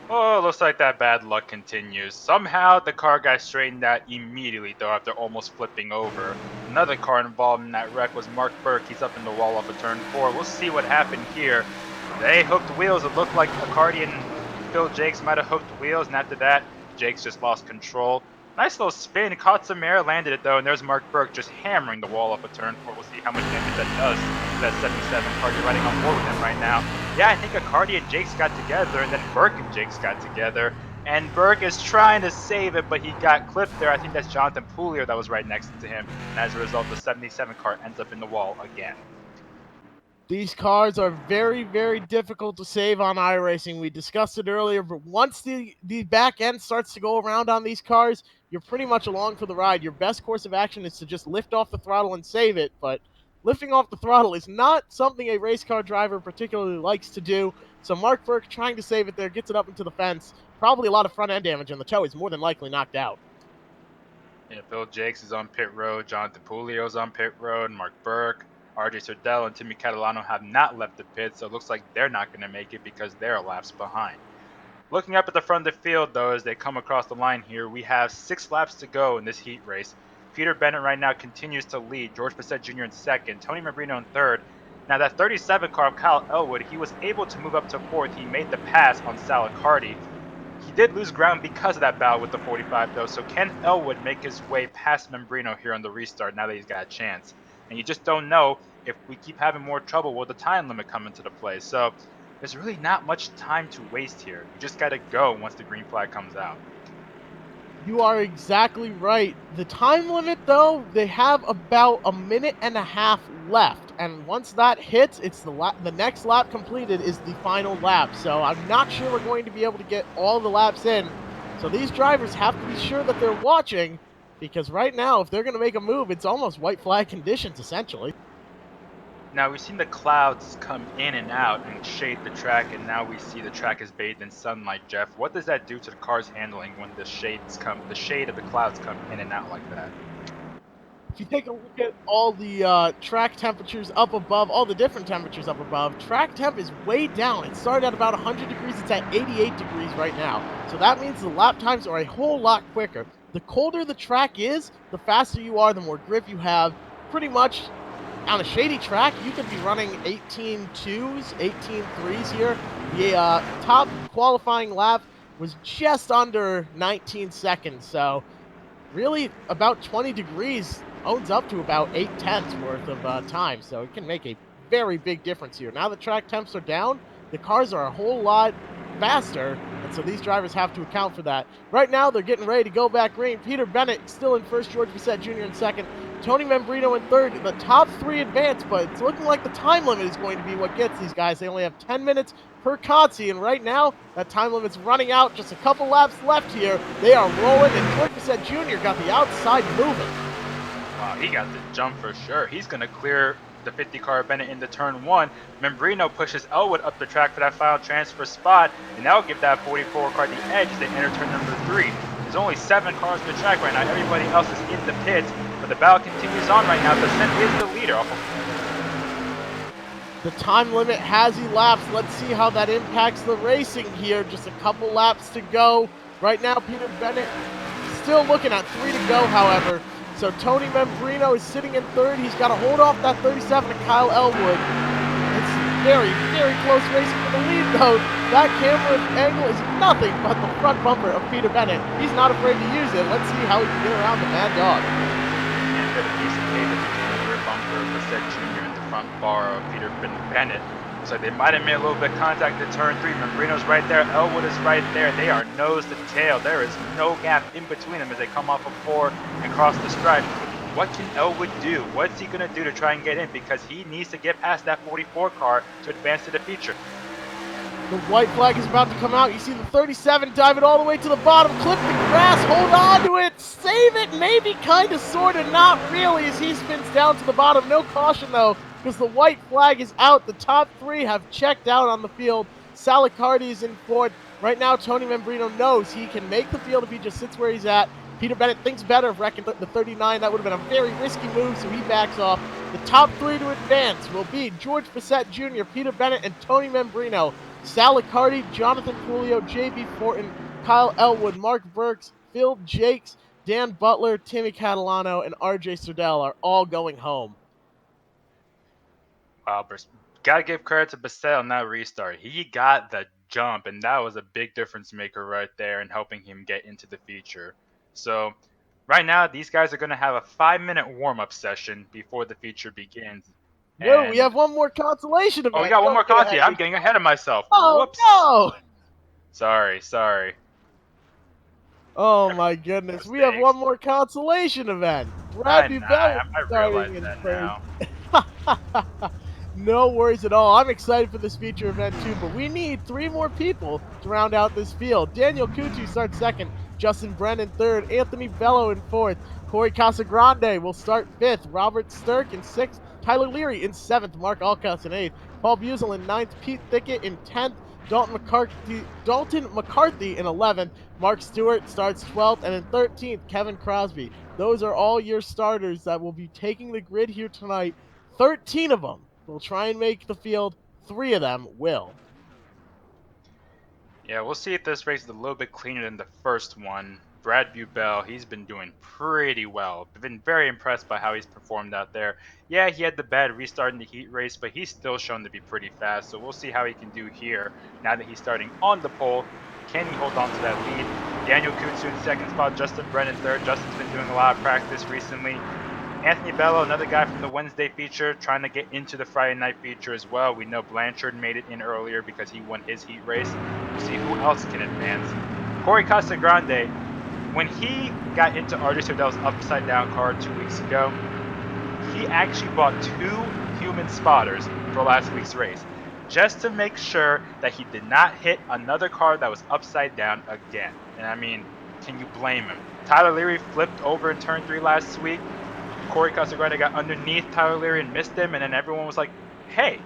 Oh, looks like that bad luck continues. Somehow the car got straightened out immediately, though, after almost flipping over. Another car involved in that wreck was Mark Burke. He's up in the wall off of turn 4. We'll see what happened here. They hooked wheels. It looked like Cardi and Phil Jakes might have hooked wheels, and after that, Jakes just lost control. Nice little spin, caught some air, landed it though, and there's Mark Burke just hammering the wall off a turn 4. We'll see how much damage that does to that 77 car. You're riding on board with him right now. Yeah, I think Accardi and Jakes got together, and then Burke and Jakes got together, and Burke is trying to save it, but he got clipped there. I think that's Jonathan Pouliot that was right next to him, and as a result, the 77 car ends up in the wall again. These cars are very, very difficult to save on iRacing. We discussed it earlier, but once the back end starts to go around on these cars, you're pretty much along for the ride. Your best course of action is to just lift off the throttle and save it, but lifting off the throttle is not something a race car driver particularly likes to do. So Mark Burke trying to save it there, gets it up into the fence. Probably a lot of front end damage, and the toe is more than likely knocked out. Yeah, Phil Jakes is on pit road, Jonathan Pouliot's on pit road, Mark Burke, RJ Sardell, and Timmy Catalano have not left the pit, so it looks like they're not going to make it because they're laps behind. Looking up at the front of the field, though, as they come across the line here, we have 6 laps to go in this heat race. Peter Bennett right now continues to lead, George Bissett Jr. in second, Tony Marino in third. Now, that 37 car of Kyle Elwood, he was able to move up to fourth. He made the pass on Sal Accardi. He did lose ground because of that battle with the 45, though, so can Elwood make his way past Membrino here on the restart now that he's got a chance? And you just don't know if we keep having more trouble, will the time limit come into the play? So there's really not much time to waste here. You just got to go once the green flag comes out. You are exactly right. The time limit, though, they have about a minute and a half left, and once that hits, it's the next lap completed is the final lap. So I'm not sure we're going to be able to get all the laps in. So these drivers have to be sure that they're watching, because right now, if they're going to make a move, it's almost white flag conditions essentially. Now we've seen the clouds come in and out and shade the track, and now we see the track is bathed in sunlight. Jeff, what does that do to the car's handling when the shade of the clouds come in and out like that? If you take a look at all the track temperatures up above, all the different temperatures up above, track temp is way down. It started at about 100 degrees. It's at 88 degrees right now. So that means the lap times are a whole lot quicker. The colder the track is, the faster you are, the more grip you have. Pretty much on a shady track, you could be running 18.2s, 18.3s here. The top qualifying lap was just under 19 seconds. So really about 20 degrees owns up to about 8/10 worth of time, so it can make a very big difference here. Now the track temps are down, the cars are a whole lot faster, and so these drivers have to account for that. Right now, they're getting ready to go back green. Peter Bennett still in first, George Bissett Jr. in second, Tony Membrino in third. The top 3 advance, but it's looking like the time limit is going to be what gets these guys. They only have 10 minutes per Consi, and right now, that time limit's running out. Just a couple laps left here. They are rolling, and George Bissett Jr. got the outside moving. Wow, he got the jump for sure. He's going to clear the 50 car Bennett into turn 1. Membrino pushes Elwood up the track for that final transfer spot, and that'll give that 44 car the edge as they enter turn number 3. There's only 7 cars on the track right now. Everybody else is in the pits, but the battle continues on right now. Bissett is the leader. The time limit has elapsed. Let's see how that impacts the racing here. Just a couple laps to go. Right now, Peter Bennett still looking at 3 to go, however. So Tony Membrino is sitting in third. He's got to hold off that 37 to Kyle Elwood. It's very, very close racing for the lead, though. That camera angle is nothing but the front bumper of Peter Bennett. He's not afraid to use it. Let's see how he can get around the Mad Dog. And a piece of cable between the rear bumper of Bissett Jr. and the front bar of Peter Bennett. So they might have made a little bit of contact at turn 3. Membrino's right there. Elwood is right there. They are nose to tail. There is no gap in between them as they come off of 4 and cross the stripe. What can Elwood do? What's he going to do to try and get in? Because he needs to get past that 44 car to advance to the feature. The white flag is about to come out. You see the 37 dive it all the way to the bottom, clip the grass, hold on to it, save it, maybe, kind of, sort of, not really, as he spins down to the bottom. No caution, though, because the white flag is out. The top 3 have checked out on the field. Salicardi is in fourth. Right now, Tony Membrino knows he can make the field if he just sits where he's at. Peter Bennett thinks better of wrecking the 39. That would have been a very risky move, so he backs off. The top 3 to advance will be George Bissett Jr., Peter Bennett, and Tony Membrino. Sal Accardi, Jonathan Pouliot, J.B. Fortin, Kyle Elwood, Mark Burks, Phil Jakes, Dan Butler, Timmy Catalano, and R.J. Sardell are all going home. Wow, got to give credit to Bissett on that restart. He got the jump, and that was a big difference maker right there in helping him get into the feature. So right now, these guys are going to have a 5-minute warm-up session before the feature begins. No, we And have one more consolation oh, we event. got one Don't more get ahead content. of I'm getting ahead of myself. Oh, Whoops. no! Sorry. Oh, my goodness. We have one Mistakes. more consolation event. I Bradley know. Bell I realize starting in that first. now. No worries at all. I'm excited for this feature event too, but we need 3 more people to round out this field. Daniel Kutu starts second, Justin Brennan third, Anthony Bello in fourth, Corey Casagrande will start fifth, Robert Sturck in sixth, Tyler Leary in seventh, Mark Alcas in eighth, Paul Buzel in ninth, Pete Thickett in 10th, Dalton McCarthy in 11th, Mark Stewart starts 12th, and in 13th, Kevin Crosby. Those are all your starters that will be taking the grid here tonight. 13 of them will try and make the field. 3 of them will. Yeah, we'll see if this race is a little bit cleaner than the first one. Brad Bubell, he's been doing pretty well. I've been very impressed by how he's performed out there. Yeah, he had the bad restart in the heat race, but he's still shown to be pretty fast. So we'll see how he can do here now that he's starting on the pole. Can he hold on to that lead? Daniel Kutsu in second spot, Justin Brennan third. Justin's been doing a lot of practice recently. Anthony Bello, another guy from the Wednesday feature, trying to get into the Friday night feature as well. We know Blanchard made it in earlier because he won his heat race. We'll see who else can advance. Corey Casagrande, when he got into RJ Sardell's upside down car 2 weeks ago, he actually bought 2 human spotters for last week's race just to make sure that he did not hit another car that was upside down again. And I mean, can you blame him? Tyler Leary flipped over in turn 3 last week. Corey Casagrande got underneath Tyler Leary and missed him, and then everyone was like, hey,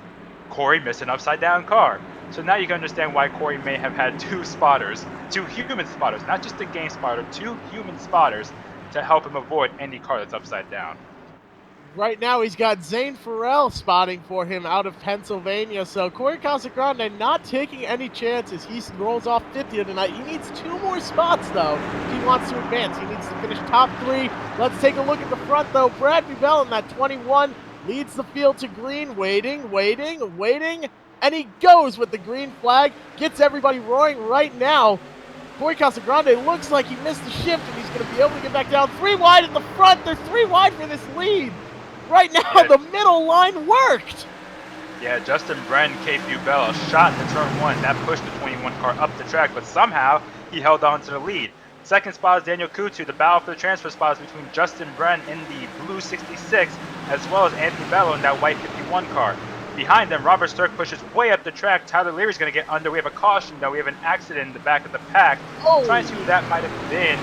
Corey missed an upside down car. So now you can understand why Corey may have had 2 spotters, 2 human spotters, not just a game spotter, 2 human spotters to help him avoid any car that's upside down. Right now, he's got Zane Farrell spotting for him out of Pennsylvania. So Corey Casagrande not taking any chances. He rolls off 50th tonight. He needs 2 more spots, though, if he wants to advance. He needs to finish top 3. Let's take a look at the front, though. Brad Bubell in that 21 leads the field to green, waiting, and he goes with the green flag, gets everybody roaring right now. Corey Casagrande looks like he missed the shift, and he's going to be able to get back down 3 wide at the front. They're 3 wide for this lead. Right now, the middle line worked. Yeah, Justin Brennan, Cape Bubell, a shot into turn 1. That pushed the 21 car up the track, but somehow he held on to the lead. Second spot is Daniel Kutu. The battle for the transfer spots between Justin Brennan in the blue 66, as well as Anthony Bello in that white 51 car. Behind them, Robert Sturck pushes way up the track. Tyler Leary's going to get under. We have a caution, though. We have an accident in the back of the pack. Trying to see who that might have been.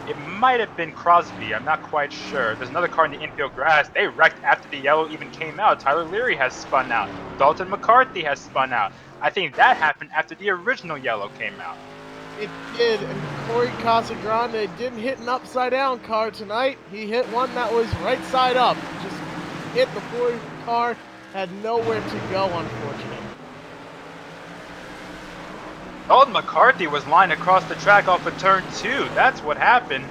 It might have been Crosby. I'm not quite sure. There's another car in the infield grass. They wrecked after the yellow even came out. Tyler Leary has spun out. Dalton McCarthy has spun out. I think that happened after the original yellow came out. It did, and Corey Casagrande didn't hit an upside-down car tonight. He hit one that was right side up. Just hit before the car had nowhere to go, unfortunately. Dalton McCarthy was lined across the track off of turn 2. That's what happened.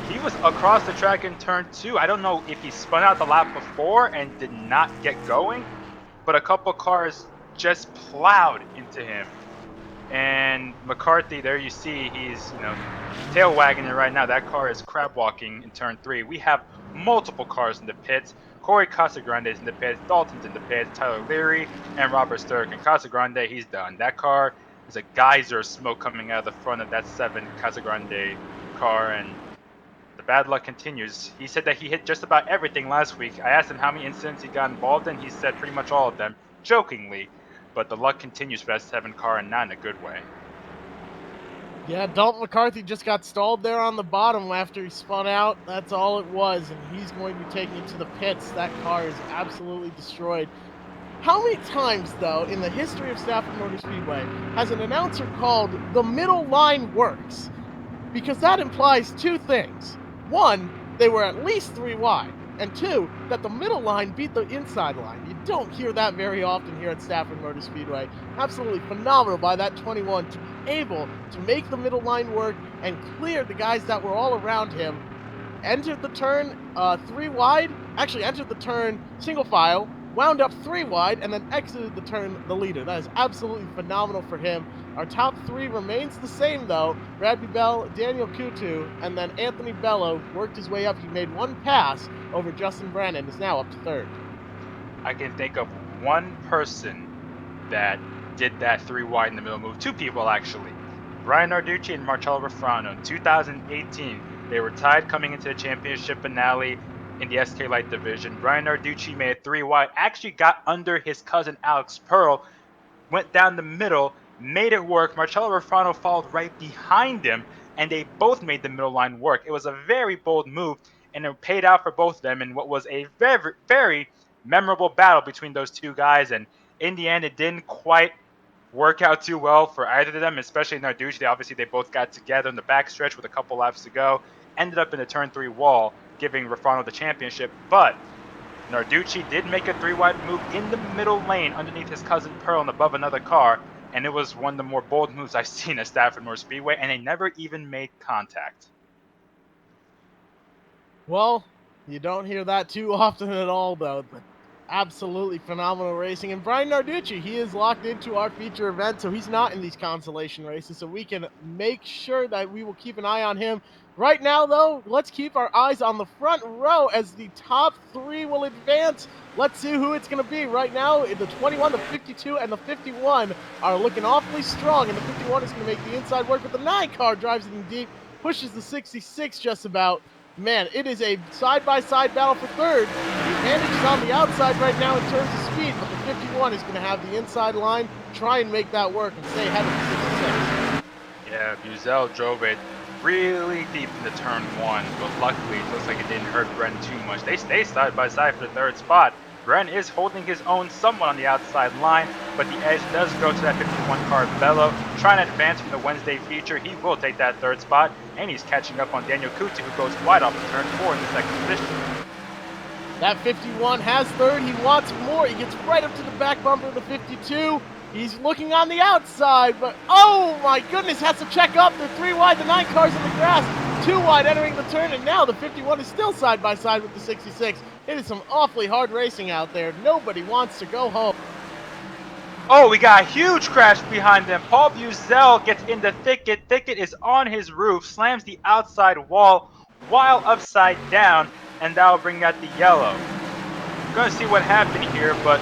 He was across the track in turn 2. I don't know if he spun out the lap before and did not get going, but a couple cars just plowed into him. And McCarthy, there you see, he's, tail wagging it right now. That car is crab walking in turn 3. We have multiple cars in the pits. Corey Casagrande is in the pits, Dalton's in the pits, Tyler Leary, and Robert Sturck. And Casagrande, he's done. That car is a geyser of smoke coming out of the front of that 7 Casagrande car, and the bad luck continues. He said that he hit just about everything last week. I asked him how many incidents he got involved in. He said pretty much all of them, jokingly. But the luck continues for that 7 car, and not in a good way. Yeah, Dalton McCarthy just got stalled there on the bottom after he spun out. That's all it was, and he's going to be taking it to the pits. That car is absolutely destroyed. How many times, though, in the history of Stafford Motor Speedway has an announcer called the middle line works? Because that implies 2 things. 1, they were at least 3 wide. And 2, that the middle line beat the inside line. You don't hear that very often here at Stafford Motor Speedway. Absolutely phenomenal by that 21 to be able to make the middle line work and clear the guys that were all around him. Entered the turn 3 wide, actually entered the turn single file, wound up 3 wide, and then exited the turn the leader. That is absolutely phenomenal for him. Our top 3 remains the same, though. Bradley Bell, Daniel Coutu, and then Anthony Bello worked his way up. He made 1 pass over Justin Brennan and is now up to 3rd. I can think of one person that did that 3 wide in the middle move. 2 people, actually. Brian Narducci and Marcello Refrano. In 2018, they were tied coming into the championship finale in the SK Light division. Brian Narducci made a 3 wide, actually got under his cousin Alex Pearl, went down the middle, made it work. Marcello Refrano followed right behind him, and they both made the middle line work. It was a very bold move, and it paid out for both of them in what was a very, very memorable battle between those 2 guys. And in the end, it didn't quite work out too well for either of them, especially Narducci. Obviously, they both got together in the backstretch with a couple laps to go, ended up in the turn 3 wall, giving Refrano the championship. But Narducci did make a 3 wide move in the middle lane underneath his cousin Pearl and above another car, and it was one of the more bold moves I've seen at Stafford Speedway, and they never even made contact. Well, you don't hear that too often at all, though. But absolutely phenomenal racing. And Brian Narducci, he is locked into our feature event, so he's not in these consolation races. So we can make sure that we will keep an eye on him. Right now, though, let's keep our eyes on the front row as the top 3 will advance. Let's see who it's going to be. Right now, the 21, the 52, and the 51 are looking awfully strong, and the 51 is going to make the inside work, but the 9 car drives it in deep, pushes the 66 just about. Man, it is a side-by-side battle for 3rd. The advantage is on the outside right now in terms of speed, but the 51 is going to have the inside line, try and make that work and stay ahead of the 66. Yeah, Buzel drove it really deep into turn 1, but luckily it looks like it didn't hurt Bren too much. They stay side by side for the 3rd spot. Bren is holding his own somewhat on the outside line, but the edge does go to that 51 car Bello. Trying to advance from the Wednesday feature, he will take that 3rd spot, and he's catching up on Daniel Coutu, who goes wide off of turn 4 in the 2nd position. That 51 has 3rd. He wants more. He gets right up to the back bumper of the 52. He's looking on the outside, but oh my goodness, has to check up. They're 3 wide, the 9 cars in the grass, 2 wide entering the turn, and now the 51 is still side by side with the 66. It is some awfully hard racing out there. Nobody wants to go home. Oh, we got a huge crash behind them. Paul Buzel gets in the thicket. Thicket is on his roof, slams the outside wall while upside down, and that'll bring out the yellow. We're going to see what happened here, but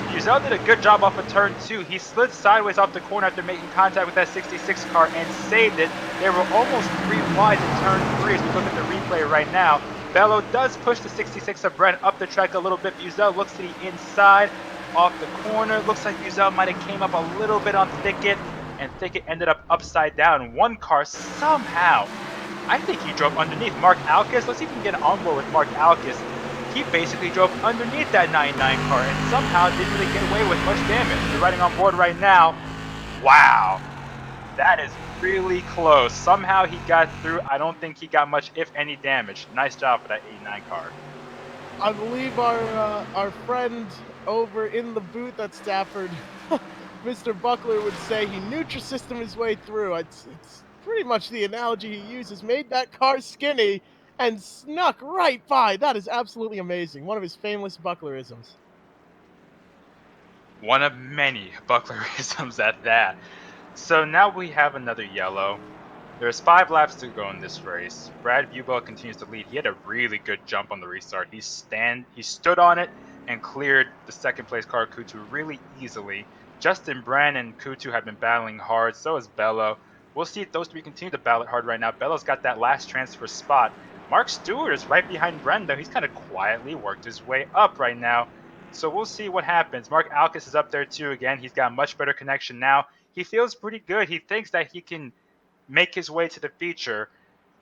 Buzel did a good job off of turn 2. He slid sideways off the corner after making contact with that 66 car and saved it. They were almost 3 wide in turn 3 as we look at the replay right now. Bello does push the 66 of Brent up the track a little bit. Buzel looks to the inside off the corner. Looks like Buzel might have came up a little bit on Thicket, and Thicket ended up upside down. 1 car somehow, I think he drove underneath Mark Alkis. Let's see if we can get on board with Mark Alkis. He basically drove underneath that 99 car and somehow didn't really get away with much damage. They're riding on board right now. Wow, that is really close. Somehow he got through. I don't think he got much, if any, damage. Nice job for that 89 car. I believe our friend over in the booth at Stafford, Mr. Buckler, would say he Nutrisystem his way through. It's pretty much the analogy he uses. Made that car skinny and snuck right by. That is absolutely amazing. One of his famous Bucklerisms. One of many Bucklerisms at that. So now we have another yellow. There's 5 laps to go in this race. Brad Bubel continues to lead. He had a really good jump on the restart. He stood on it and cleared the 2nd place car Coutu really easily. Justin Bran and Coutu have been battling hard. So has Bello. We'll see if those 3 continue to battle hard right now. Bello's got that last transfer spot. Mark Stewart is right behind Brenda. He's kind of quietly worked his way up right now. So we'll see what happens. Mark Alkis is up there too again. He's got a much better connection now. He feels pretty good. He thinks that he can make his way to the feature.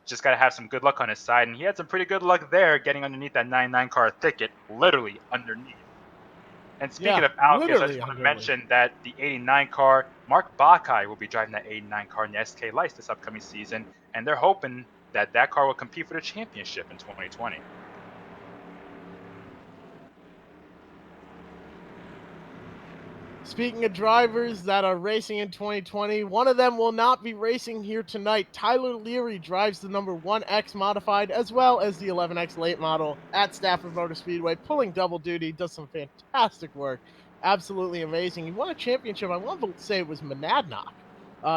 Just got to have some good luck on his side. And he had some pretty good luck there getting underneath that 99 car Thicket. Literally underneath. And speaking of Alkis, I just want to mention that the 89 car, Mark Bakai will be driving that 89 car in the SK Lights this upcoming season. And they're hoping that that car will compete for the championship in 2020. Speaking of drivers that are racing in 2020, one of them will not be racing here tonight. Tyler Leary drives the number 1X modified as well as the 11X late model at Stafford Motor Speedway, pulling double duty, does some fantastic work. Absolutely amazing. He won a championship, I want to say it was Monadnock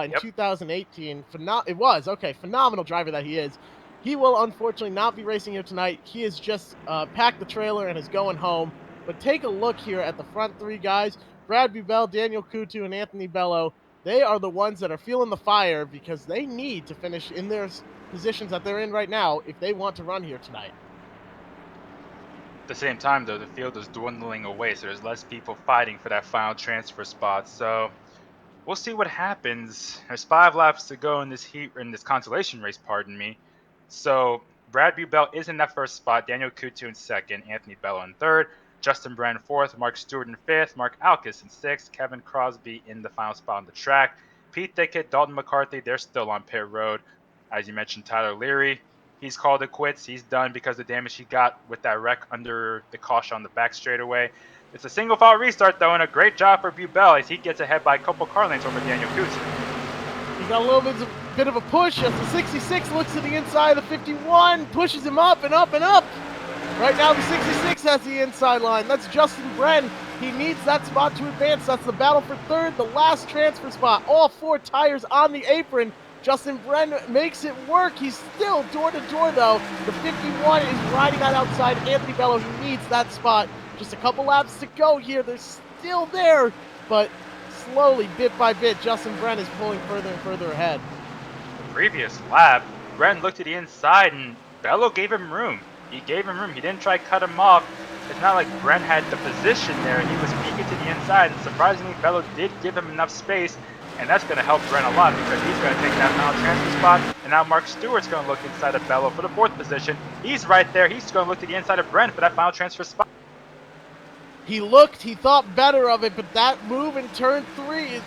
in Yep. 2018. It was, okay, phenomenal driver that he is. He will unfortunately not be racing here tonight. He has just packed the trailer and is going home. But take a look here at the front three guys. Brad Bubel, Daniel Kutu, and Anthony Bello, they are the ones that are feeling the fire because they need to finish in their positions that they're in right now if they want to run here tonight. At the same time, though, the field is dwindling away, so there's less people fighting for that final transfer spot. So we'll see what happens. There's 5 laps to go in this consolation race, pardon me. So Brad Bubel is in that first spot, Daniel Kutu in second, Anthony Bello in third, Justin Brand fourth, Mark Stewart in fifth, Mark Alkis in sixth, Kevin Crosby in the final spot on the track. Pete Thickett, Dalton McCarthy, they're still on pit road. As you mentioned, Tyler Leary, he's called it quits. He's done because of the damage he got with that wreck under the caution on the back straightaway. It's a single file restart, though, and a great job for Bubel as he gets ahead by a couple car lengths over Daniel Kutu. He got a little bit of a push as the 66 looks to the inside of the 51, pushes him up and up and up. Right now, the 66 has the inside line. That's Justin Bren. He needs that spot to advance. That's the battle for third, the last transfer spot. All 4 tires on the apron. Justin Bren makes it work. He's still door to door, though. The 51 is riding that outside. Anthony Bello, he needs that spot. Just a couple laps to go here. They're still there, but slowly, bit by bit, Justin Bren is pulling further and further ahead. The previous lap, Bren looked to the inside, and Bello gave him room. He gave him room. He didn't try to cut him off. It's not like Bren had the position there. He was peeking to the inside, and surprisingly, Bello did give him enough space, and that's going to help Bren a lot because he's going to take that final transfer spot, and now Mark Stewart's going to look inside of Bello for the 4th position. He's right there. He's going to look to the inside of Bren for that final transfer spot. He thought better of it, but that move in turn 3,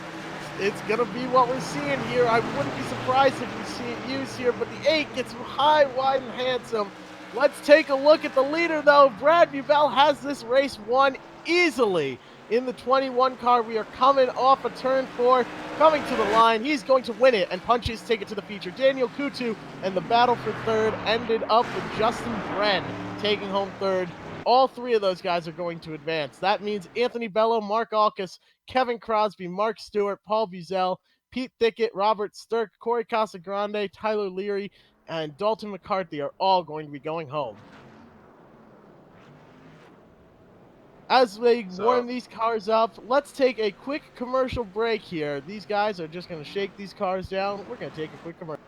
it's going to be what we're seeing here. I wouldn't be surprised if we see it used here, but the 8 gets high, wide, and handsome. Let's take a look at the leader, though. Brad Bubel has this race won easily. In the 21 car, we are coming off a turn 4, coming to the line. He's going to win it and punch his ticket to the feature. Daniel Kutu and the battle for third ended up with Justin Bren taking home third. All 3 of those guys are going to advance. That means Anthony Bello, Mark Alkis, Kevin Crosby, Mark Stewart, Paul Buzel, Pete Thickett, Robert Sturck, Corey Casagrande, Tyler Leary, and Dalton McCarthy are all going to be going home. As they warm these cars up, let's take a quick commercial break here. These guys are just going to shake these cars down. We're going to take a quick commercial.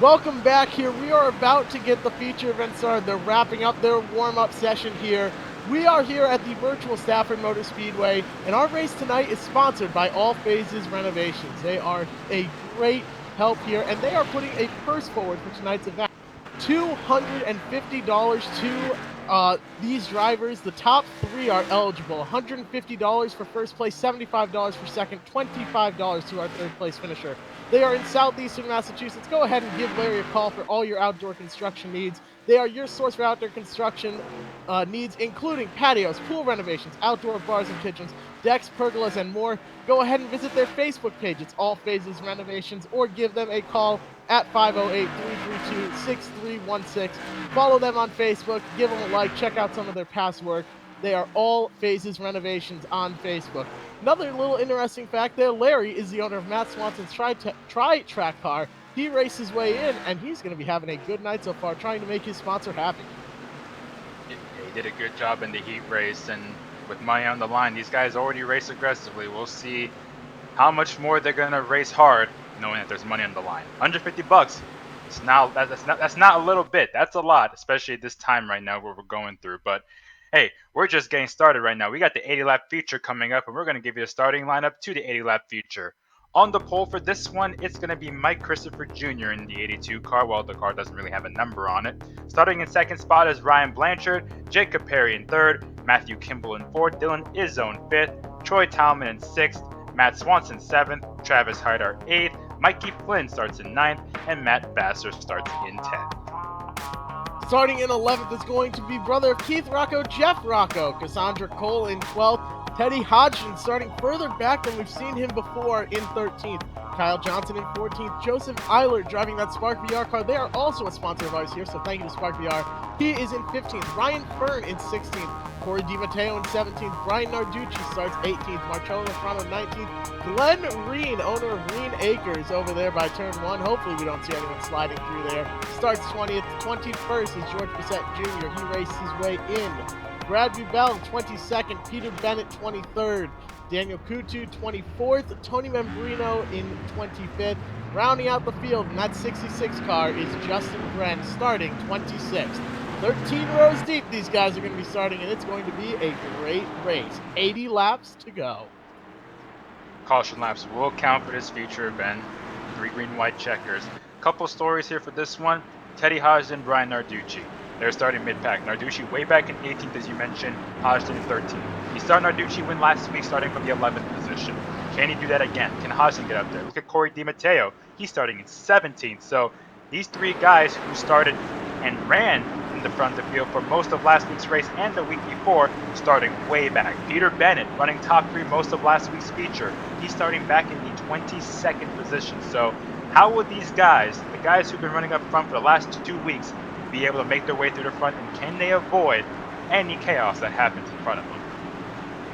Welcome back here. We are about to get the feature event started. They're wrapping up their warm-up session here. We are here at the virtual Stafford Motor Speedway, and our race tonight is sponsored by All Phases Renovations. They are a great help here, and they are putting a purse forward for tonight's event. $250 to these drivers. The top three are eligible. $150 for first place, $75 for second, $25 to our third place finisher. They are in southeastern Massachusetts. Go ahead and give Larry a call for all your outdoor construction needs. They are your source for outdoor construction needs, including patios, pool renovations, outdoor bars and kitchens, decks, pergolas, and more. Go ahead and visit their Facebook page. It's All Phases Renovations, or give them a call at 508-332-6316. Follow them on Facebook, give them a like, check out some of their past work. They are All Phases Renovations on Facebook. Another little interesting fact there, Larry is the owner of Matt Swanson's Tri-Track car. He raced his way in, and he's going to be having a good night so far, trying to make his sponsor happy. He did a good job in the heat race, and with money on the line, these guys already race aggressively. We'll see how much more they're going to race hard, knowing that there's money on the line. $150. That's not a little bit. That's a lot, especially at this time right now where we're going through. But hey, we're just getting started right now. We got the 80-lap feature coming up, and we're going to give you a starting lineup to the 80-lap feature. On the pole for this one, it's going to be Mike Christopher Jr. in the 82 car. Well, the car doesn't really have a number on it. Starting in second spot is Ryan Blanchard, Jacob Perry in third, Matthew Kimball in fourth, Dylan Izzo in fifth, Troy Talman in sixth, Matt Swanson 7th, Travis Hydar 8th, Mikey Flynn starts in 9th, and Matt Vassar starts in 10th. Starting in 11th is going to be brother of Keith Rocco, Jeff Rocco, Cassandra Cole in 12th, Teddy Hodgson starting further back than we've seen him before in 13th, Kyle Johnson in 14th, Joseph Eilert driving that Spark VR car. They are also a sponsor of ours here, so thank you to Spark VR. He is in 15th, Ryan Fern in 16th, Cory Dimatteo in 17th, Brian Narducci starts 18th, Marcello Lafrano 19th, Glenn Reen, owner of Reen Acres over there by turn 1. Hopefully we don't see anyone sliding through there. Starts 20th. 21st is George Bissett Jr. He raced his way in. Brad Bubell 22nd, Peter Bennett 23rd, Daniel Coutu 24th, Tony Membrino in 25th. Rounding out the field in that 66 car is Justin Bren starting 26th. 13 rows deep these guys are going to be starting, and it's going to be a great race. 80 laps to go. Caution laps will count for this feature event. 3 green, white checkers. Couple stories here for this one. Teddy Hodgson, Brian Narducci. They're starting mid-pack. Narducci way back in 18th, as you mentioned. Hodgson in 13th. He saw Narducci win last week, starting from the 11th position. Can he do that again? Can Hodgson get up there? Look at Cory Dimatteo. He's starting in 17th. So these 3 guys who started and ran in the front of the field for most of last week's race and the week before, starting way back. Peter Bennett running top 3 most of last week's feature. He's starting back in the 22nd position. So how will these guys, the guys who've been running up front for the last 2 weeks, be able to make their way through the front, and can they avoid any chaos that happens in front of them?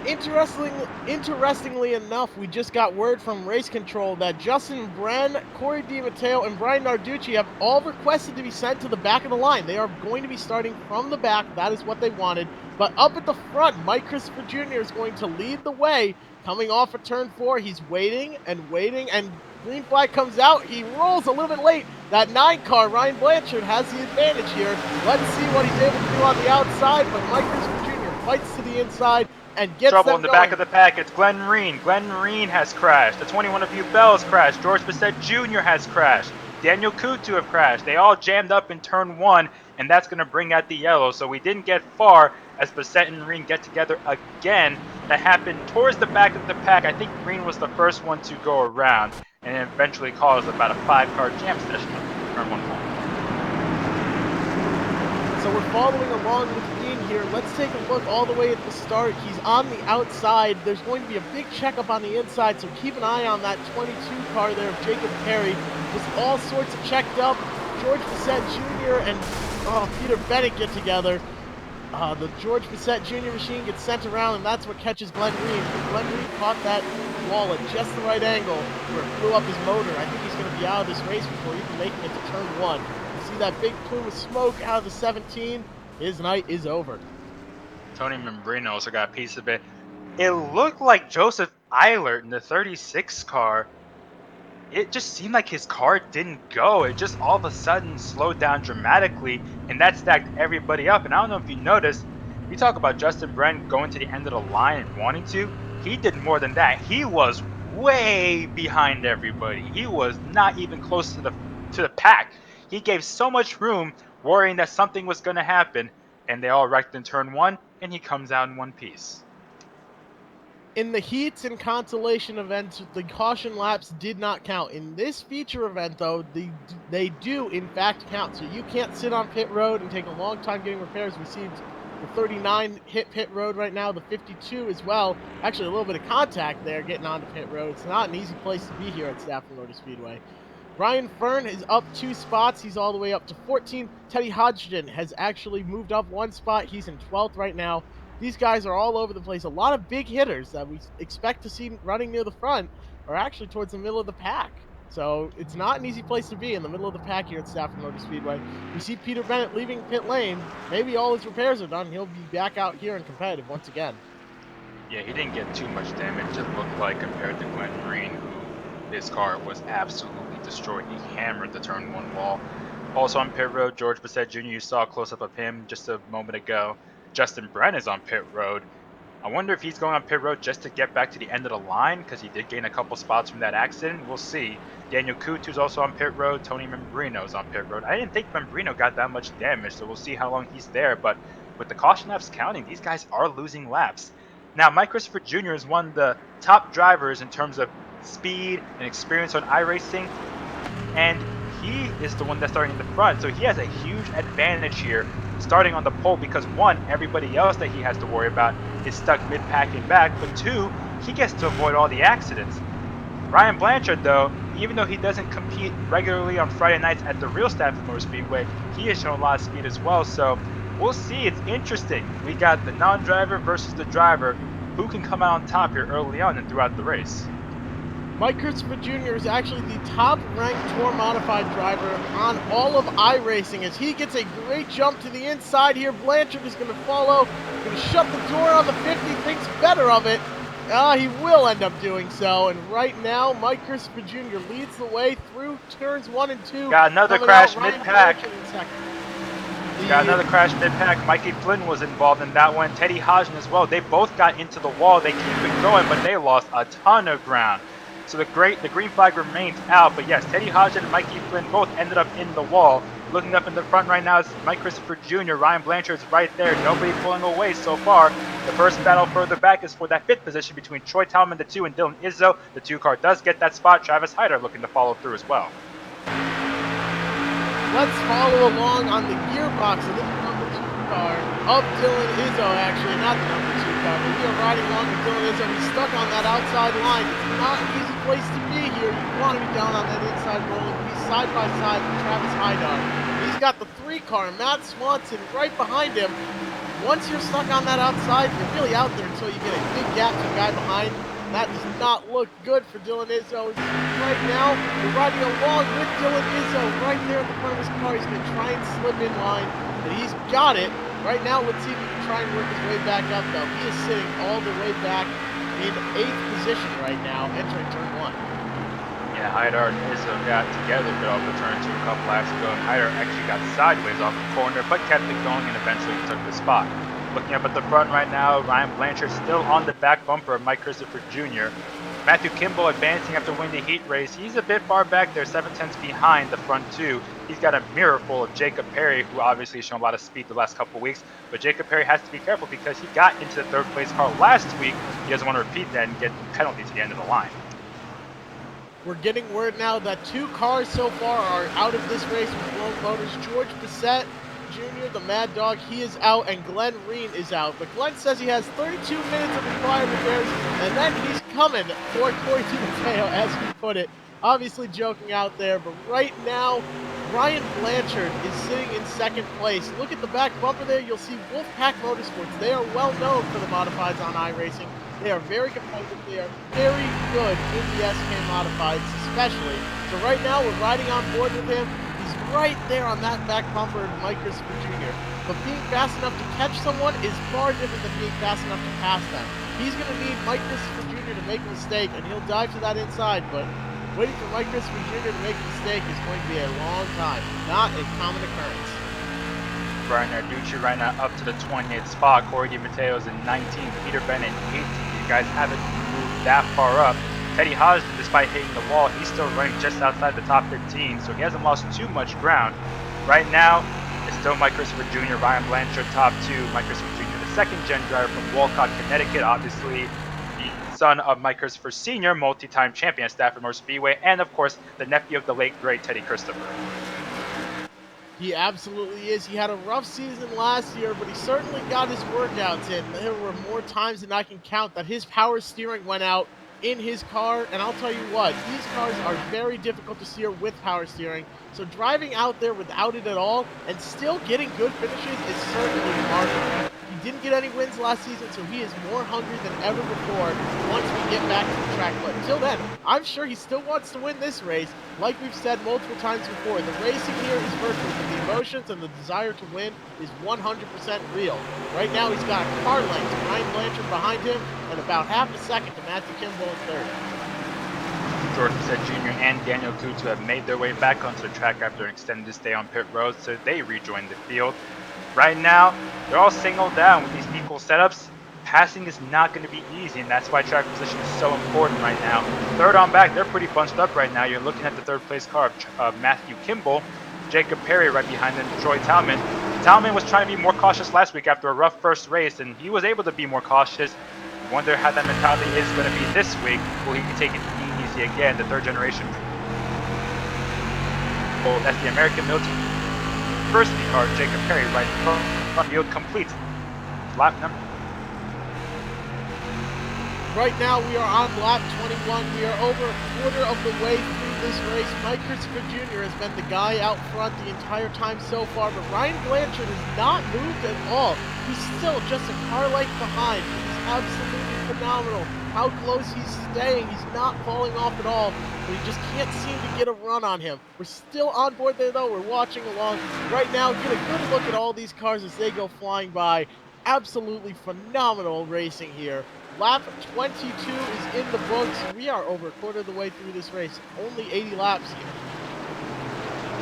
Interestingly enough, we just got word from Race Control that Justin Bren, Cory Dimatteo, and Brian Narducci have all requested to be sent to the back of the line. They are going to be starting from the back. That is what they wanted. But up at the front, Mike Christopher Jr. is going to lead the way. Coming off of turn 4, he's waiting, and green flag comes out. He rolls a little bit late. That 9 car, Ryan Blanchard, has the advantage here. Let's see what he's able to do on the outside, but Mike Christopher Jr. fights to the inside and gets trouble them in the going. back of the pack. It's Glenn Reen. Glenn Reen has crashed. The 21 of Bubell has crashed. George Bissett Jr. has crashed. Daniel Coutu have crashed. They all jammed up in turn 1, and that's going to bring out the yellow. So we didn't get far as Bissett and Reen get together again. That happened towards the back of the pack. I think Reen was the first one to go around, and it eventually caused about a 5-car jam session on turn 1 point. So we're following along with Reen here. Let's take a look all the way at the start. He's on the outside. There's going to be a big checkup on the inside, so keep an eye on that 22 car there of Jacob Perry. Just all sorts of checked up. George Bissett Jr. and Peter Bennett get together. The George Bissett Jr. machine gets sent around, and that's what catches Glenn Reen. Glenn Reen caught that wall at just the right angle where it blew up his motor. I think he's going to be out of this race before even making it to turn 1. You see that big plume of smoke out of the 17? His night is over. Tony Membrino also got a piece of it. It looked like Joseph Eilert in the 36 car it just seemed like his car didn't go. It just all of a sudden slowed down dramatically, and that stacked everybody up. And I don't know if you noticed, you talk about Justin Brent going to the end of the line and wanting to. He did more than that. He was way behind everybody. He was not even close to the pack. He gave so much room, worrying that something was going to happen, and they all wrecked in turn one, and he comes out in one piece. In the heats and consolation events, the caution laps did not count. In this feature event, though, they do in fact count. So you can't sit on pit road and take a long time getting repairs. We see the 39 hit pit road right now, the 52 as well. Actually, a little bit of contact there getting onto pit road. It's not an easy place to be here at Stafford Motor Speedway. Ryan Fern is up 2 spots. He's all the way up to 14. Teddy Hodgson has actually moved up 1 spot. He's in 12th right now. These guys are all over the place. A lot of big hitters that we expect to see running near the front are actually towards the middle of the pack. So it's not an easy place to be in the middle of the pack here at Stafford Motor Speedway. We see Peter Bennett leaving pit lane. Maybe all his repairs are done. He'll be back out here and competitive once again. Yeah, he didn't get too much damage, it looked like, compared to Glenn Green, who his car was absolutely destroyed. He hammered the turn one wall. Also on pit road, George Bissett Jr., you saw a close-up of him just a moment ago. Justin Brent is on pit road. I wonder if he's going on pit road just to get back to the end of the line, because he did gain a couple spots from that accident. We'll see. Daniel Kutu's also on pit road. Tony Membrino's on pit road. I didn't think Membrino got that much damage, so we'll see how long he's there. But with the caution laps counting, these guys are losing laps. Now, Mike Christopher Jr. is one of the top drivers in terms of speed and experience on iRacing, and he is the one that's starting in the front, so he has a huge advantage here starting on the pole because, one, everybody else that he has to worry about is stuck mid-pack and back, but two, he gets to avoid all the accidents. Ryan Blanchard, though, even though he doesn't compete regularly on Friday nights at the real Stafford Motor Speedway, he has shown a lot of speed as well, so we'll see. It's interesting. We got the non-driver versus the driver. Who can come out on top here early on and throughout the race? Mike Christopher Jr. is actually the top-ranked Tour Modified driver on all of iRacing as he gets a great jump to the inside here. Blanchard is going to follow, going to shut the door on the 50, thinks better of it. He will end up doing so, and right now, Mike Christopher Jr. leads the way through turns 1 and 2. Got another crash mid-pack. Got another crash mid-pack. Mikey Flynn was involved in that one. Teddy Hodgson as well. They both got into the wall. They keep it going, but they lost a ton of ground. So the green flag remains out. But yes, Teddy Hodgson and Mikey Flynn both ended up in the wall. Looking up in the front right now is Mike Christopher Jr. Ryan Blanchard's right there. Nobody pulling away so far. The first battle further back is for that 5th position between Troy Talman, the 2, and Dylan Izzo. The 2 car does get that spot. Travis Hyder looking to follow through as well. Let's follow along on the gearbox of this number 2 car of Dylan Izzo, actually, not the number 2 car, but we are riding along with Dylan Izzo. He's stuck on that outside line. It's not an easy place to be here. You want to be down on that inside rolling. He's side by side with Travis Hyder. He's got the 3 car, Matt Swanson, right behind him. Once you're stuck on that outside, you're really out there until you get a big gap to the guy behind. That does not look good for Dylan Izzo. Right now, we're riding along with Dylan Izzo right there at the front of his car. He's going to try and slip in line, but he's got it. Right now, let's see if he can try and work his way back up, though. He is sitting all the way back in 8th position right now, entering turn 1. Yeah, Hyder and Izzo got together a bit off the turn 2 a couple laps ago, and Hyder actually got sideways off the corner, but kept it going and eventually took the spot. Looking up at the front right now, Ryan Blanchard still on the back bumper of Mike Christopher Jr. Matthew Kimball advancing after winning the heat race. He's a bit far back there, 7/10 behind the front 2. He's got a mirror full of Jacob Perry, who obviously has shown a lot of speed the last couple of weeks. But Jacob Perry has to be careful because he got into the 3rd place car last week. He doesn't want to repeat that and get penalties at the end of the line. We're getting word now that 2 cars so far are out of this race with Globe Motors. George Bissett Jr., the Mad Dog, he is out, and Glenn Reen is out. But Glenn says he has 32 minutes of required repairs, and then he's coming for Cory Dimatteo, as he put it. Obviously joking out there, but right now, Ryan Blanchard is sitting in 2nd place. Look at the back bumper there. You'll see Wolfpack Motorsports. They are well known for the modifieds on iRacing. They are very competitive. They are very good in the SK modifieds, especially. So right now, we're riding on board with him. Right there on that back bumper of Mike Christopher Jr. But being fast enough to catch someone is far different than being fast enough to pass them. He's going to need Mike Christopher Jr. to make a mistake, and he'll dive to that inside, but Waiting for Mike Christopher Jr. to make a mistake is going to be a long time, not a common occurrence. Brian Narducci right now up to the 20th spot. Cory Dimatteo is in 19th. Peter Bennett in 18th. These guys haven't moved that far up. Teddy Hodgson, despite hitting the wall, he's still running just outside the top 15, so he hasn't lost too much ground. Right now, it's still Mike Christopher Jr., Ryan Blanchard top 2. Mike Christopher Jr., the second-gen driver from Walcott, Connecticut, obviously the son of Mike Christopher Sr., multi-time champion at Stafford Speedway, and of course, the nephew of the late, great Teddy Christopher. He absolutely is. He had a rough season last year, but he certainly got his workouts in. There were more times than I can count that his power steering went out in his car, and I'll tell you what, these cars are very difficult to steer with power steering, so driving out there without it at all and still getting good finishes is certainly remarkable. He didn't get any wins last season, so he is more hungry than ever before once we get back to the track. But until then, I'm sure he still wants to win this race. Like we've said multiple times before, the racing here is virtual, but the emotions and the desire to win is 100% real. Right now, he's got a car length to Ryan Blanchard behind him and about half a second to Matthew Kimball in third. George Bissett Jr. and Daniel Kutu have made their way back onto the track after an extended stay on pit road, so they rejoin the field. Right now, they're all singled down with these equal setups. Passing is not going to be easy, and that's why track position is so important right now. Third on back, they're pretty bunched up right now. You're looking at the third place car of Matthew Kimball, Jacob Perry right behind them, Troy Talman. Talman was trying to be more cautious last week after a rough first race, and he was able to be more cautious. Wonder how that mentality is going to be this week. Will he take it easy again? The third generation. Oh, that's the American military first car, Jacob Perry, right front field complete. Lap number. Right now we are on lap 21. We are over a quarter of the way through this race. Mike Christopher Jr. has been the guy out front the entire time so far, but Ryan Blanchard has not moved at all. He's still just a car length behind. He's absolutely phenomenal. How close he's staying. He's not falling off at all, but he just can't seem to get a run on him. We're still on board there though. We're watching along. Right now, get a good look at all these cars as they go flying by. Absolutely phenomenal racing here. Lap 22 is in the books. We are over a quarter of the way through this race. Only 80 laps here.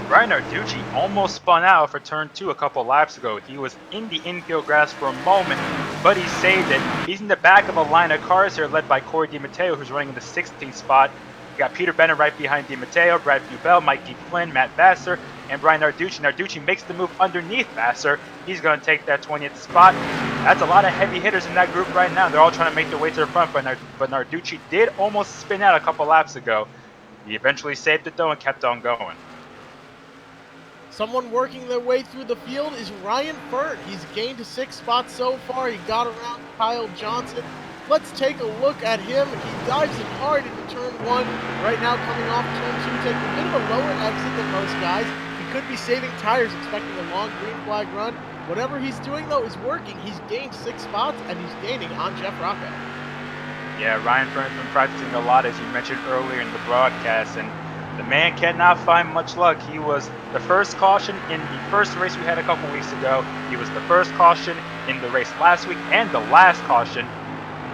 Brian Narducci almost spun out for turn 2 a couple laps ago. He was in the infield grass for a moment, but he saved it. He's in the back of a line of cars here led by Cory Dimatteo, who's running in the 16th spot. You got Peter Bennett right behind Dimatteo, Brad Bubel, Mikey Flynn, Matt Vassar, and Brian Narducci. Narducci makes the move underneath Vassar. He's going to take that 20th spot. That's a lot of heavy hitters in that group right now. They're all trying to make their way to the front, but Narducci did almost spin out a couple laps ago. He eventually saved it though and kept on going. Someone working their way through the field is Ryan Burt. He's gained 6 spots so far. He got around Kyle Johnson. Let's take a look at him. He dives in hard into turn 1. Right now coming off turn 2, taking a bit of a lower exit than most guys. He could be saving tires, expecting a long green flag run. Whatever he's doing though is working. He's gained 6 spots and he's gaining on Jeff Rocco. Yeah, Ryan Burke's been practicing a lot, as you mentioned earlier in the broadcast, and the man cannot find much luck. He was the first caution in the first race we had a couple weeks ago. He was the first caution in the race last week and the last caution.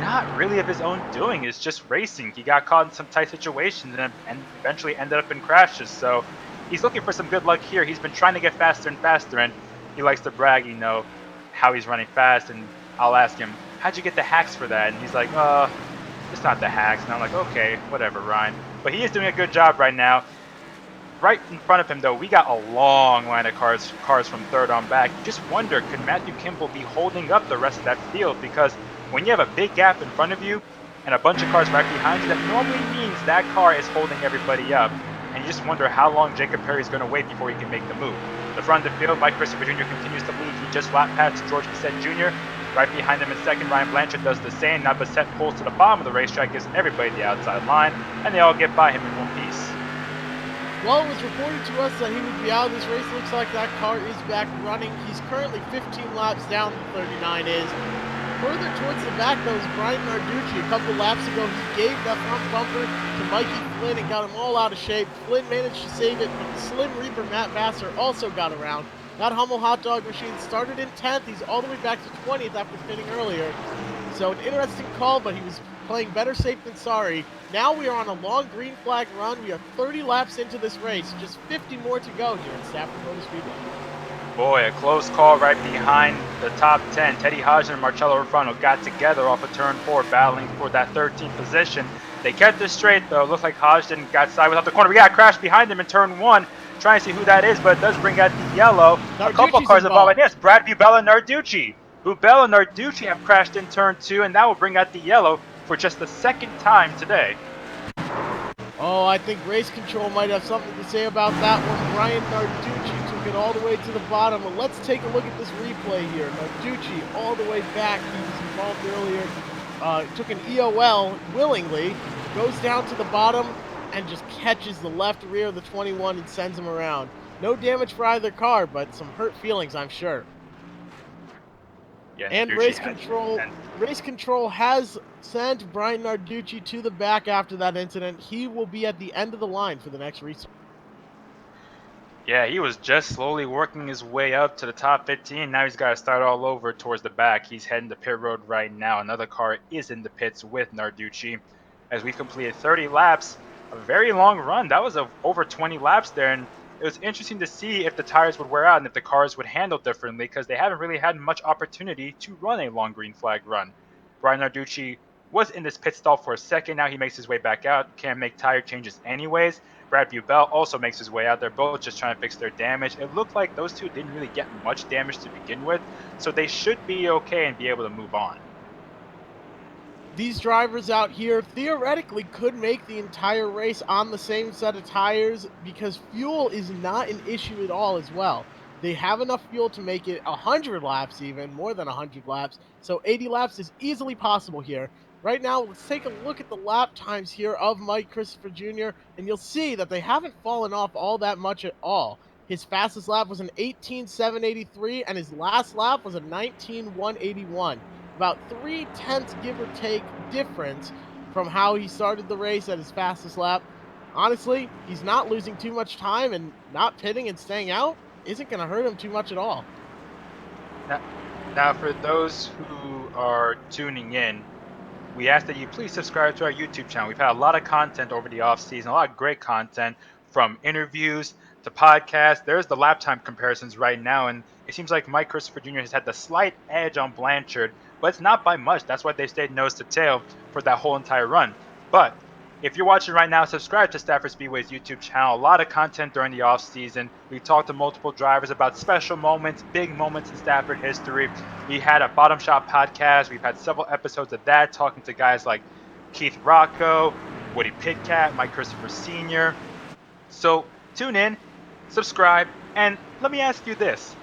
Not really of his own doing, it's just racing. He got caught in some tight situations and eventually ended up in crashes. So he's looking for some good luck here. He's been trying to get faster and faster, and he likes to brag, you know, how he's running fast. And I'll ask him, how'd you get the hacks for that? And he's like, it's not the hacks. And I'm like, okay, whatever, Ryan. But he is doing a good job right now. Right in front of him, though, we got a long line of cars from third on back. You just wonder, could Matthew Kimball be holding up the rest of that field? Because when you have a big gap in front of you and a bunch of cars right behind you, that normally means that car is holding everybody up. And you just wonder how long Jacob Perry is going to wait before he can make the move. The front of the field, Mike Christopher Jr. continues to lead. He just lap past George Bissett Jr. Right behind him in second, Ryan Blanchard does the same. Now Bissett pulls to the bottom of the racetrack, gives everybody the outside line, and they all get by him in one piece. Well, it was reported to us that he would be out of this race. Looks like that car is back running. He's currently 15 laps down than 39 is. Further towards the back, though, is Brian Narducci. A couple laps ago, he gave that front bumper to Mikey Flynn and got him all out of shape. Flynn managed to save it, but the Slim Reaper Matt Vassar also got around. That Hummel hot dog machine started in 10th. He's all the way back to 20th after pitting earlier. So an interesting call, but he was playing better safe than sorry. Now we are on a long green flag run. We are 30 laps into this race, just 50 more to go here in Stafford Speedway. Boy, a close call right behind the top 10. Teddy Hodgson and Marcello Rufano got together off of turn 4, battling for that 13th position. They kept it straight, though. Looks like Hodgson got sideways off the corner. We got a crash behind him in turn 1. Trying to see who that is, but it does bring out the yellow. A couple cars involved. Yes, Brad Bubella and Narducci. Bubella and Narducci have crashed in turn 2, and that will bring out the yellow for just the second time today. Oh, I think Race Control might have something to say about that one. Brian Narducci took it all the way to the bottom. But let's take a look at this replay here. Narducci all the way back. He was involved earlier. Took an EOL willingly. Goes down to the bottom and just catches the left rear of the 21 and sends him around. No damage for either car, but some hurt feelings, I'm sure. Yeah, and Race Control has sent Brian Narducci to the back after that incident. He will be at the end of the line for the next restart. Yeah, he was just slowly working his way up to the top 15. Now he's got to start all over towards the back. He's heading to pit road right now. Another car is in the pits with Narducci. As we completed 30 laps, a very long run. That was over 20 laps there, and it was interesting to see if the tires would wear out and if the cars would handle differently because they haven't really had much opportunity to run a long green flag run. Brian Narducci was in this pit stall for a second. Now he makes his way back out. Can't make tire changes anyways. Brad Bubell also makes his way out. They're both just trying to fix their damage. It looked like those two didn't really get much damage to begin with, so they should be okay and be able to move on. These drivers out here theoretically could make the entire race on the same set of tires because fuel is not an issue at all as well. They have enough fuel to make it 100 laps, even more than 100 laps. So 80 laps is easily possible here. Right now, let's take a look at the lap times here of Mike Christopher Jr., and you'll see that they haven't fallen off all that much at all. His fastest lap was an 18.783, and his last lap was a 19.181. About 0.3, give or take, difference from how he started the race at his fastest lap. Honestly, he's not losing too much time, and not pitting and staying out isn't going to hurt him too much at all. Now, for those who are tuning in, we ask that you please subscribe to our YouTube channel. We've had a lot of content over the off season, a lot of great content from interviews to podcasts. There's the lap time comparisons right now, and it seems like Mike Christopher Jr. has had the slight edge on Blanchard, but it's not by much. That's why they stayed nose to tail for that whole entire run. But if you're watching right now, subscribe to Stafford Speedway's YouTube channel. A lot of content during the off season. We talked to multiple drivers about special moments, big moments in Stafford history. We had a Bottom Shot podcast. We've had several episodes of that, talking to guys like Keith Rocco, Woody Pitcat, Mike Christopher Sr. So tune in, subscribe, and let me ask you this.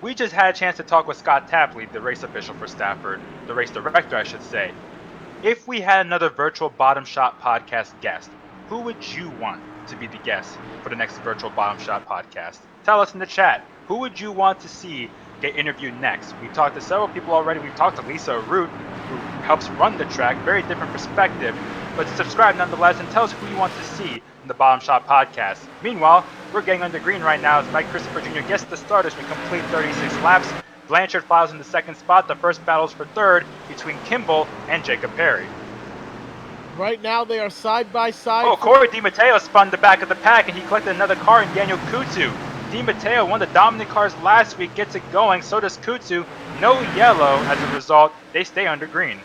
We just had a chance to talk with Scott Tapley, the race official for Stafford, the race director, I should say. If we had another virtual Bottom Shot podcast guest, who would you want to be the guest for the next virtual Bottom Shot podcast? Tell us in the chat. Who would you want to see get interviewed next? We've talked to several people already. We've talked to Lisa Root, who helps run the track. Very different perspective. But subscribe nonetheless and tell us who you want to see in the Bottom Shot podcast. Meanwhile, we're getting under green right now as Mike Christopher Jr. gets the start as we complete 36 laps. Blanchard files in the second spot. The first battles for third between Kimball and Jacob Perry. Right now they are side by side. Oh, Cory Dimatteo spun the back of the pack and he collected another car in Daniel Kutu. Dimatteo, one of the dominant cars last week, gets it going. So does Kutu. No yellow as a result. They stay under green.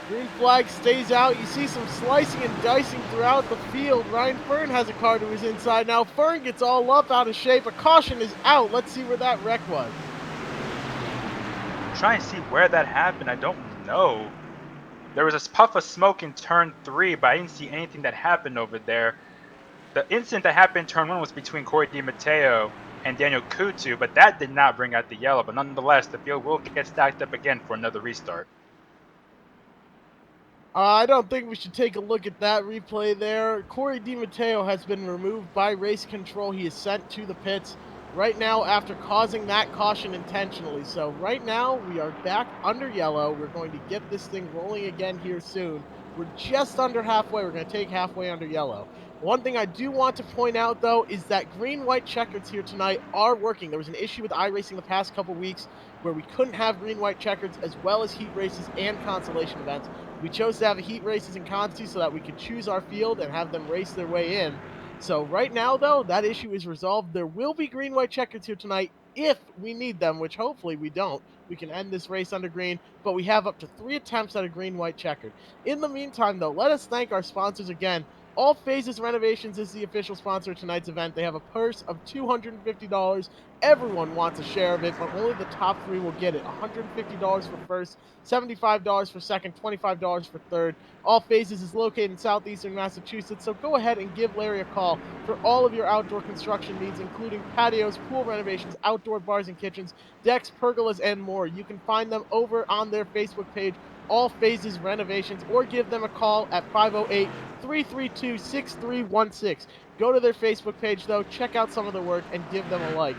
Green flag stays out. You see some slicing and dicing throughout the field. Ryan Fern has a car to his inside. Now Fern gets all up out of shape. A caution is out. Let's see where that wreck was. Try and see where that happened. I don't know. There was a puff of smoke in turn 3, but I didn't see anything that happened over there. The incident that happened in turn 1 was between Cory Dimatteo and Daniel Kutu, but that did not bring out the yellow. But nonetheless, the field will get stacked up again for another restart. I don't think we should take a look at that replay there. Cory Dimatteo has been removed by race control. He is sent to the pits right now after causing that caution intentionally. So right now we are back under yellow. We're going to get this thing rolling again here soon. We're just under halfway. We're going to take halfway under yellow. One thing I do want to point out, though, is that green-white checkers here tonight are working. There was an issue with iRacing the past couple weeks where we couldn't have green-white checkers as well as heat races and consolation events. We chose to have heat races in Conti so that we could choose our field and have them race their way in. So right now, though, that issue is resolved. There will be green-white checkers here tonight if we need them, which hopefully we don't. We can end this race under green, but we have up to 3 attempts at a green-white checkered. In the meantime, though, let us thank our sponsors again. All Phases Renovations is the official sponsor of tonight's event. They have a purse of $250. Everyone wants a share of it, but only the top 3 will get it. $150 for first, $75 for second, $25 for third. All Phases is located in southeastern Massachusetts, so go ahead and give Larry a call for all of your outdoor construction needs, including patios, pool renovations, outdoor bars and kitchens, decks, pergolas, and more. You can find them over on their Facebook page, All Phases Renovations, or give them a call at 508-332-6316. Go to their Facebook page, though, check out some of their work, and give them a like.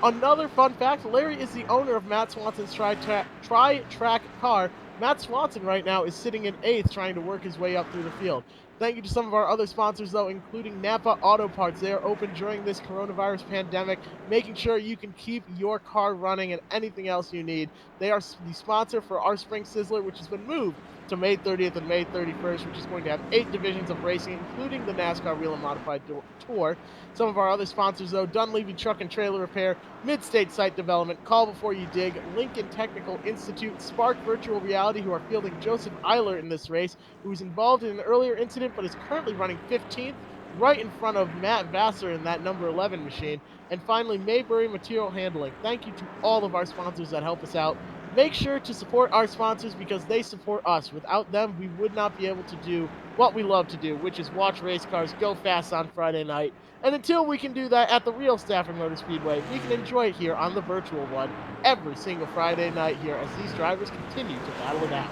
Another fun fact, Larry is the owner of Matt Swanson's Tri-Track car. Matt Swanson right now is sitting in 8th trying to work his way up through the field. Thank you to some of our other sponsors, though, including Napa Auto Parts. They are open during this coronavirus pandemic, making sure you can keep your car running and anything else you need. They are the sponsor for our Spring Sizzler, which has been moved to May 30th and May 31st, which is going to have 8 divisions of racing, including the NASCAR Wheel and Modified Tour. Some of our other sponsors, though, Dunleavy Truck and Trailer Repair, Midstate Site Development, Call Before You Dig, Lincoln Technical Institute, Spark Virtual Reality, who are fielding Joseph Eiler in this race, who was involved in an earlier incident but is currently running 15th, right in front of Matt Vassar in that number 11 machine. And finally, Maybury Material Handling. Thank you to all of our sponsors that help us out. Make sure to support our sponsors because they support us. Without them, we would not be able to do what we love to do, which is watch race cars go fast on Friday night. And until we can do that at the real Stafford Motor Speedway, we can enjoy it here on the virtual one every single Friday night here as these drivers continue to battle it out.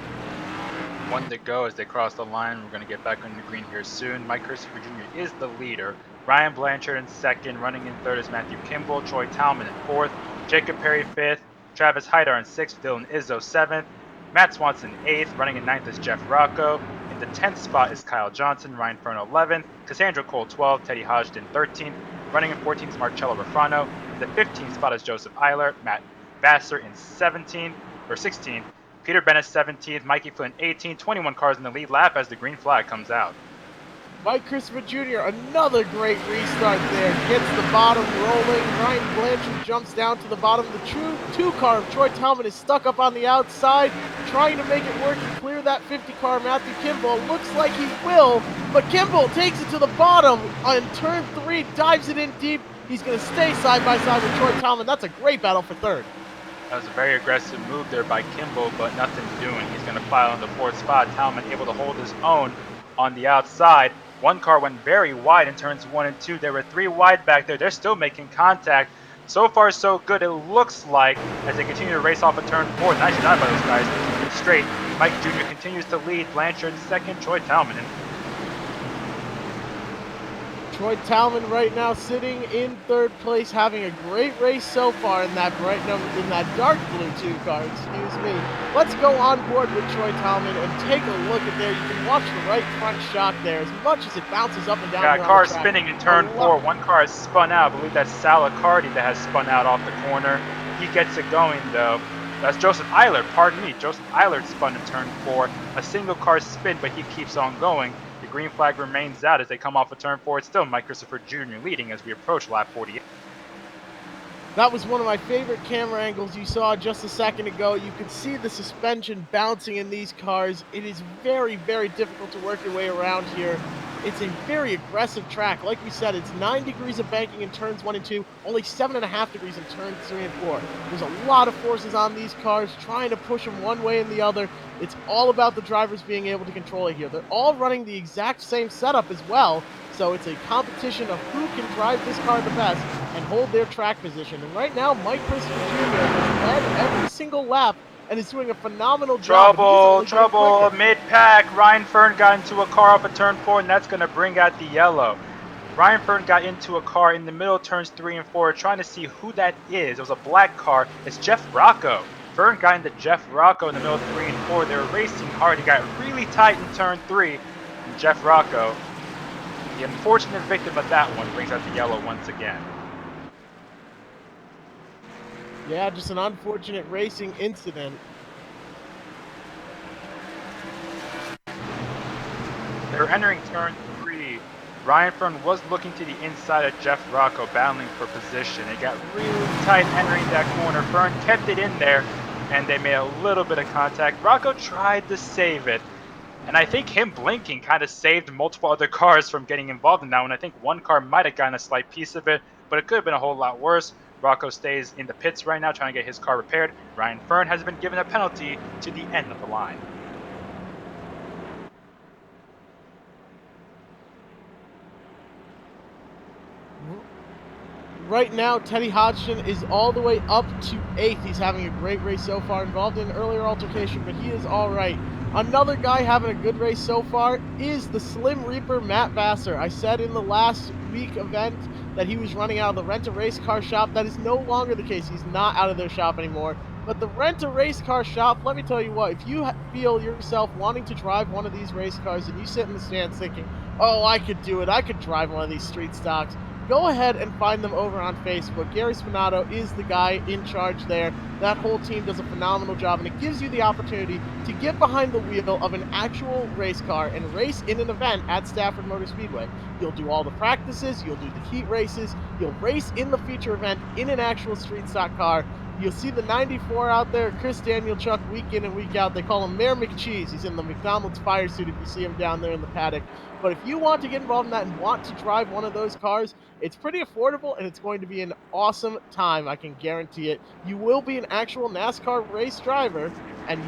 1 to go as they cross the line. We're going to get back on the green here soon. Mike Christopher Jr. is the leader. Ryan Blanchard in second. Running in third is Matthew Kimball. Troy Talman in fourth. Jacob Perry fifth. Travis Haidar in sixth. Dylan Izzo seventh. Matt Swanson eighth. Running in ninth is Jeff Rocco. In the 10th spot is Kyle Johnson. Ryan Furno 11th. Cassandra Cole 12th. Teddy Hodgson 13th. Running in 14th is Marcello Rafano. In the 15th spot is Joseph Eiler. Matt Vassar in 17th or 16th. Peter Bennett 17th, Mikey Flynn 18th, 21 cars in the lead lap as the green flag comes out. Mike Christopher Jr., another great restart there. Gets the bottom rolling. Ryan Blanchard jumps down to the bottom. The true two-car of Troy Talman is stuck up on the outside, trying to make it work and clear that 50-car Matthew Kimball. Looks like he will, but Kimball takes it to the bottom on turn 3, dives it in deep. He's going to stay side by side with Troy Talman. That's a great battle for third. That was a very aggressive move there by Kimball, but nothing doing. He's going to file in the 4th spot. Talman able to hold his own on the outside. One car went very wide in turns 1 and 2. There were 3 wide back there. They're still making contact. So far, so good. It looks like as they continue to race off of turn 4. Nice job by those guys. Keep it straight. Mike Jr. continues to lead. Blanchard in second. Troy Talman in. Troy Talman right now sitting in 3rd place, having a great race so far in that dark blue 2 car, excuse me. Let's go on board with Troy Talman and take a look at there. You can watch the right front shock there as much as it bounces up and down. Yeah, car spinning in turn 4. One car has spun out. I believe that's Sal Accardi that has spun out off the corner. He gets it going though. That's Joseph Eiler, pardon me. Joseph Eiler spun in turn 4. A single car spin, but he keeps on going. The green flag remains out as they come off of turn 4. It's still Mike Christopher Jr. leading as we approach lap 48. That was one of my favorite camera angles you saw just a second ago. You could see the suspension bouncing in these cars. It is very, very difficult to work your way around here. It's a very aggressive track. Like we said, it's 9 degrees of banking in turns 1 and 2, only 7.5 degrees in turns 3 and 4. There's a lot of forces on these cars trying to push them one way and the other. It's all about the drivers being able to control it here. They're all running the exact same setup as well, so it's a competition of who can drive this car the best and hold their track position. And right now, Mike Christopher Jr. has led every single lap and is doing a phenomenal job. Trouble, mid-pack. Ryan Fern got into a car off of turn 4, and that's going to bring out the yellow. Ryan Fern got into a car in the middle of turns 3 and 4, trying to see who that is. It was a black car. It's Jeff Rocco. Fern got into Jeff Rocco in the middle of 3 and 4. They were racing hard. He got really tight in turn 3. And Jeff Rocco, the unfortunate victim of that one, brings out the yellow once again. Yeah, just an unfortunate racing incident. We're entering turn 3. Ryan Fern was looking to the inside of Jeff Rocco, battling for position. It got really tight entering that corner. Fern kept it in there, and they made a little bit of contact. Rocco tried to save it, and I think him blinking kind of saved multiple other cars from getting involved in that one. I think one car might have gotten a slight piece of it, but it could have been a whole lot worse. Rocco stays in the pits right now trying to get his car repaired. Ryan Fern has been given a penalty to the end of the line. Right now, Teddy Hodgson is all the way up to 8th. He's having a great race so far, involved in an earlier altercation, but he is all right. Another guy having a good race so far is the Slim Reaper, Matt Vassar. I said in the last week event that he was running out of the rent-a-race car shop. That is no longer the case. He's not out of their shop anymore. But the rent-a-race car shop, let me tell you what, if you feel yourself wanting to drive one of these race cars and you sit in the stands thinking, oh, I could do it, I could drive one of these street stocks, go ahead and find them over on Facebook. Gary Spinato is the guy in charge there. That whole team does a phenomenal job, and it gives you the opportunity to get behind the wheel of an actual race car and race in an event at Stafford Motor Speedway. You'll do all the practices, you'll do the heat races, you'll race in the feature event in an actual street stock car. You'll see the 94 out there, Chris Danielchuk, week in and week out. They call him Mayor McCheese. He's in the McDonald's fire suit if you see him down there in the paddock. But if you want to get involved in that and want to drive one of those cars, it's pretty affordable, and it's going to be an awesome time. I can guarantee it. You will be an actual NASCAR race driver, and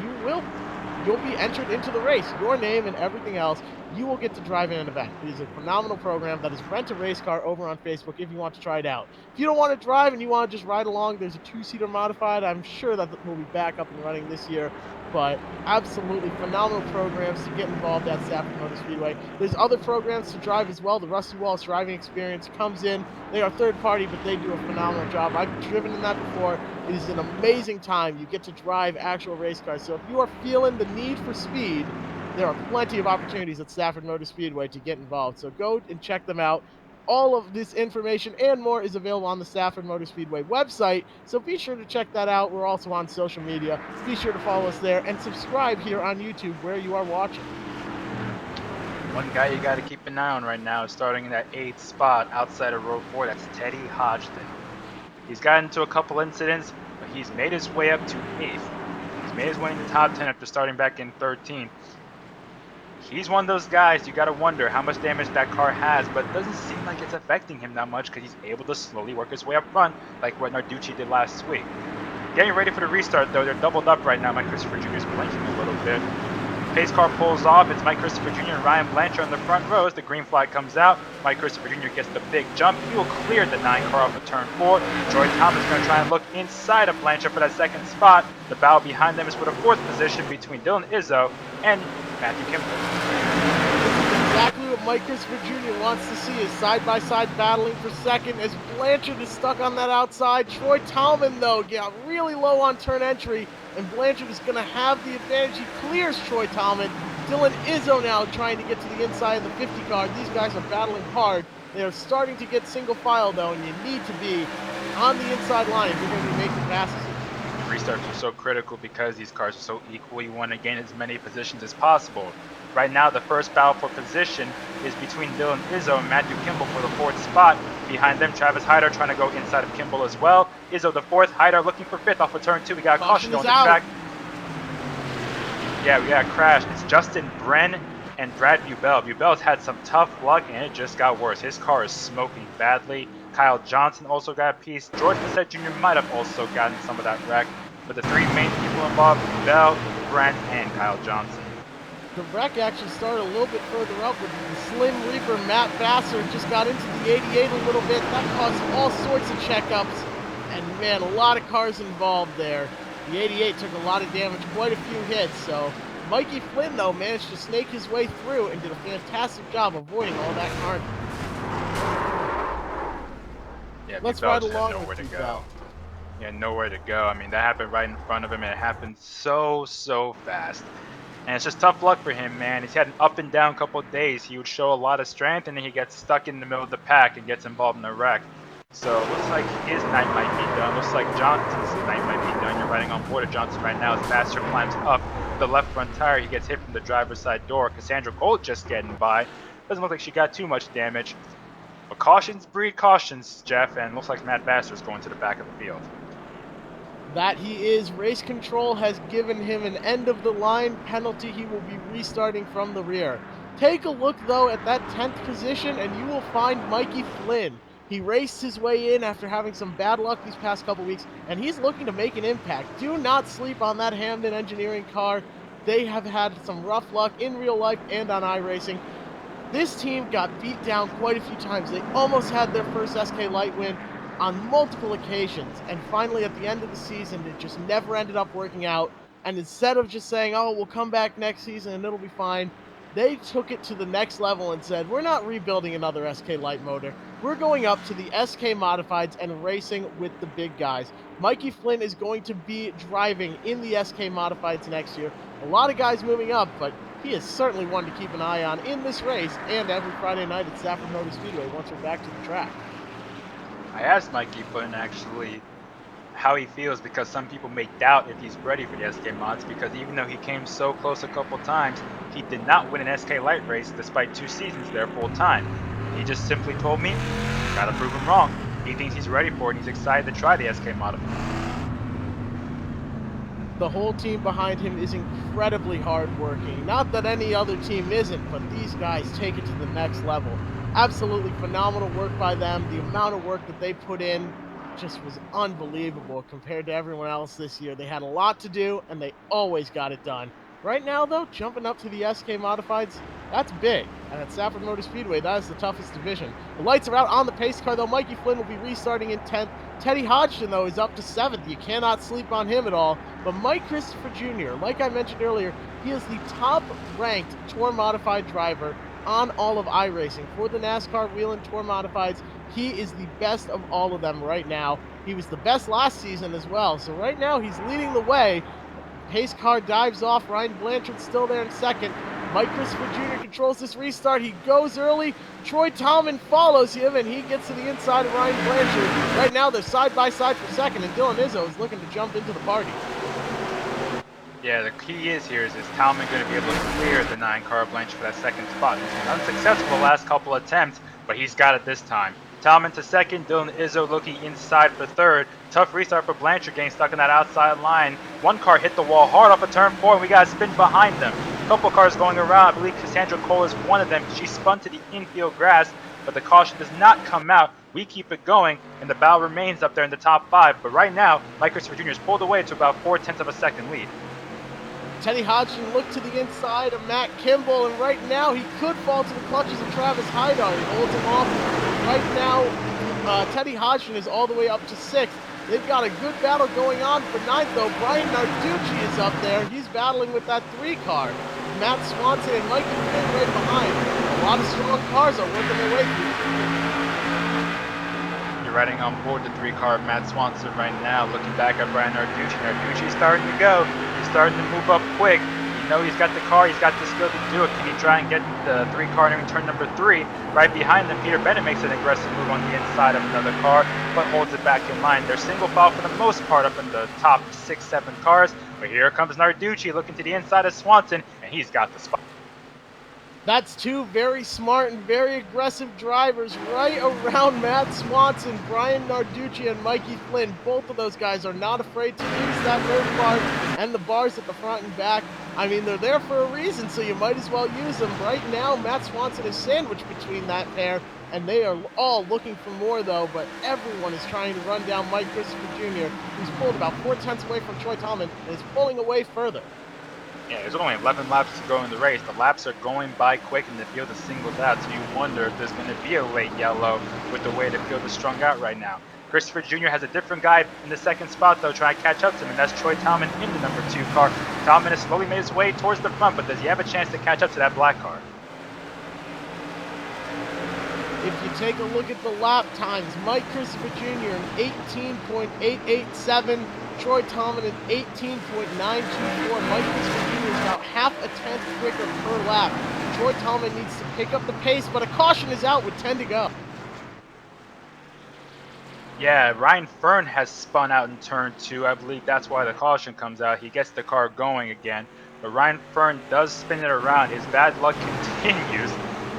you'll be entered into the race. Your name and everything else, you will get to drive in an event. It is a phenomenal program. That is Rent a Race Car over on Facebook if you want to try it out. If you don't want to drive and you want to just ride along, there's a 2-seater modified. I'm sure that will be back up and running this year. But absolutely phenomenal programs to get involved at Stafford Motor Speedway. There's other programs to drive as well. The Rusty Wallace Driving Experience comes in. They are third party, but they do a phenomenal job. I've driven in that before. It is an amazing time. You get to drive actual race cars. So if you are feeling the need for speed, there are plenty of opportunities at Stafford Motor Speedway to get involved. So go and check them out. All of this information and more is available on the Stafford Motor Speedway website, so be sure to check that out. We're also on social media. Be sure to follow us there and subscribe here on YouTube where you are watching. One guy you got to keep an eye on right now is starting in that 8th spot outside of row 4. That's Teddy Hodgson. He's gotten into a couple incidents, but he's made his way up to 8th. He's made his way in the top 10 after starting back in 13th. He's one of those guys you got to wonder how much damage that car has, but it doesn't seem like it's affecting him that much because he's able to slowly work his way up front like what Narducci did last week. Getting ready for the restart though, they're doubled up right now. Mike Christopher Jr. is blinking a little bit. Pace car pulls off. It's Mike Christopher Jr. and Ryan Blanchard on the front rows. The green flag comes out. Mike Christopher Jr. gets the big jump. He will clear the 9 car off of turn 4. Troy Thomas is going to try and look inside of Blanchard for that 2nd spot. The battle behind them is for the 4th position between Dylan Izzo and Matthew Kimball. Exactly what Mike Christopher Jr. wants to see is side-by-side battling for 2nd as Blanchard is stuck on that outside. Troy Tallman, though, got really low on turn entry, and Blanchard is going to have the advantage. He clears Troy Tallman. Dylan Izzo now trying to get to the inside of the 50 car. These guys are battling hard. They are starting to get single file, though, and you need to be on the inside line if you're going to be making passes. Restarts are so critical because these cars are so equal. You want to gain as many positions as possible. Right now, the first battle for position is between Dylan Izzo and Matthew Kimball for the 4th spot. Behind them, Travis Hyder trying to go inside of Kimball as well. Izzo the 4th, Hyder looking for 5th off of turn 2. We got a caution on the track. Yeah, we got a crash. It's Justin Bren and Brad Bubel. Bubel's had some tough luck, and it just got worse. His car is smoking badly. Kyle Johnson also got a piece. George Bissett Jr. might have also gotten some of that wreck. But the 3 main people involved, Bubel, Brent, and Kyle Johnson. The wreck actually started a little bit further up with the Slim Reaper. Matt Vassar just got into the 88 a little bit. That caused all sorts of checkups. And man, a lot of cars involved there. The 88 took a lot of damage, quite a few hits. So Mikey Flynn, though, managed to snake his way through and did a fantastic job avoiding all that carnage. Yeah, let's ride along nowhere to with go. Yeah, nowhere to go. I mean, that happened right in front of him, and it happened so fast. And it's just tough luck for him, man. He's had an up and down couple of days. He would show a lot of strength, and then he gets stuck in the middle of the pack and gets involved in a wreck. So it looks like his night might be done. Looks like Johnson's night might be done. You're riding on board of Johnson right now as Vassar climbs up the left front tire. He gets hit from the driver's side door. Cassandra Cole just getting by. Doesn't look like she got too much damage. But cautions breed cautions, Jeff, and looks like Matt Vassar's going to the back of the field. That he is. Race control has given him an end-of-the-line penalty. He will be restarting from the rear. Take a look, though, at that 10th position, and you will find Mikey Flynn. He raced his way in after having some bad luck these past couple weeks, and he's looking to make an impact. Do not sleep on that Hamden Engineering car. They have had some rough luck in real life and on iRacing. This team got beat down quite a few times. They almost had their first SK Light win on multiple occasions, and finally at the end of the season it just never ended up working out. And instead of just saying, oh, we'll come back next season and it'll be fine, they took it to the next level and said, we're not rebuilding another SK Light motor, we're going up to the SK Modifieds and racing with the big guys. Mikey Flynn is going to be driving in the SK Modifieds next year. A lot of guys moving up, but he is certainly one to keep an eye on in this race and every Friday night at Stafford Speedway once we're back to the track. I asked Mikey Flynn actually how he feels, because some people may doubt if he's ready for the SK mods, because even though he came so close a couple times, he did not win an SK Light race despite 2 seasons there full time. He just simply told me, gotta prove him wrong. He thinks he's ready for it and he's excited to try the SK modifier. The whole team behind him is incredibly hardworking. Not that any other team isn't, but these guys take it to the next level. Absolutely phenomenal work by them. The amount of work that they put in just was unbelievable compared to everyone else this year. They had a lot to do, and they always got it done. Right now, though, jumping up to the SK Modifieds, that's big. And at Stafford Motor Speedway, that is the toughest division. The lights are out on the pace car, though. Mikey Flynn will be restarting in 10th. Teddy Hodgson, though, is up to 7th. You cannot sleep on him at all. But Mike Christopher Jr., like I mentioned earlier, he is the top-ranked Tour Modified driver on all of iRacing. For the NASCAR Wheel and Tour Modifieds, he is the best of all of them right now. He was the best last season as well. So right now, he's leading the way. Pace car dives off. Ryan Blanchard still there in second. Mike Christopher Jr. controls this restart. He goes early. Troy Tallman follows him, and he gets to the inside of Ryan Blanchard. Right now, they're side by side for second, and Dylan Izzo is looking to jump into the party. Yeah, the key is Tallman going to be able to clear the 9-car Blanchard for that second spot? He's been unsuccessful the last couple attempts, but he's got it this time. Tallman to second, Dylan Izzo looking inside for third. Tough restart for Blanchard, getting stuck in that outside line. 1 car hit the wall hard off of turn 4, and we got a spin behind them. A couple cars going around. I believe Cassandra Cole is one of them. She spun to the infield grass, but the caution does not come out. We keep it going, and the battle remains up there in the top 5. But right now, Mike Christopher Jr. is pulled away to about 0.4 of a second lead. Teddy Hodgson looked to the inside of Matt Kimball, and right now he could fall to the clutches of Travis Hydar. He holds him off. Right now, Teddy Hodgson is all the way up to 6th. They've got a good battle going on for 9th, though. Brian Narducci is up there. He's battling with that 3-car. Matt Swanson and Mikey Flynn right behind. A lot of strong cars are working their way through. You're riding on board the 3-car Matt Swanson right now, looking back at Brian Narducci. Narducci's starting to go. He's starting to move up quick. You know he's got the car, he's got the skill to do it. Can he try and get the 3-car in turn number 3? Right behind them, Peter Bennett makes an aggressive move on the inside of another car, but holds it back in line. They're single file for the most part up in the top 6-7 cars. But here comes Narducci looking to the inside of Swanson, and he's got the spot. That's 2 very smart and very aggressive drivers right around Matt Swanson, Brian Narducci, and Mikey Flynn. Both of those guys are not afraid to use that road bar and the bars at the front and back. I mean, they're there for a reason, so you might as well use them. Right now, Matt Swanson is sandwiched between that pair, and they are all looking for more, though, but everyone is trying to run down Mike Christopher Jr., who's pulled about 4/10 away from Troy Tallman and is pulling away further. Yeah, there's only 11 laps to go in the race. The laps are going by quick and the field is singled out, so you wonder if there's going to be a late yellow with the way the field is strung out right now. Christopher Jr. has a different guy in the second spot, though, trying to catch up to him, and that's Troy Tallman in the number 2 car. Tallman has slowly made his way towards the front, but does he have a chance to catch up to that black car? If you take a look at the lap times, Mike Christopher Jr. in 18.887, Troy Tallman in 18.924. Mike Christopher Jr. is about half a tenth quicker per lap. Troy Tallman needs to pick up the pace, but a caution is out with 10 to go. Yeah, Ryan Fern has spun out in turn 2. I believe that's why the caution comes out. He gets the car going again. But Ryan Fern does spin it around. His bad luck continues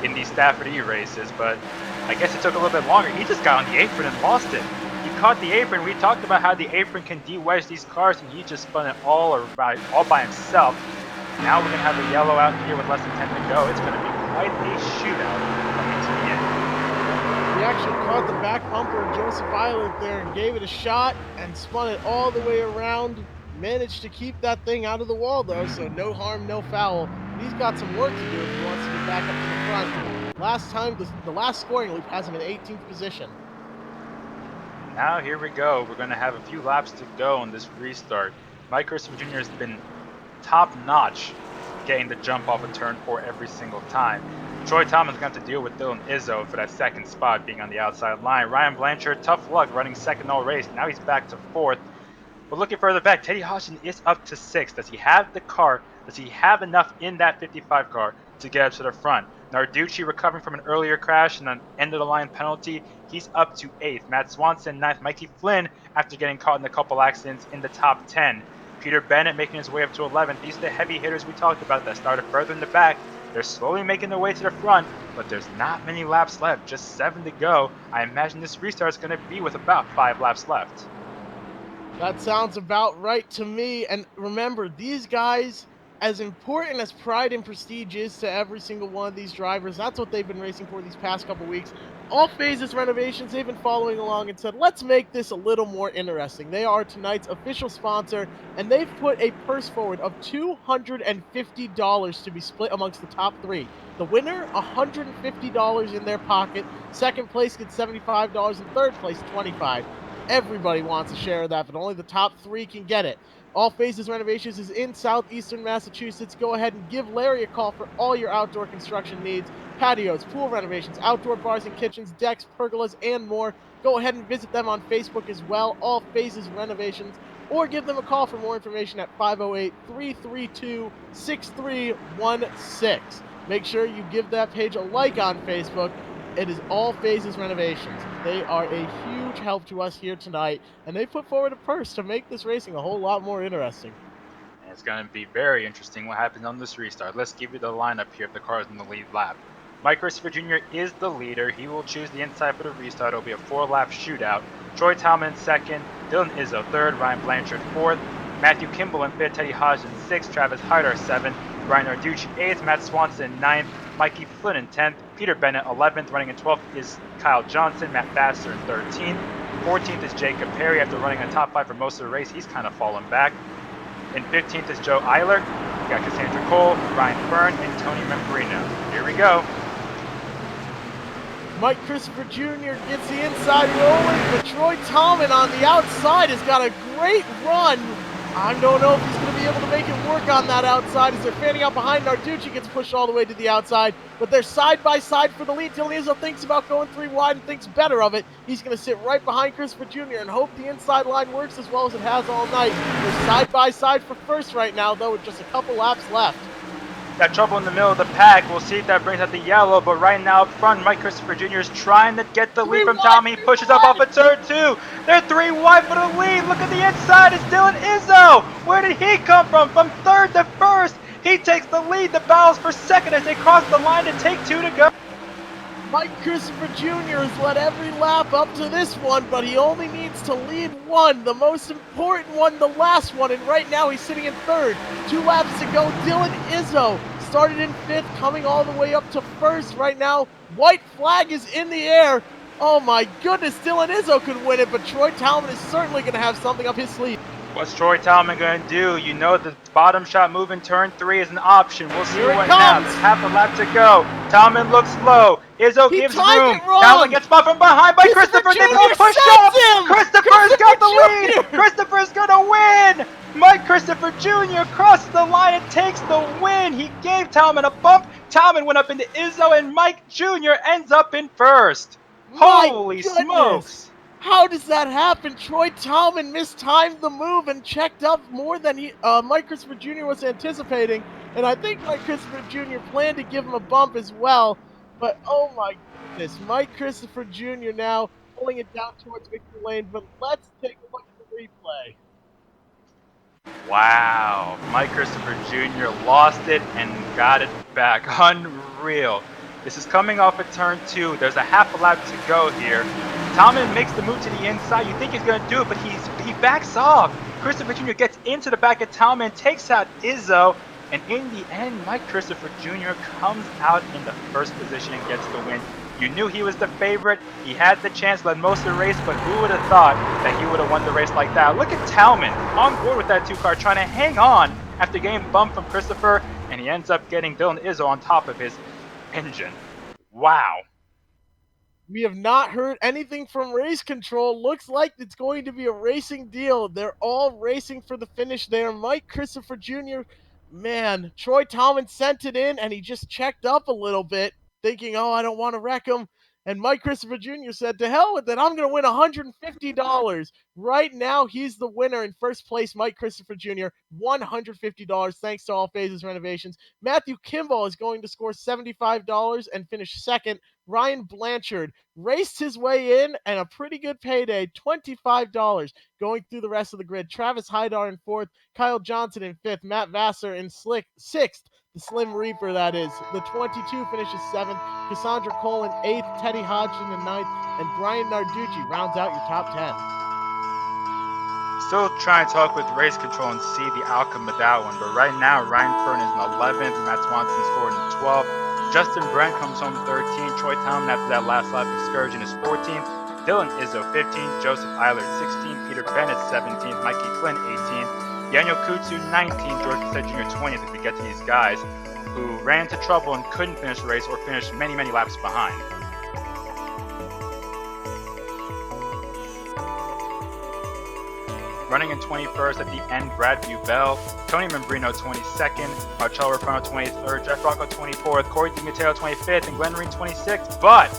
in these Stafford E races, but I guess it took a little bit longer. He just got on the apron and lost it. He caught the apron. We talked about how the apron can de-wedge these cars, and he just spun it all by himself. Now we're going to have the yellow out here with less than 10 to go. It's going to be quite a shootout coming to the end. He actually caught the back bumper of Joseph Island there and gave it a shot and spun it all the way around. Managed to keep that thing out of the wall though, so no harm, no foul. He's got some work to do if he wants to get back up to the front. Last time, the last scoring loop has him in 18th position. Now here we go. We're going to have a few laps to go on this restart. Mike Christopher Jr. has been top-notch getting the jump off of turn 4 every single time. Troy Thomas is going to have to deal with Dylan Izzo for that second spot being on the outside line. Ryan Blanchard, tough luck running second all race. Now he's back to 4th. But looking further back, Teddy Hodgson is up to 6th. Does he have the car? Does he have enough in that 55 car to get up to the front? Narducci recovering from an earlier crash and an end-of-the-line penalty. He's up to 8th. Matt Swanson 9th. Mikey Flynn, after getting caught in a couple accidents, in the top 10. Peter Bennett making his way up to 11th. These are the heavy hitters we talked about that started further in the back. They're slowly making their way to the front, but there's not many laps left. Just 7 to go. I imagine this restart is going to be with about 5 laps left. That sounds about right to me. And remember, these guys, as important as pride and prestige is to every single one of these drivers, that's what they've been racing for these past couple weeks. All Phases Renovations, they've been following along and said, let's make this a little more interesting. They are tonight's official sponsor, and they've put a purse forward of $250 to be split amongst the top 3. The winner, $150 in their pocket. Second place gets $75, and third place, $25. Everybody wants a share of that, but only the top 3 can get it. All Phases Renovations is in southeastern Massachusetts. Go ahead and give Larry a call for all your outdoor construction needs. Patios, pool renovations, outdoor bars and kitchens, decks, pergolas, and more. Go ahead and visit them on Facebook as well, All Phases Renovations, or give them a call for more information at 508-332-6316. Make sure you give that page a like on Facebook. It is All Phases Renovations. They are a huge help to us here tonight, and they put forward a purse to make this racing a whole lot more interesting. And it's going to be very interesting what happens on this restart. Let's give you the lineup here if the car is in the lead lap. Mike Christopher Jr. is the leader. He will choose the inside for the restart. It'll be a 4-lap shootout. Troy Talman in second, Dylan Izzo third, Ryan Blanchard fourth, Matthew Kimball in fifth, Teddy Hodgson sixth, Travis Hyder seventh, Ryan Narducci eighth, Matt Swanson ninth, Mikey Flynn in 10th, Peter Bennett 11th, running in 12th is Kyle Johnson, Matt Basser in 13th, 14th is Jacob Perry after running a top 5 for most of the race. He's kind of fallen back. In 15th is Joe Eiler. We got Cassandra Cole, Ryan Fern, and Tony Membrino. Here we go. Mike Christopher Jr. gets the inside rolling, but Troy Tallman on the outside has got a great run. I don't know if he's going to be able to make it work on that outside as they're fanning out behind. Narducci gets pushed all the way to the outside, but they're side by side for the lead. Dylan Izzo thinks about going 3 wide and thinks better of it. He's going to sit right behind Christopher Jr. and hope the inside line works as well as it has all night. They're side by side for first right now, though, with just a couple laps left. Got trouble in the middle of the pack. We'll see if that brings out the yellow, but right now up front, Mike Christopher Jr. is trying to get the lead from Tommy. He pushes up off of turn 2. They're 3 wide for the lead. Look at the inside. It's Dylan Izzo. Where did he come from? From third to first. He takes the lead. The battles for second as they cross the line to take 2 to go. Mike Christopher Jr. has led every lap up to this one, but he only needs to lead one, the most important one, the last one, and right now he's sitting in third. 2 laps to go. Dylan Izzo started in 5th, coming all the way up to 1st right now. White flag is in the air. Oh my goodness, Dylan Izzo could win it, but Troy Talman is certainly going to have something up his sleeve. What's Troy Talman going to do? You know the bottom shot move in turn 3 is an option. We'll see what now. There's half a lap to go. Talman looks low. Izzo gives room. Talman gets spot from behind by Christopher. They both push up. Christopher's got the lead. Christopher's going to win. Mike Christopher Jr. crosses the line and takes the win. He gave Talman a bump. Talman went up into Izzo, and Mike Jr. ends up in first. Holy smokes. How does that happen? Troy Talman mistimed the move and checked up more than Mike Christopher Jr. was anticipating. And I think Mike Christopher Jr. planned to give him a bump as well. But oh my goodness, Mike Christopher Jr. now pulling it down towards victory lane, but let's take a look at the replay. Wow, Mike Christopher Jr. lost it and got it back. Unreal. This is coming off of turn 2. There's a half a lap to go here. Talman makes the move to the inside. You think he's going to do it, but he backs off. Christopher Jr. gets into the back of Talman, takes out Izzo, and in the end, Mike Christopher Jr. comes out in the first position and gets the win. You knew he was the favorite. He had the chance, led most of the race, but who would have thought that he would have won the race like that? Look at Talman on board with that 2-car, trying to hang on after getting bumped from Christopher, and he ends up getting Dylan Izzo on top of his engine. Wow. We have not heard anything from race control. Looks like it's going to be a racing deal. They're all racing for the finish there. Mike Christopher Jr., man, Troy Talman sent it in and he just checked up a little bit, thinking, oh, I don't want to wreck him. And Mike Christopher Jr. said, to hell with it, I'm going to win $150. Right now, he's the winner in first place, Mike Christopher Jr., $150 thanks to All Phases Renovations. Matthew Kimball is going to score $75 and finish second. Ryan Blanchard raced his way in and a pretty good payday, $25 going through the rest of the grid. Travis Hydar in fourth, Kyle Johnson in fifth, Matt Vassar in sixth, the Slim Reaper that is. The 22 finishes seventh, Cassandra Cole in eighth, Teddy Hodgson in ninth, and Brian Narducci rounds out your top 10. Still trying to talk with race control and see the outcome of that one, but right now Ryan Fern is in 11th, Matt Swanson scored in 12th, Justin Brent comes home 13th, Troy Talman after that last lap excursion is 14th, Dylan Izzo 15th, Joseph Eilert 16th, Peter Bennett 17th, Mikey Flynn 18th, Daniel Kutsu 19th, George Cassett Jr. 20th if we get to these guys who ran into trouble and couldn't finish the race or finished many laps behind. Running in 21st at the end, Brad Bubell, Tony Membrino 22nd, Marcello Rufano 23rd, Jeff Rocco 24th, Cory Dimatteo 25th, and Glenn Marine 26th. But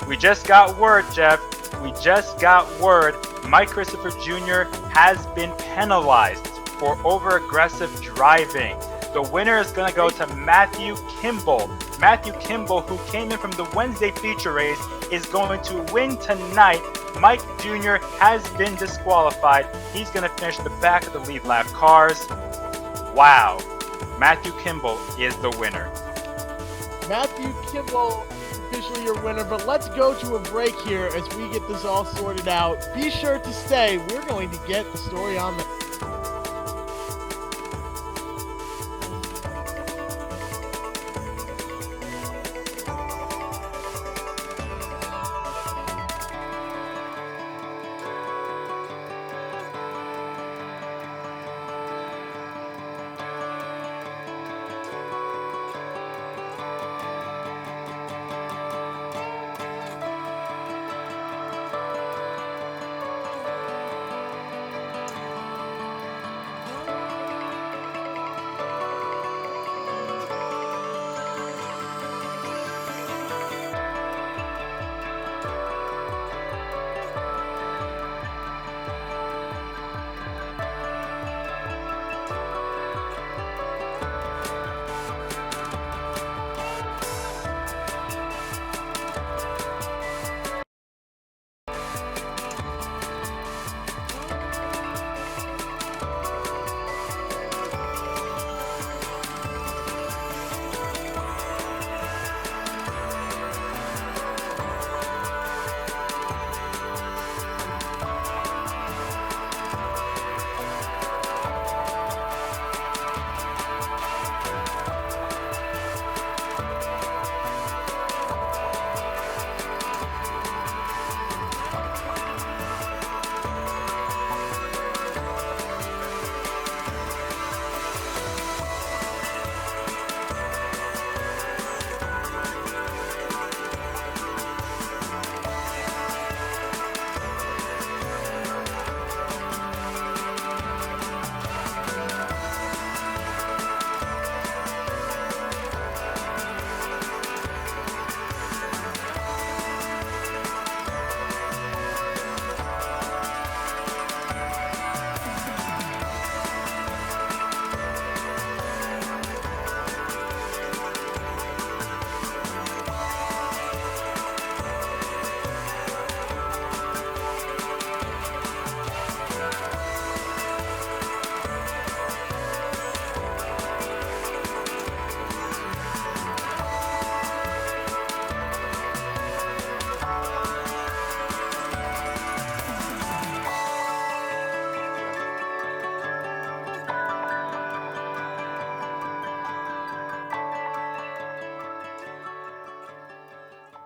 we just got word, Jeff. We just got word Mike Christopher Jr. has been penalized for over-aggressive driving. The winner is going to go to Matthew Kimball. Matthew Kimball, who came in from the Wednesday feature race, is going to win tonight. Mike Jr. has been disqualified. He's going to finish the back of the lead lap cars. Wow. Matthew Kimball is the winner. Matthew Kimball is officially your winner, but let's go to a break here as we get this all sorted out. Be sure to stay. We're going to get the story on the...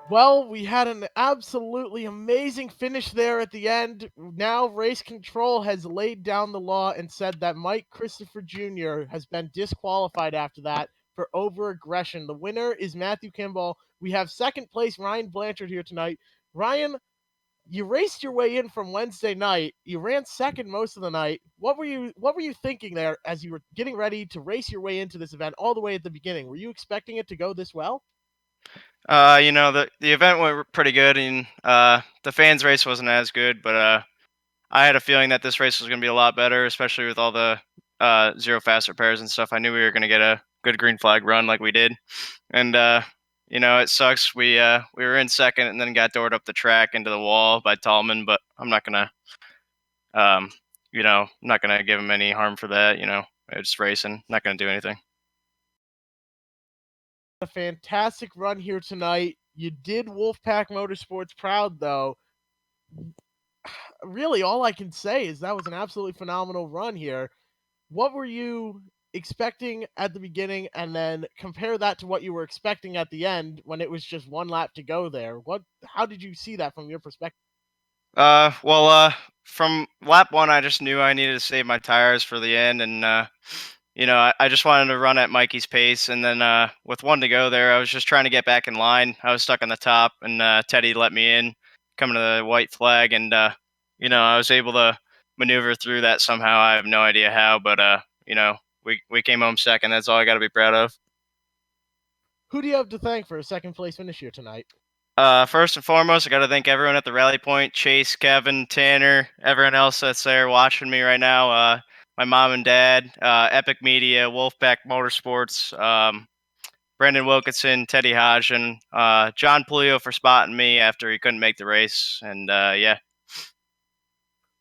Well, we had an absolutely amazing finish there at the end. Now, race control has laid down the law and said that Mike Christopher Jr. has been disqualified after that for over-aggression. The winner is Matthew Kimball. We have second place Ryan Blanchard here tonight. Ryan, you raced your way in from Wednesday night. You ran second most of the night. What were you thinking there as you were getting ready to race your way into this event all the way at the beginning? Were you expecting it to go this well? The event went pretty good, and the fans race wasn't as good, but I had a feeling that this race was going to be a lot better, especially with all the zero fast repairs and stuff. I knew we were going to get a good green flag run like we did, and it sucks. We were in second and then got doored up the track into the wall by Tallman, but I'm not gonna I'm not gonna give him any harm for that. It's racing, not gonna do anything. A fantastic run here tonight. You did Wolfpack Motorsports proud, though. Really, all I can say is that was an absolutely phenomenal run here. What were you expecting at the beginning, and then compare that to what you were expecting at the end when it was just one lap to go there? How did you see that from your perspective? From lap one, I just knew I needed to save my tires for the end, and I just wanted to run at Mikey's pace. And then with one to go there, I was just trying to get back in line. I was stuck on the top, and Teddy let me in, coming to the white flag, and I was able to maneuver through that somehow. I have no idea how, but we came home second. That's all I got to be proud of. Who do you have to thank for a second place finish here tonight? First and foremost, I got to thank everyone at the rally point: Chase, Kevin, Tanner, everyone else that's there watching me right now. My mom and dad, Epic Media, Wolfpack Motorsports, Brendan Wilkinson, Teddy Hodgen, John Polio for spotting me after he couldn't make the race, and yeah.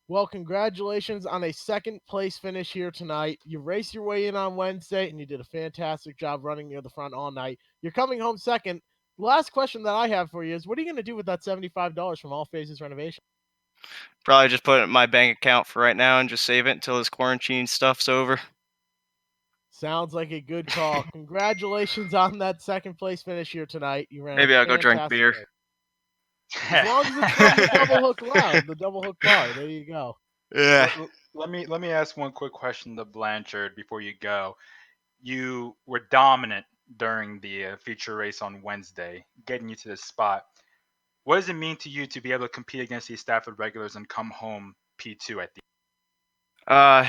Well, congratulations on a second place finish here tonight. You raced your way in on Wednesday, and you did a fantastic job running near the front all night. You're coming home second. The last question that I have for you is, what are you going to do with that $75 from All Phases Renovation? Probably just put it in my bank account for right now and just save it until this quarantine stuff's over. Sounds like a good call. Congratulations on that second place finish here tonight. You ran Maybe a I'll go drink fantastic beer. race. As long as it's from the double hook loud, the double hook bar. There you go. Yeah. Let me ask one quick question to Blanchard before you go. You were dominant during the feature race on Wednesday, getting you to this spot. What does it mean to you to be able to compete against these Stafford regulars and come home P2 at the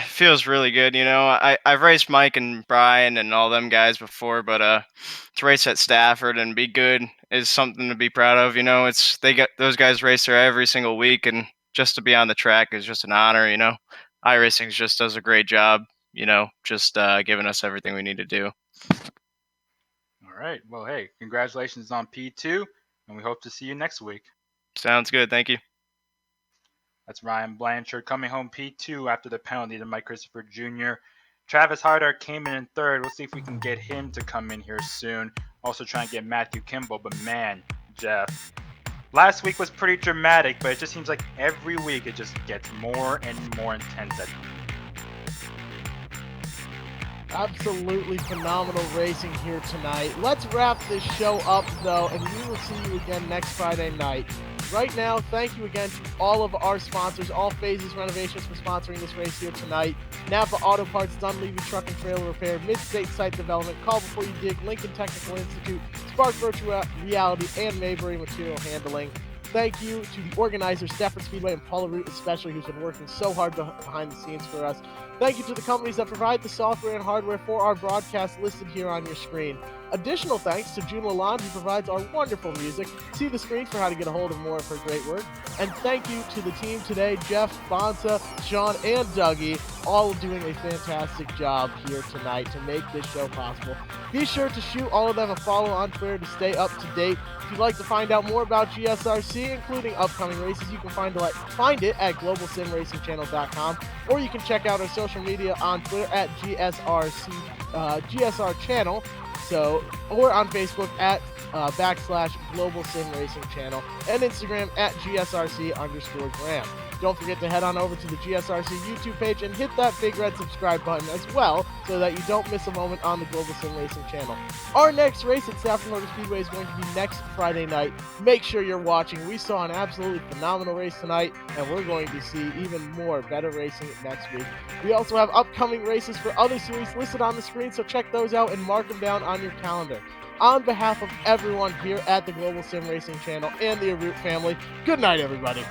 Feels really good. I've raced Mike and Brian and all them guys before, but to race at Stafford and be good is something to be proud of. They got those guys race there every single week, and just to be on the track is just an honor. iRacing just does a great job. Just giving us everything we need to do. All right. Well, hey, congratulations on P2, and we hope to see you next week. Sounds good. Thank you. That's Ryan Blanchard coming home P2 after the penalty to Mike Christopher Jr. Travis Hardart came in third. We'll see if we can get him to come in here soon. Also trying to get Matthew Kimball, but man, Jeff, last week was pretty dramatic, but it just seems like every week it just gets more and more intense. Absolutely phenomenal racing here tonight. Let's wrap this show up, though, and we will see you again next Friday night. Right now, thank you again to all of our sponsors, All Phases Renovations, for sponsoring this race here tonight. Napa Auto Parts, Dunleavy Truck and Trailer Repair, Mid-State Site Development, Call Before You Dig, Lincoln Technical Institute, Spark Virtual Reality, and Maybury Material Handling. Thank you to the organizers, Stafford Speedway and Paula Root especially, who's been working so hard behind the scenes for us. Thank you to the companies that provide the software and hardware for our broadcast listed here on your screen. Additional thanks to June Lalonde, who provides our wonderful music. See the screen for how to get a hold of more of her great work. And thank you to the team today, Jeff, Bonsa, Sean, and Dougie, all doing a fantastic job here tonight to make this show possible. Be sure to shoot all of them a follow on Twitter to stay up to date. If you'd like to find out more about GSRC, including upcoming races, you can find it at globalsimracingchannel.com, or you can check out our social media on Twitter at GSR Channel, or on Facebook at /Global SimRacing Channel, and Instagram at GSRC_Graham. Don't forget to head on over to the GSRC YouTube page and hit that big red subscribe button as well so that you don't miss a moment on the Global SimRacing channel. Our next race at Stafford Speedway is going to be next Friday night. Make sure you're watching. We saw an absolutely phenomenal race tonight, and we're going to see even more better racing next week. We also have upcoming races for other series listed on the screen, so check those out and mark them down on your calendar. On behalf of everyone here at the Global SimRacing channel and the Root family, good night, everybody.